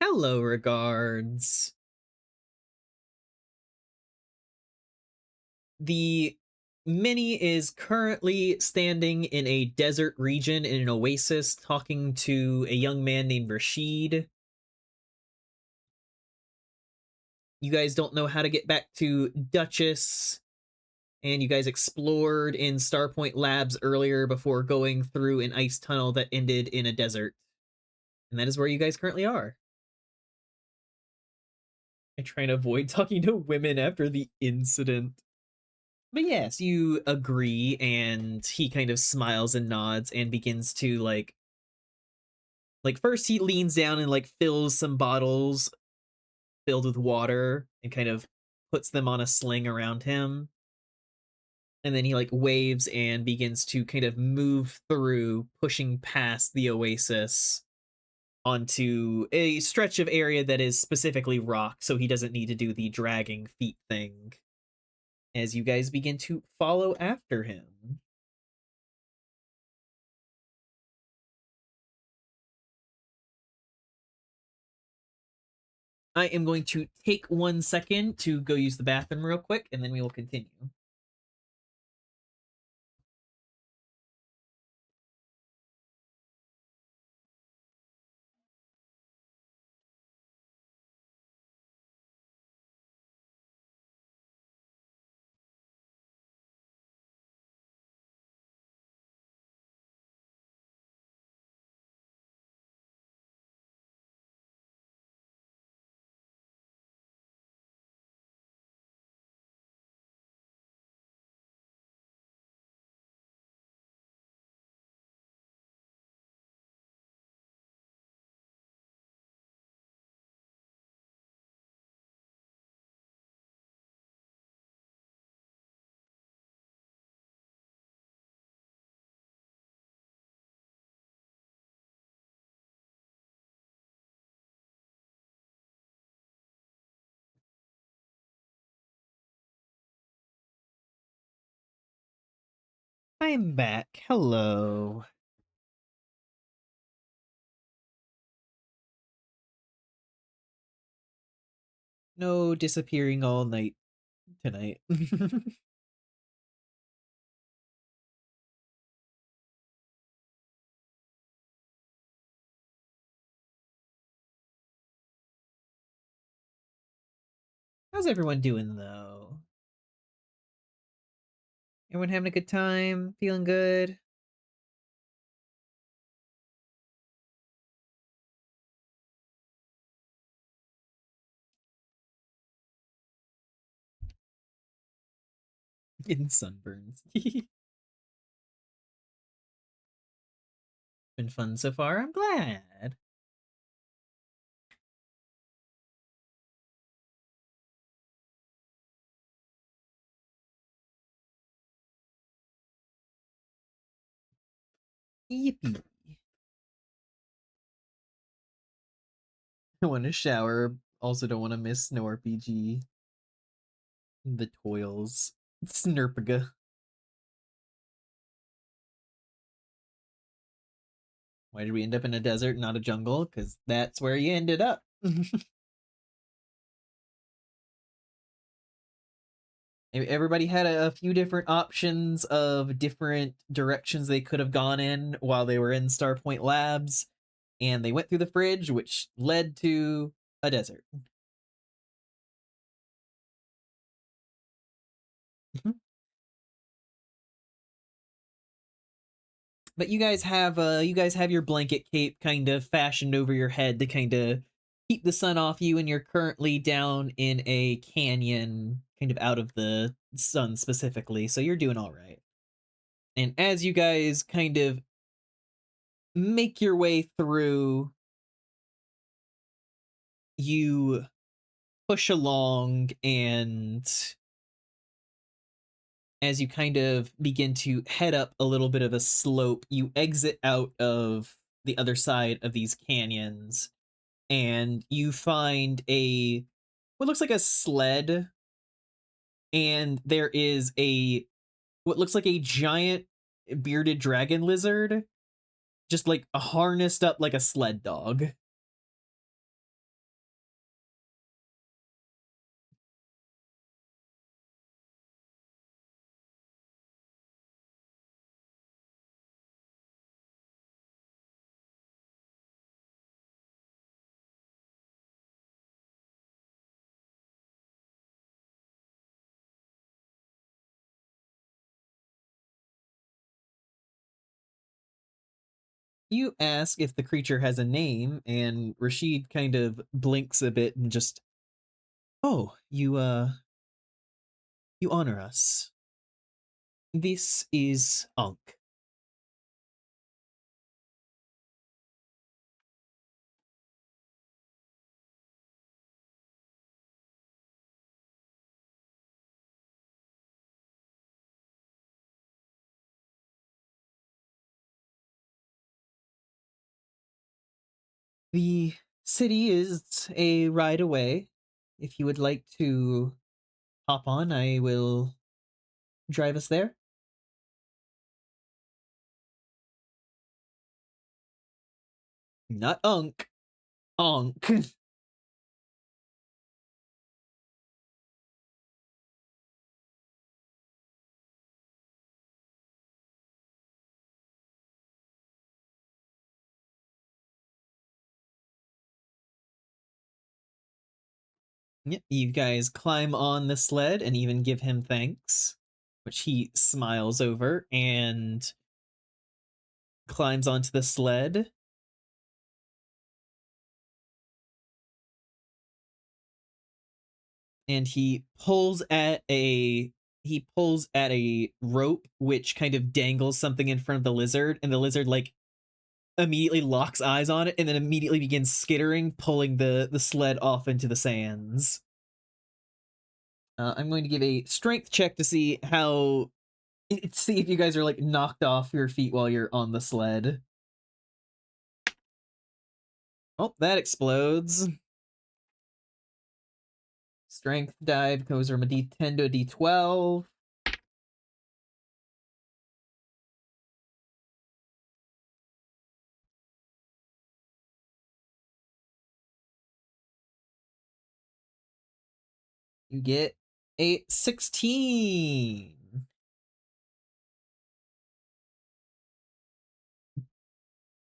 Hello, regards. The Mini is currently standing in a desert region in an oasis talking to a young man named Rashid. You guys don't know how to get back to Duchess, and you guys explored in Starpoint Labs earlier before going through an ice tunnel that ended in a desert. And that is where you guys currently are. I try and avoid talking to women after the incident. But yes, you agree, and he kind of smiles and nods and begins to first he leans down and like fills some bottles filled with water and kind of puts them on a sling around him. And then he like waves and begins to kind of move through, pushing past the oasis onto a stretch of area that is specifically rock, so he doesn't need to do the dragging feet thing. As you guys begin to follow after him, I am going to take 1 second to go use the bathroom real quick, and then we will continue. I'm back. Hello. No disappearing all night tonight. How's everyone doing though? Everyone having a good time? Feeling good? Getting sunburns. Been fun so far. I'm glad. Yippee. I want to shower. Also don't want to miss SnowRPG. The toils. Snurpaga. Why did we end up in a desert, not a jungle? Because that's where you ended up. Everybody had a few different options of different directions they could have gone in while they were in Starpoint Labs, and they went through the fridge, which led to a desert. Mhm. But you guys have your blanket cape kind of fashioned over your head to kind of keep the sun off you, and you're currently down in a canyon, kind of out of the sun specifically, so you're doing all right. And as you guys kind of make your way through, you push along, and as you kind of begin to head up a little bit of a slope, you exit out of the other side of these canyons, and you find a what looks like a sled, and there is a what looks like a giant bearded dragon lizard, just like harnessed up like a sled dog. You ask if the creature has a name, and Rashid kind of blinks a bit and just, "Oh, you honor us. This is Ankh." The city is a ride away. If you would like to hop on, I will drive us there. Not Unk, Ankh. Yep, you guys climb on the sled and even give him thanks, which he smiles over and climbs onto the sled, and he pulls at a rope which kind of dangles something in front of the lizard, and the lizard like immediately locks eyes on it and then immediately begins skittering, pulling the sled off into the sands. I'm going to give a strength check to see how see if you guys are like knocked off your feet while you're on the sled. Oh, that explodes. Strength dive goes from a D10 to a D12. You get a 16.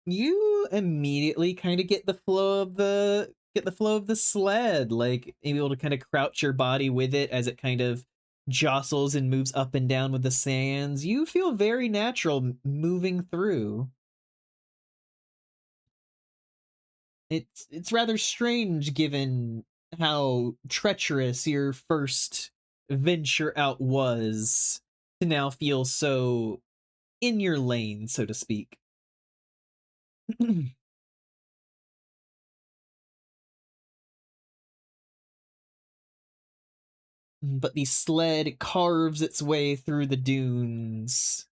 You immediately kind of get the flow of the sled, like able to kind of crouch your body with it as it kind of jostles and moves up and down with the sands. You feel very natural moving through. It's rather strange given how treacherous your first venture out was to now feel so in your lane, so to speak. But the sled carves its way through the dunes,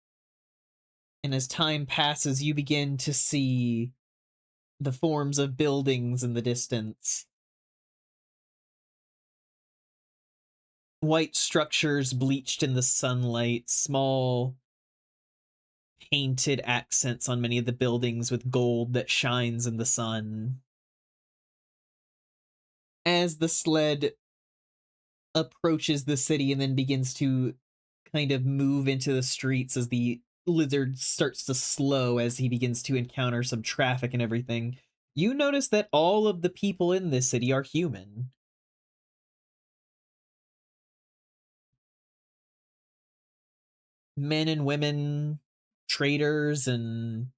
and as time passes, you begin to see the forms of buildings in the distance. White structures bleached in the sunlight, small painted accents on many of the buildings with gold that shines in the sun. As the sled approaches the city and then begins to kind of move into the streets as the lizard starts to slow as he begins to encounter some traffic and everything. You notice that all of the people in this city are human. Men and women, traders and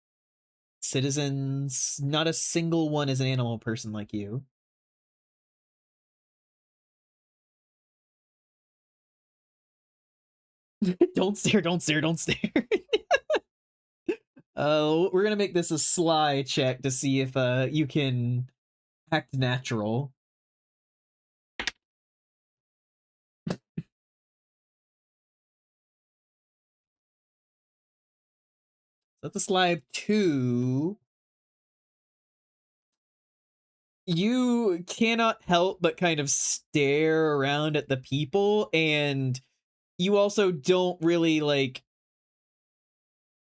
citizens. Not a single one is an animal person like you. Don't stare, don't stare, don't stare. We're gonna make this a sly check to see if you can act natural. That's a sly of 2. You cannot help but kind of stare around at the people, and you also don't really like.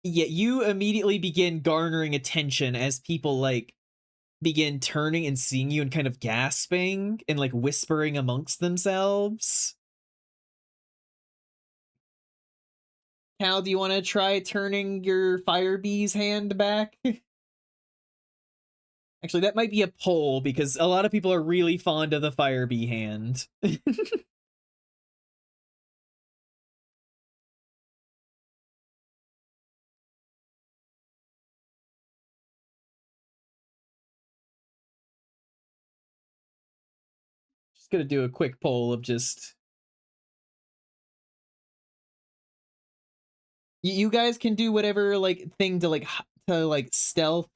Yeah, you immediately begin garnering attention as people like begin turning and seeing you and kind of gasping and like whispering amongst themselves. Cal, do you want to try turning your fire bee's hand back? Actually, that might be a poll because a lot of people are really fond of the fire bee hand. Just gonna do a quick poll of just you guys can do whatever like thing to like stealth,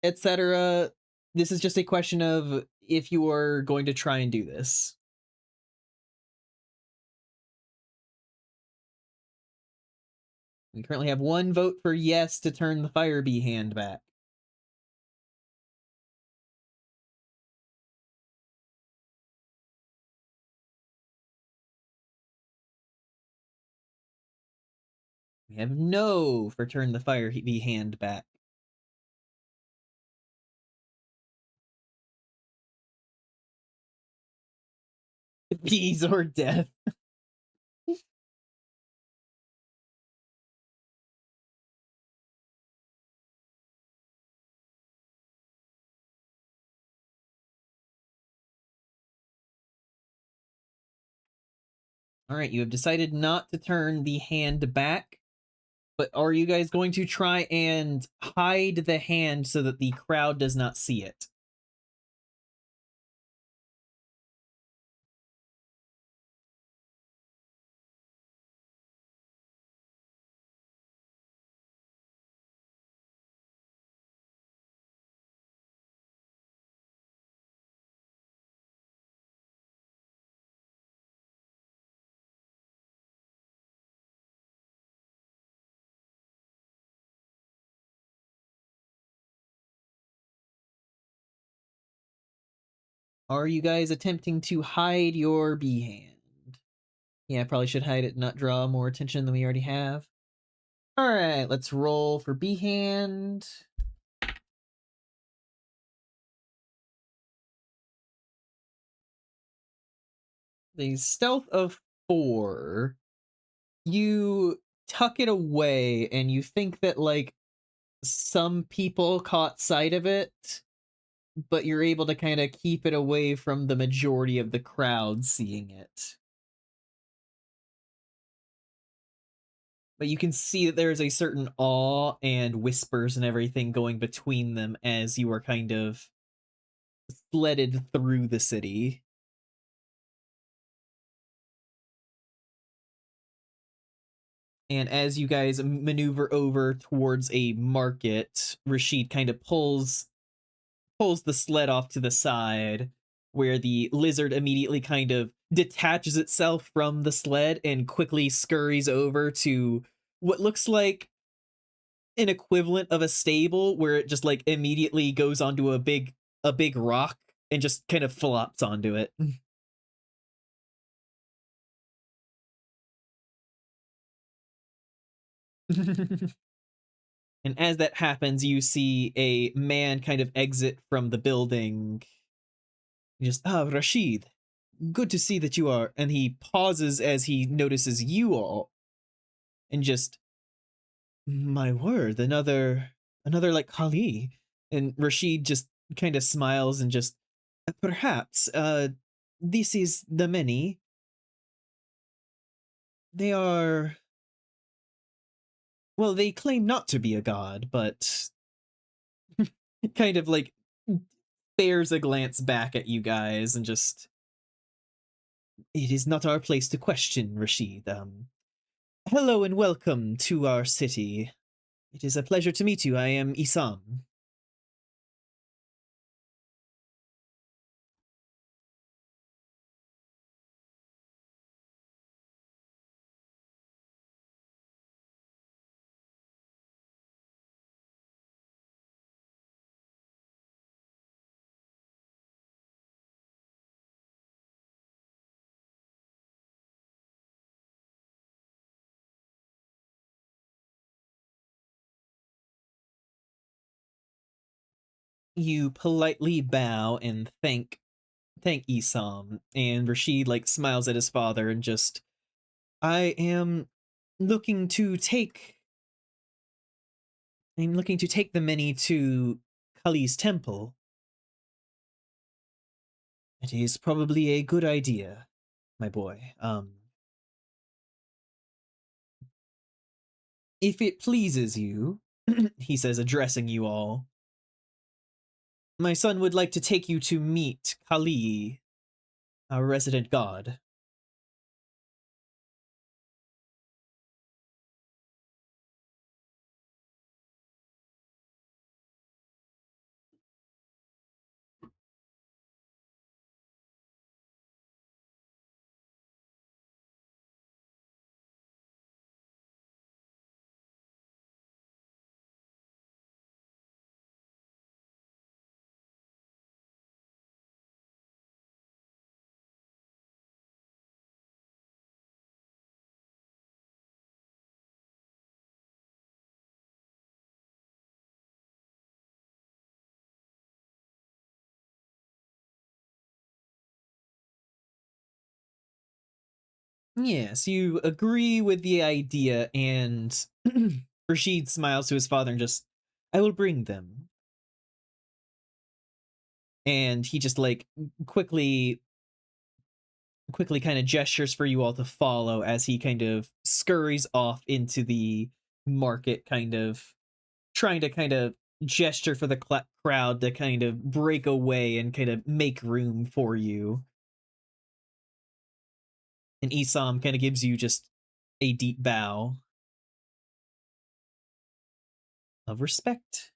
etc. This is just a question of if you are going to try and do this. We currently have 1 vote for yes to turn the fire bee hand back. We have no for turn the fire bee hand back. Bees or death. All right, you have decided not to turn the hand back, but are you guys going to try and hide the hand so that the crowd does not see it? Are you guys attempting to hide your bee hand? Yeah, I probably should hide it, not draw more attention than we already have. All right, let's roll for bee hand. The stealth of 4. You tuck it away and you think that like some people caught sight of it, but you're able to kind of keep it away from the majority of the crowd seeing it. But you can see that there's a certain awe and whispers and everything going between them as you are kind of sledded through the city. And as you guys maneuver over towards a market, Rashid kind of pulls the sled off to the side, where the lizard immediately kind of detaches itself from the sled and quickly scurries over to what looks like an equivalent of a stable, where it just like immediately goes onto a big rock and just kind of flops onto it. And as that happens, you see a man kind of exit from the building. Just, Rashid, good to see that you are. And he pauses as he notices you all, and just, my word, another like Kali. And Rashid just kind of smiles and just, perhaps, this is the many. They are, well, they claim not to be a god, but kind of like bears a glance back at you guys and just, it is not our place to question, Rashid. Hello and welcome to our city. It is a pleasure to meet you. I am Isam. You politely bow and thank Isam, and Rashid like smiles at his father and just, I am looking to take I'm looking to take the many to Kali's temple. It is probably a good idea, my boy. If it pleases you, he says, addressing you all, my son would like to take you to meet Kali, our resident god. Yes, you agree with the idea, and Rashid smiles to his father and just, I will bring them. And he just like quickly kind of gestures for you all to follow as he kind of scurries off into the market, kind of trying to kind of gesture for the crowd to kind of break away and kind of make room for you. And Isam kind of gives you just a deep bow of respect.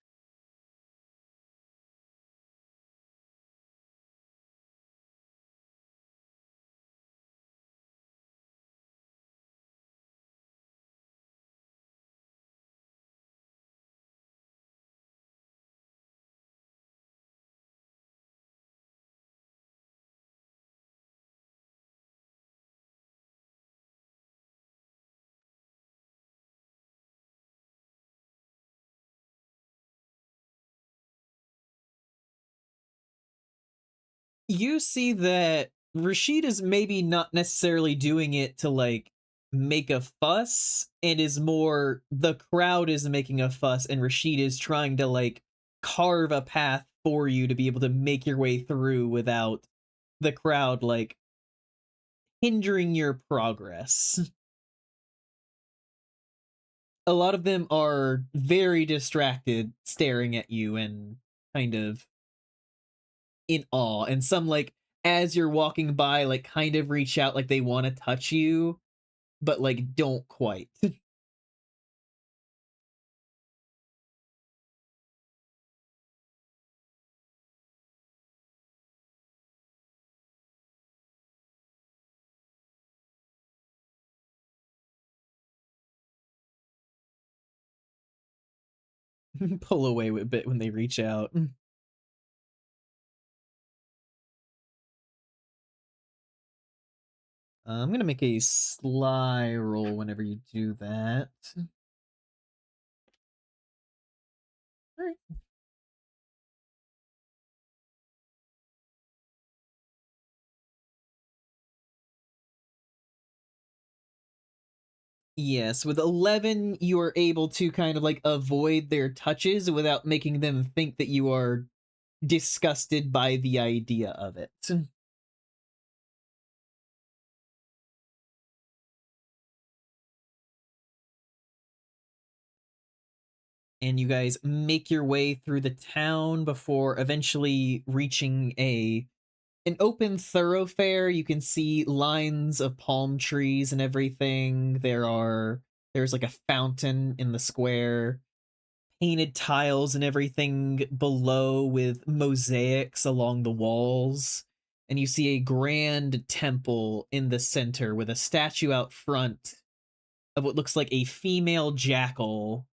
You see that Rashid is maybe not necessarily doing it to like make a fuss, and is more the crowd is making a fuss and Rashid is trying to like carve a path for you to be able to make your way through without the crowd like hindering your progress. A lot of them are very distracted, staring at you and kind of in awe, and some like as you're walking by like kind of reach out like they want to touch you but like don't quite. Pull away a bit when they reach out. I'm gonna make a sly roll whenever you do that. All right. Yes, with 11, you are able to kind of like avoid their touches without making them think that you are disgusted by the idea of it. And you guys make your way through the town before eventually reaching a an open thoroughfare. You can see lines of palm trees and everything. There's like a fountain in the square, painted tiles and everything below with mosaics along the walls. And you see a grand temple in the center with a statue out front of what looks like a female jackal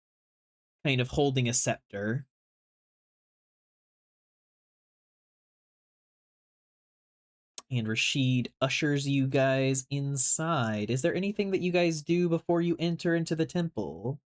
kind of holding a scepter. And Rashid ushers you guys inside. Is there anything that you guys do before you enter into the temple?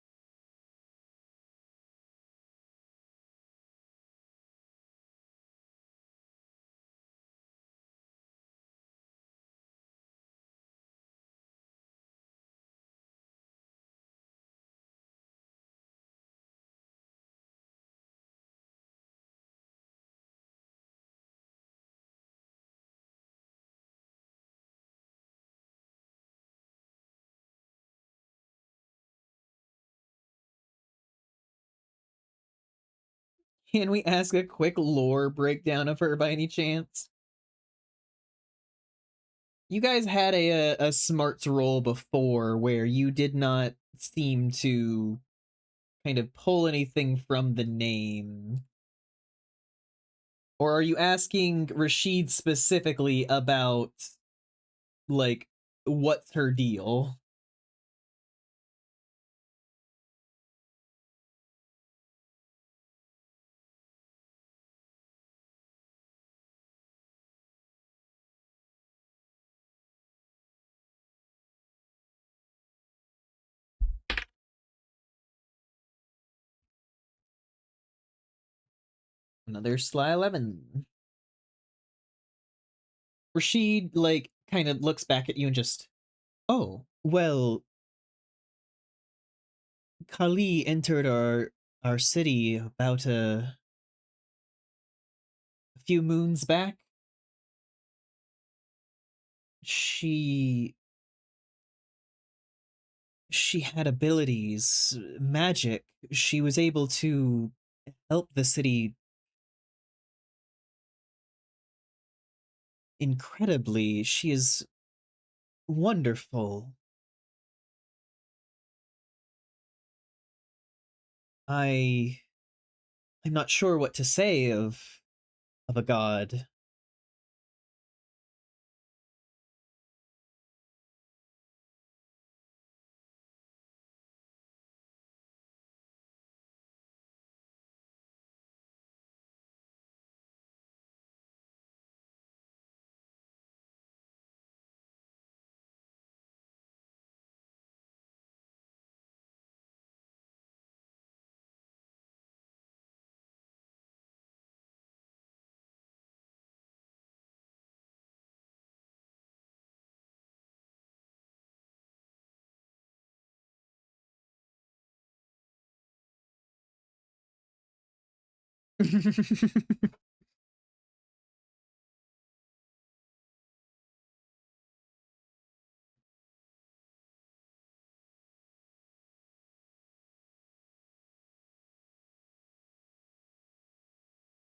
Can we ask a quick lore breakdown of her by any chance? You guys had a smarts roll before where you did not seem to kind of pull anything from the name. Or are you asking Rashid specifically about, like, what's her deal? Another sly 11. Rashid, like, kind of looks back at you and just, oh, well, Kali entered our city about a few moons back. She she had abilities, magic. She was able to help the city incredibly. She is wonderful. I I'm not sure what to say of a god.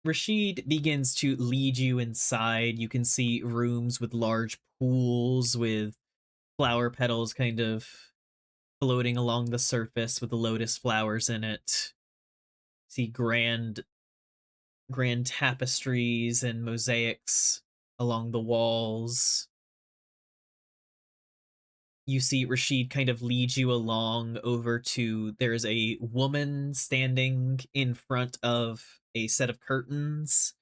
Rashid begins to lead you inside. You can see rooms with large pools with flower petals kind of floating along the surface with the lotus flowers in it. See grand tapestries and mosaics along the walls. You see Rashid kind of lead you along over to there's a woman standing in front of a set of curtains.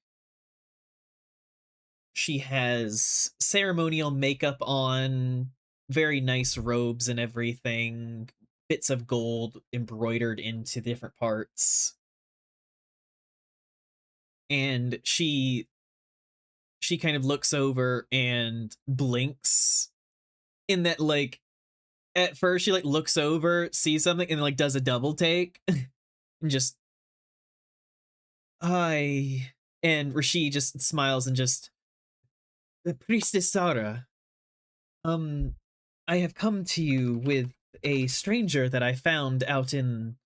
She has ceremonial makeup on, very nice robes and everything, bits of gold embroidered into different parts. And she kind of looks over and blinks in that, like, At first, she like looks over, sees something, and like does a double take, and just I. And Rashid just smiles and just the priestess Sarah. Um, I have come to you with a stranger that I found out in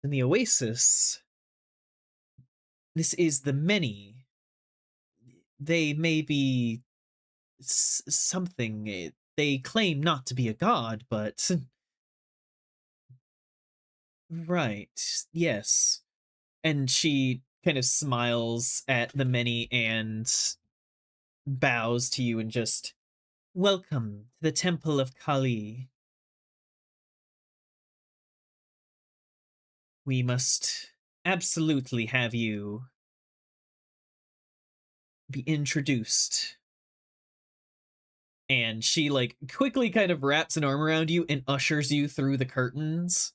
the oasis. This is the many. They may be something. They claim not to be a god, but right, yes. And she kind of smiles at the many and bows to you and just welcome to the temple of Kali. We must absolutely have you be introduced. And she like quickly kind of wraps an arm around you and ushers you through the curtains.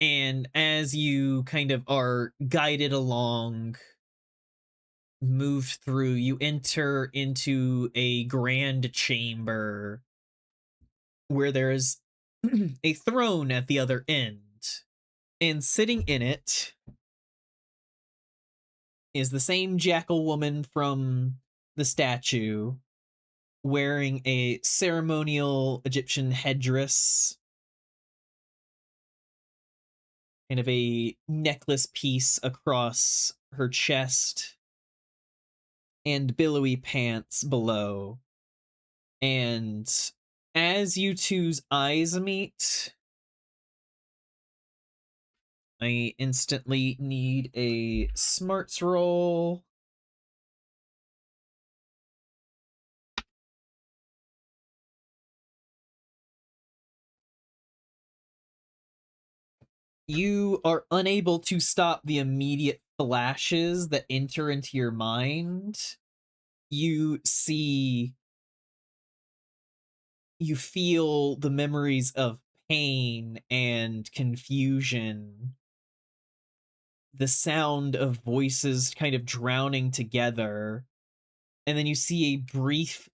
And as you kind of are guided along, moved through, you enter into a grand chamber where there is a throne at the other end. And sitting in it is the same jackal woman from the statue, wearing a ceremonial Egyptian headdress, kind of a necklace piece across her chest, and billowy pants below. And as you two's eyes meet, I instantly need a smarts roll. You are unable to stop the immediate flashes that enter into your mind. You see, you feel the memories of pain and confusion, the sound of voices kind of drowning together, and then you see a brief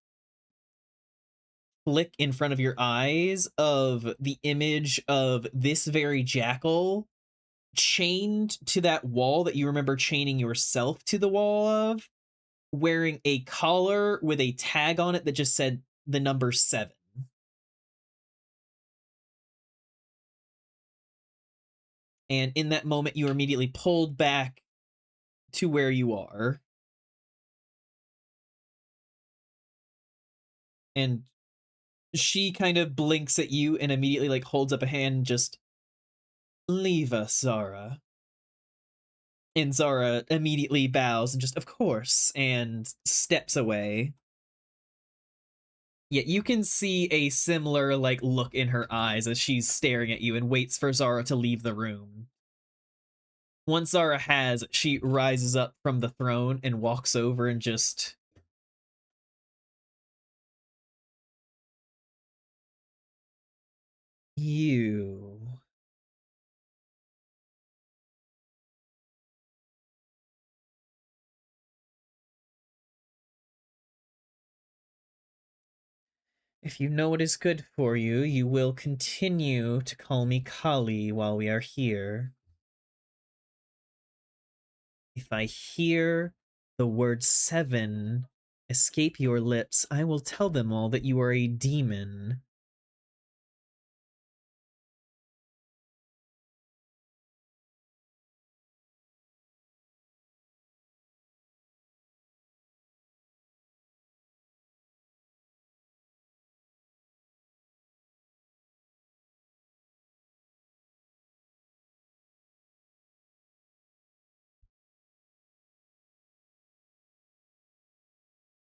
flick in front of your eyes of the image of this very jackal chained to that wall that you remember chaining yourself to the wall of, wearing a collar with a tag on it that just said the number 7. And in that moment, you are immediately pulled back to where you are. And she kind of blinks at you and immediately like holds up a hand and just leave us, Zara. And Zara immediately bows and just, of course, and steps away. Yet you can see a similar like look in her eyes as she's staring at you and waits for Zara to leave the room. Once Zara has, she rises up from the throne and walks over and just you. If you know what is good for you, you will continue to call me Kali while we are here. If I hear the word 7 escape your lips, I will tell them all that you are a demon.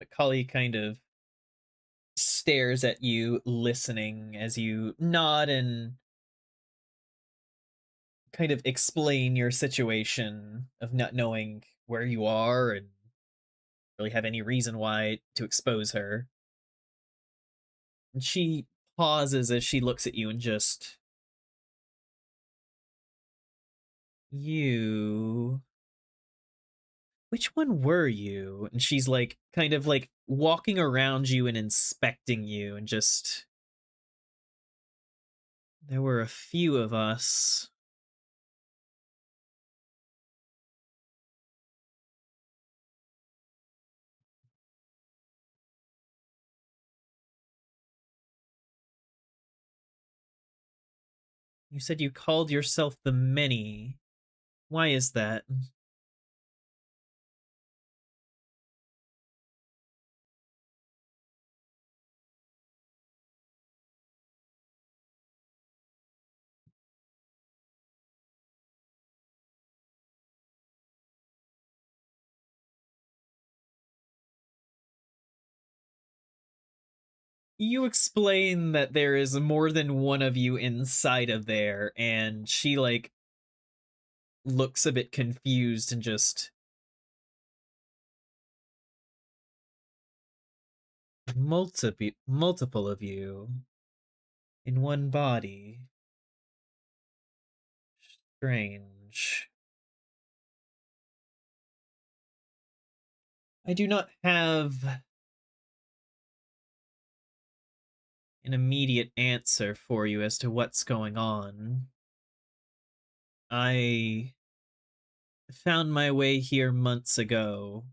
But Kali kind of stares at you, listening as you nod and kind of explain your situation of not knowing where you are and really have any reason why to expose her. And she pauses as she looks at you and just, you. which one were you? And she's like, kind of like walking around you and inspecting you, and just, there were a few of us. You said you called yourself the Many. Why is that? You explain that there is more than one of you inside of there, and she, like, looks a bit confused and just, multiple of you in one body. Strange. I do not have an immediate answer for you as to what's going on. I found my way here months ago,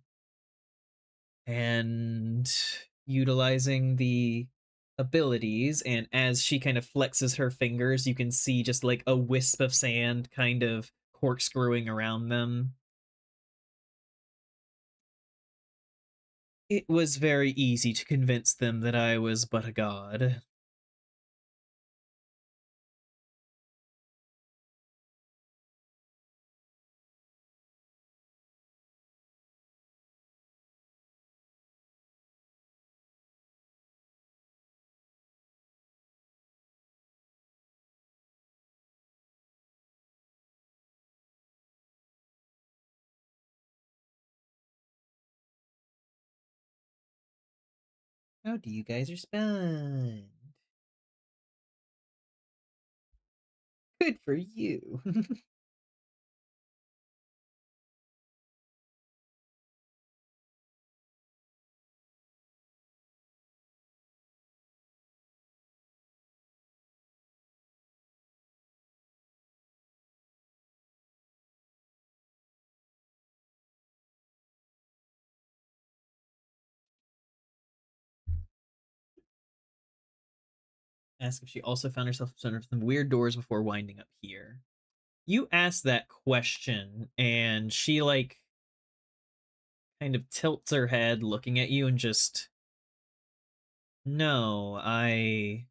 and utilizing the abilities, and as she kind of flexes her fingers, you can see just like a wisp of sand kind of corkscrewing around them. It was very easy to convince them that I was but a god. How do you guys respond? Good for you. Ask if she also found herself in front of some weird doors before winding up here. You ask that question, and she, like, kind of tilts her head looking at you and just, no, I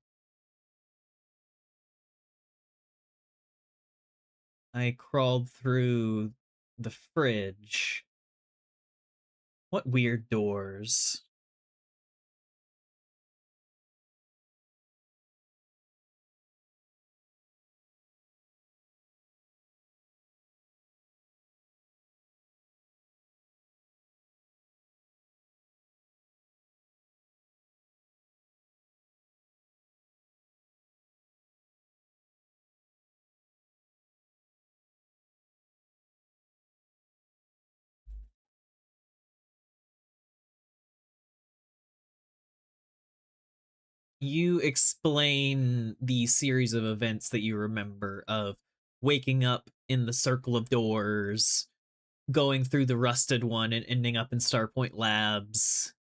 crawled through the fridge. What weird doors? You explain the series of events that you remember of waking up in the circle of doors, going through the rusted one and ending up in Starpoint Labs,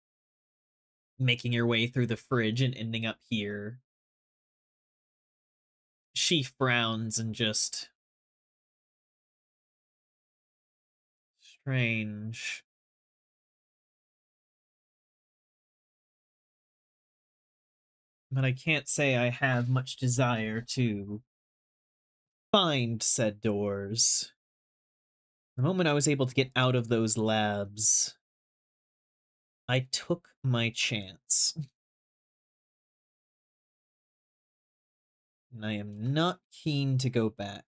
making your way through the fridge and ending up here. She frowns and just, strange. But I can't say I have much desire to find said doors. The moment I was able to get out of those labs, I took my chance. And I am not keen to go back.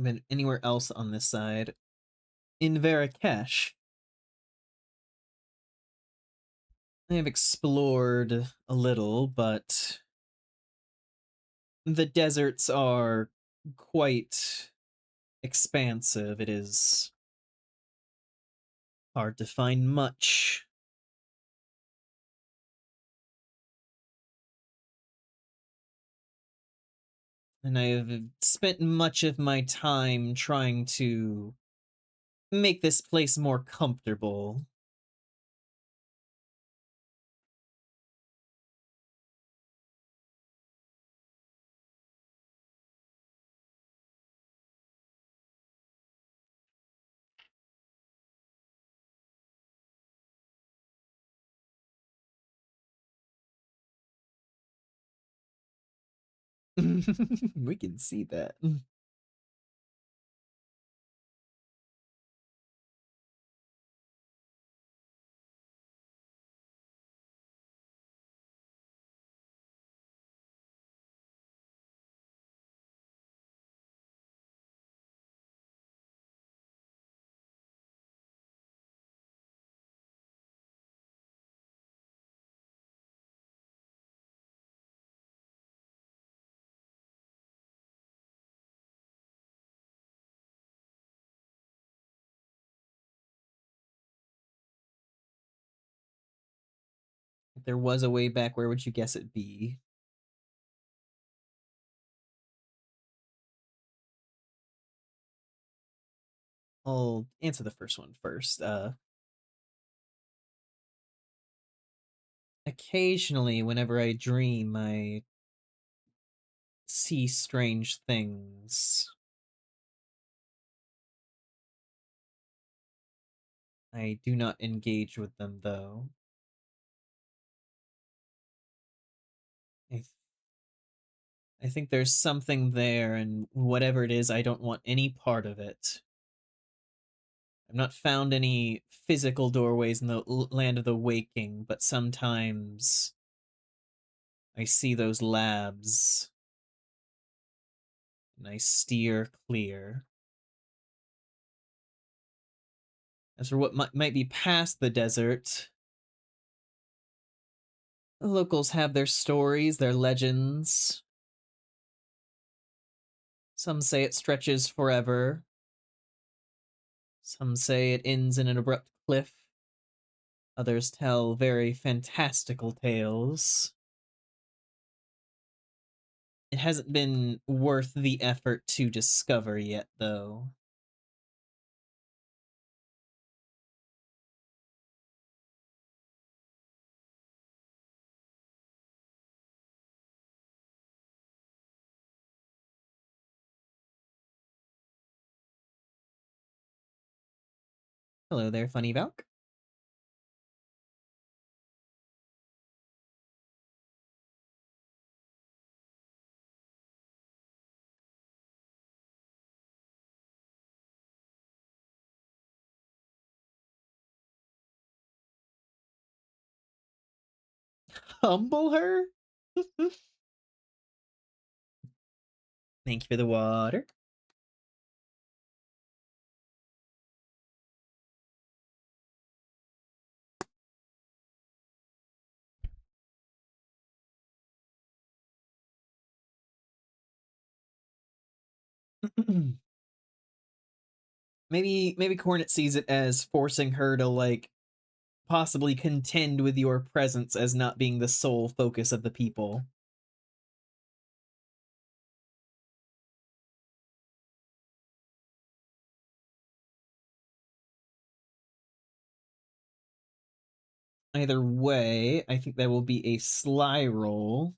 been anywhere else on this side. In Verakesh, I have explored a little, but the deserts are quite expansive. It is hard to find much. And I've spent much of my time trying to make this place more comfortable. We can see that. If there was a way back, where would you guess it'd be? I'll answer the first one first. Occasionally, whenever I dream, I see strange things. I do not engage with them, though. I, I think there's something there, and whatever it is, I don't want any part of it. I've not found any physical doorways in the land of the waking, but sometimes I see those labs, and I steer clear. As for what might be past the desert, the locals have their stories, their legends. Some say it stretches forever. Some say it ends in an abrupt cliff. Others tell very fantastical tales. It hasn't been worth the effort to discover yet, though. Hello there, Funny Valk. Humble her? Thank you for the water. maybe Cornet sees it as forcing her to like possibly contend with your presence as not being the sole focus of the people. Either way, I think that will be a sly roll.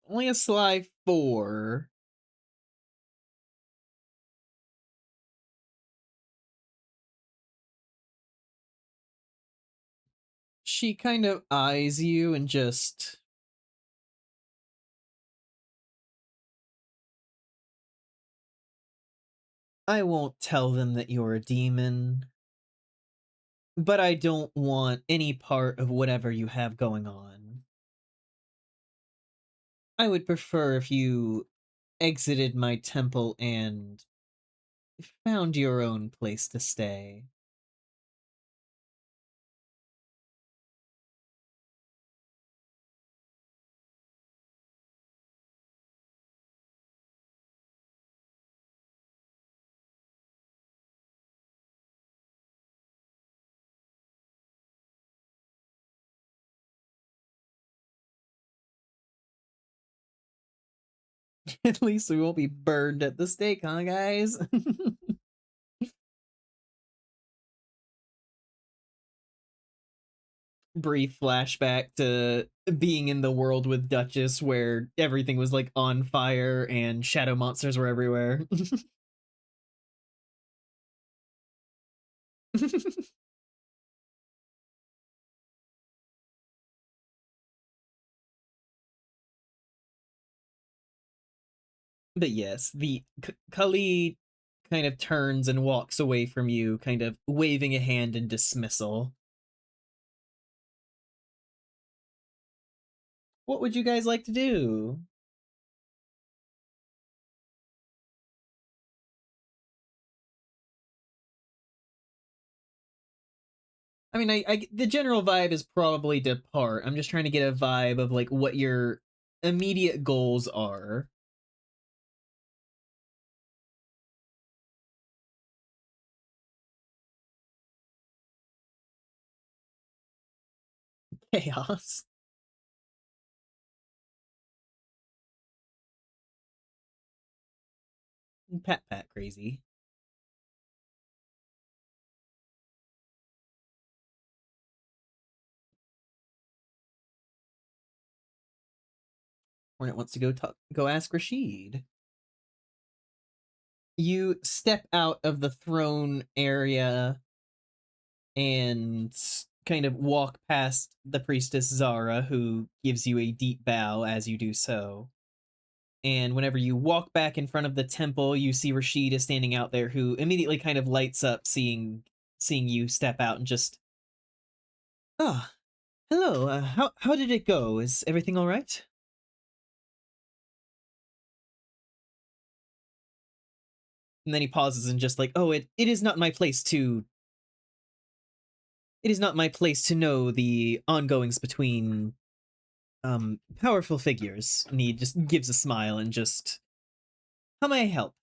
Only a sly 4. She kind of eyes you and just I won't tell them that you're a demon, but I don't want any part of whatever you have going on. I would prefer if you exited my temple and found your own place to stay. At least we won't be burned at the stake, huh, guys? Brief flashback to being in the world with Duchess where everything was like on fire and shadow monsters were everywhere. But yes, the Kali kind of turns and walks away from you, kind of waving a hand in dismissal. What would you guys like to do? I mean, the general vibe is probably depart. I'm just trying to get a vibe of like what your immediate goals are. Chaos. Pat pat crazy. Hornet wants to go ask Rashid. You step out of the throne area and kind of walk past the priestess Zara, who gives you a deep bow as you do so. And whenever you walk back in front of the temple, you see Rashid is standing out there, who immediately kind of lights up seeing you step out and just, ah, hello. How did it go? Is everything all right? And then he pauses and just like, oh, it is not my place to. It is not my place to know the ongoings between powerful figures. And he just gives a smile and just, how may I help?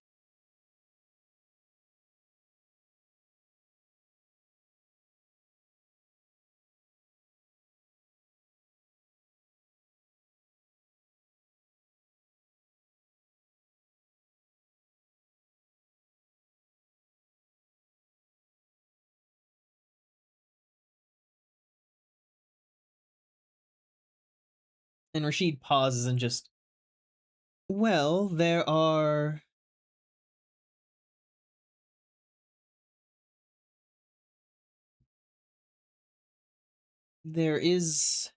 And Rashid pauses and just, well, there is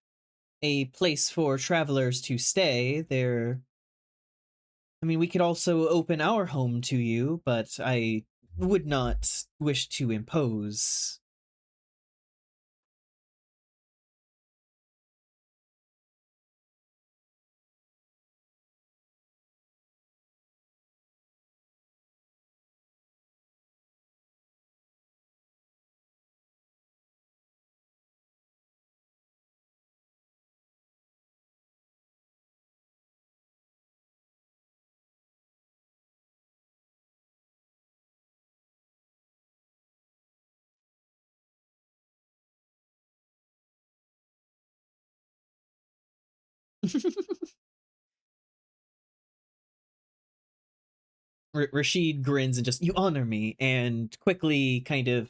a place for travelers to stay. I mean, we could also open our home to you, but I would not wish to impose. Rashid grins and just, you honor me, and quickly kind of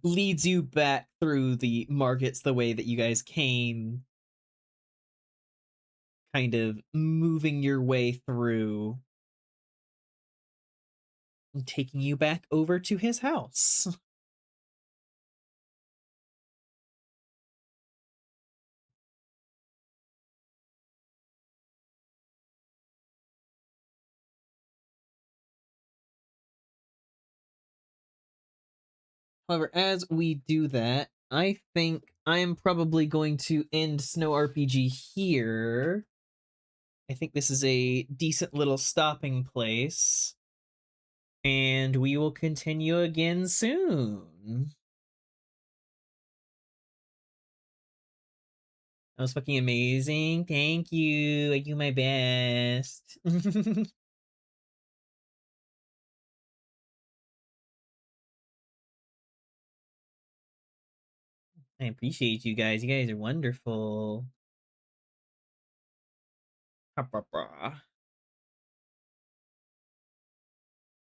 leads you back through the markets the way that you guys came, kind of moving your way through, and taking you back over to his house. However, as we do that, I think I am probably going to end Snow RPG here. I think this is a decent little stopping place. And we will continue again soon. That was fucking amazing. Thank you. I do my best. I appreciate you guys. You guys are wonderful.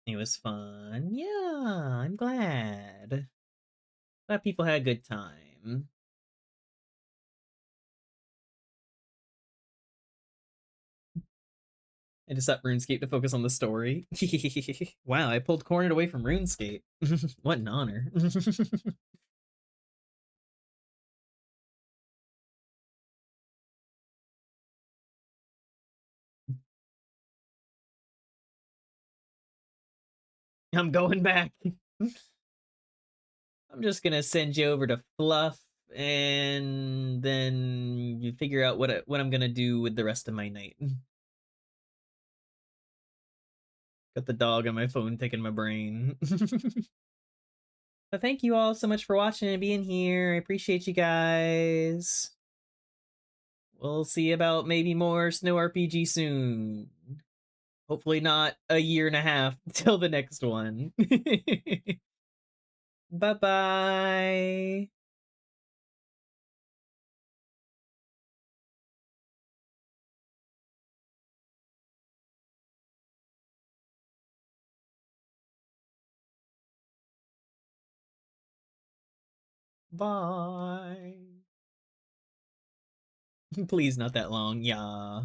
It was fun. Yeah, I'm glad. Glad people had a good time. I just set RuneScape to focus on the story. Wow, I pulled Cornet away from RuneScape. What an honor. I'm going back. I'm just gonna send you over to Fluff, and then you figure out what I'm gonna do with the rest of my night. Got the dog on my phone taking my brain. But thank you all so much for watching and being here. I appreciate you guys. We'll see about maybe more Snow RPG soon. Hopefully not a year and a half till the next one. Bye bye. Bye. Please, not that long. Yeah.